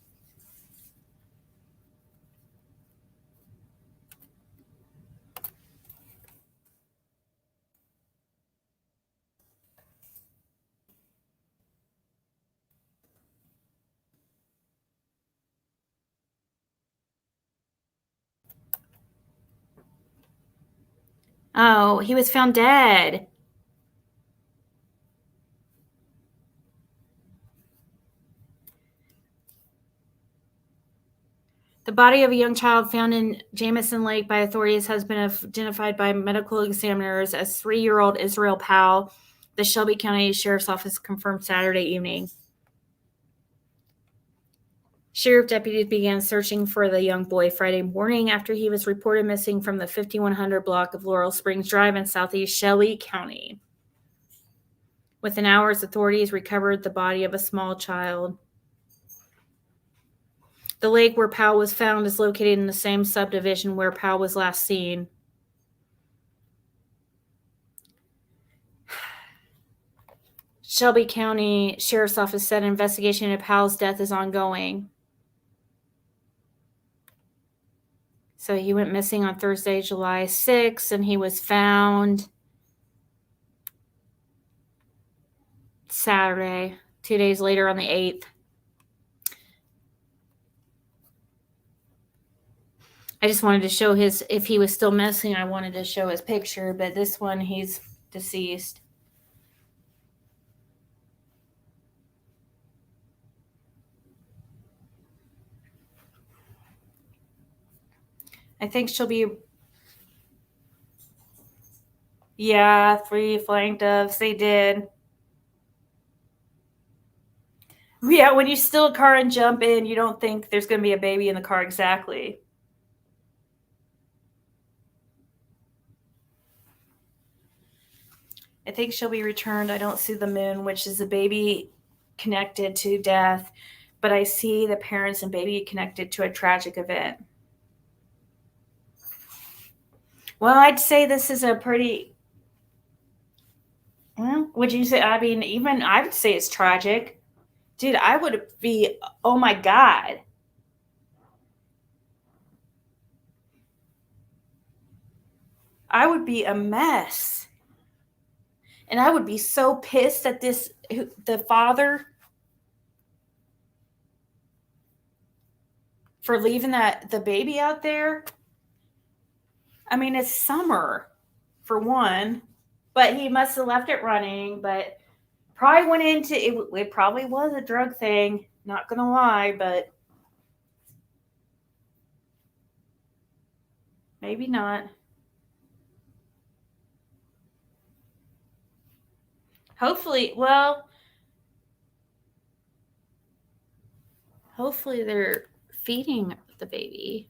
Oh, he was found dead. The body of a young child found in Jamison Lake by authorities has been identified by medical examiners as 3-year-old Israel Powell. The Shelby County Sheriff's Office confirmed Saturday evening. Sheriff deputies began searching for the young boy Friday morning after he was reported missing from the 5100 block of Laurel Springs Drive in Southeast Shelby County. Within hours, authorities recovered the body of a small child. The lake where Powell was found is located in the same subdivision where Powell was last seen. Shelby County Sheriff's Office said an investigation into Powell's death is ongoing. So he went missing on Thursday, July 6th, and he was found Saturday, 2 days later on the 8th. I just wanted to show his, if he was still missing, I wanted to show his picture, but this one, he's deceased. I think she'll be, yeah, 3 flying doves. They did. Yeah, when you steal a car and jump in, you don't think there's going to be a baby in the car. Exactly. I think she'll be returned. I don't see the moon, which is the baby connected to death, but I see the parents and baby connected to a tragic event. Well, I'd say this is a pretty, well, would you say, I mean, even I would say it's tragic. Dude, I would be, oh my God. I would be a mess. And I would be so pissed at this, the father, for leaving the baby out there. I mean, it's summer, for one, but he must have left it running, but probably went into, it probably was a drug thing, not going to lie, but maybe not. Hopefully, well, hopefully they're feeding the baby.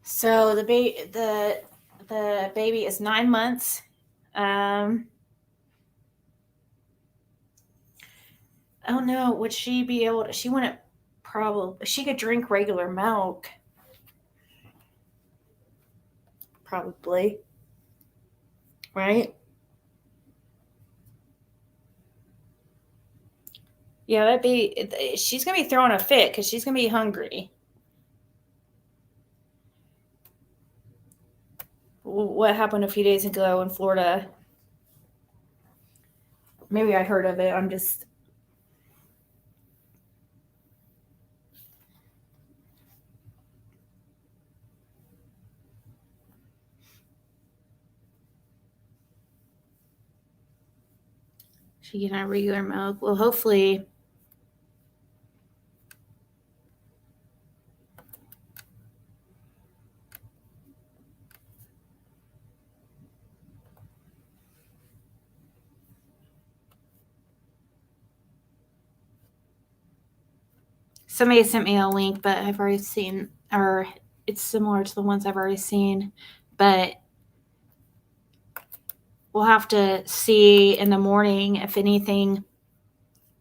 So the baby is 9 months. Oh no, would she be able to, she wouldn't probably, she could drink regular milk. Probably. Right? Yeah, that'd be, she's going to be throwing a fit because she's going to be hungry. What happened a few days ago in Florida? Maybe I heard of it. I'm just, she can have regular milk. Well, hopefully. Somebody sent me a link, but I've already seen, or it's similar to the ones I've already seen, but we'll have to see in the morning if anything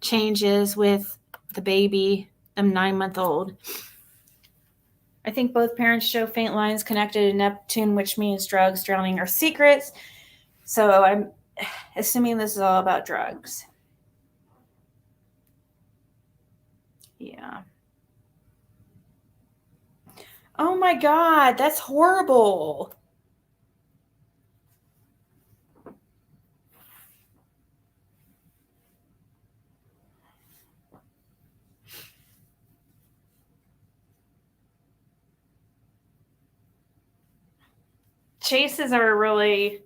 changes with the baby, the 9-month-old. I think both parents show faint lines connected to Neptune, which means drugs, drowning, or secrets. So I'm assuming this is all about drugs. Yeah. Oh my God, that's horrible. Chases are really,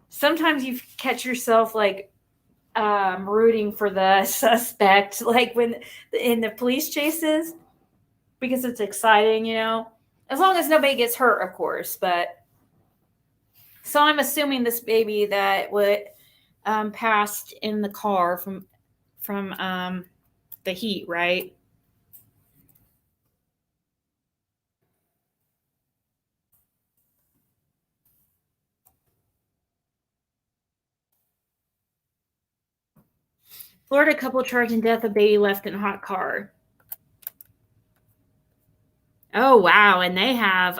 sometimes you catch yourself like rooting for the suspect, like when in the police chases, because it's exciting, you know, as long as nobody gets hurt, of course. But so I'm assuming this baby that would passed in the car from the heat, right? Florida couple charged in death of baby left in hot car. Oh, wow. And they have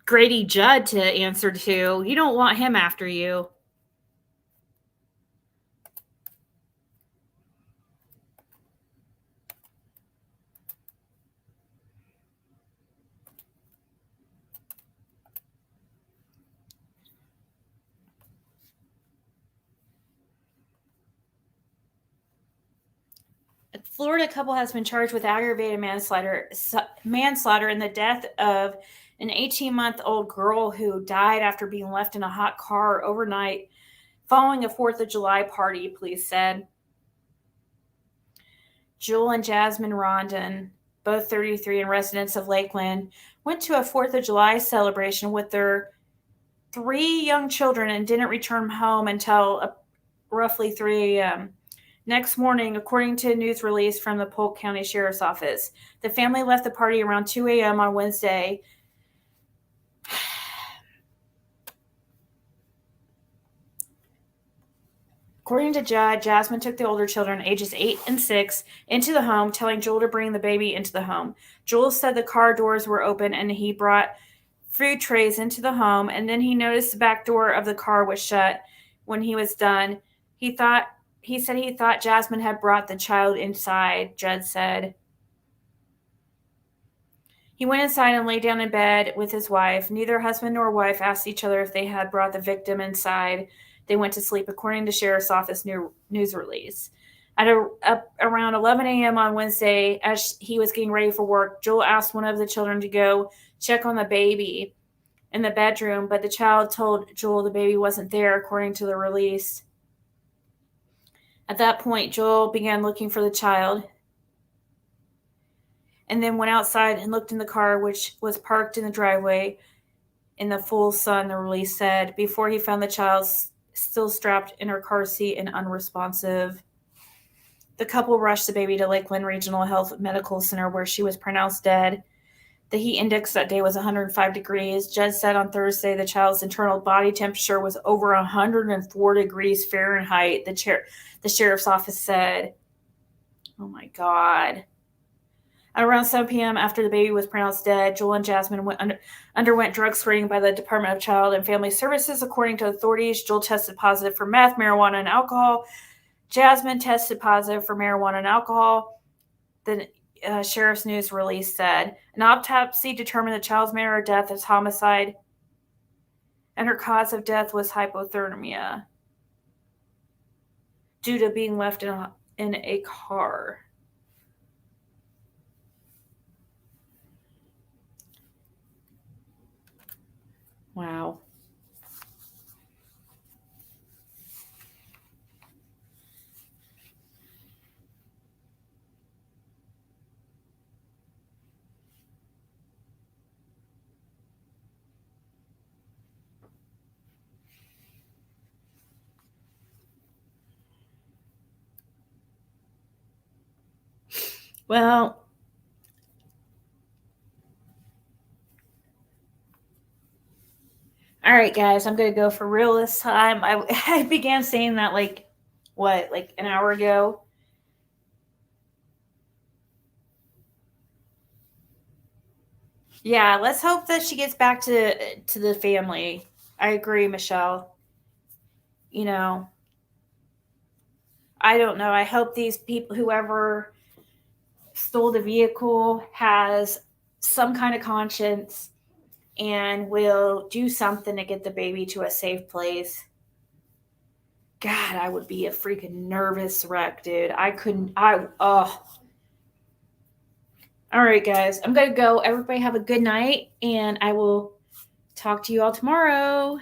Grady Judd to answer to. You don't want him after you. A Florida couple has been charged with aggravated manslaughter in the death of an 18-month-old girl who died after being left in a hot car overnight following a 4th of July party, police said. Jewel and Jasmine Rondon, both 33 and residents of Lakeland, went to a 4th of July celebration with their 3 young children and didn't return home until roughly 3 a.m. Next morning, according to a news release from the Polk County Sheriff's Office, the family left the party around 2 a.m. on Wednesday. According to Judd, Jasmine took the older children, ages 8 and 6, into the home, telling Joel to bring the baby into the home. Joel said the car doors were open and he brought food trays into the home, and then he noticed the back door of the car was shut. When he was done, he said he thought Jasmine had brought the child inside, Judd said. He went inside and lay down in bed with his wife. Neither husband nor wife asked each other if they had brought the victim inside. They went to sleep, according to Sheriff's Office news release. At around 11 a.m. on Wednesday, as he was getting ready for work, Joel asked one of the children to go check on the baby in the bedroom, but the child told Joel the baby wasn't there, according to the release. At that point, Joel began looking for the child and then went outside and looked in the car, which was parked in the driveway in the full sun, the release said, before he found the child still strapped in her car seat and unresponsive. The couple rushed the baby to Lakeland Regional Health Medical Center, where she was pronounced dead. The heat index that day was 105 degrees. Judd said on Thursday the child's internal body temperature was over 104 degrees Fahrenheit, the sheriff's office said. Oh my God. At around 7 p.m., after the baby was pronounced dead, Joel and Jasmine underwent drug screening by the Department of Child and Family Services. According to authorities, Joel tested positive for meth, marijuana, and alcohol. Jasmine tested positive for marijuana and alcohol. The sheriff's news release said an autopsy determined the child's manner of death as homicide, and her cause of death was hypothermia due to being left in a car. Wow. Well, all right, guys, I'm going to go for real this time. I began saying that like an hour ago. Yeah, let's hope that she gets back to the family. I agree, Michelle. You know, I don't know. I hope these people, whoever stole the vehicle, has some kind of conscience and will do something to get the baby to a safe place. God, I would be a freaking nervous wreck, dude. All right, guys, I'm going to go. Everybody have a good night, and I will talk to you all tomorrow.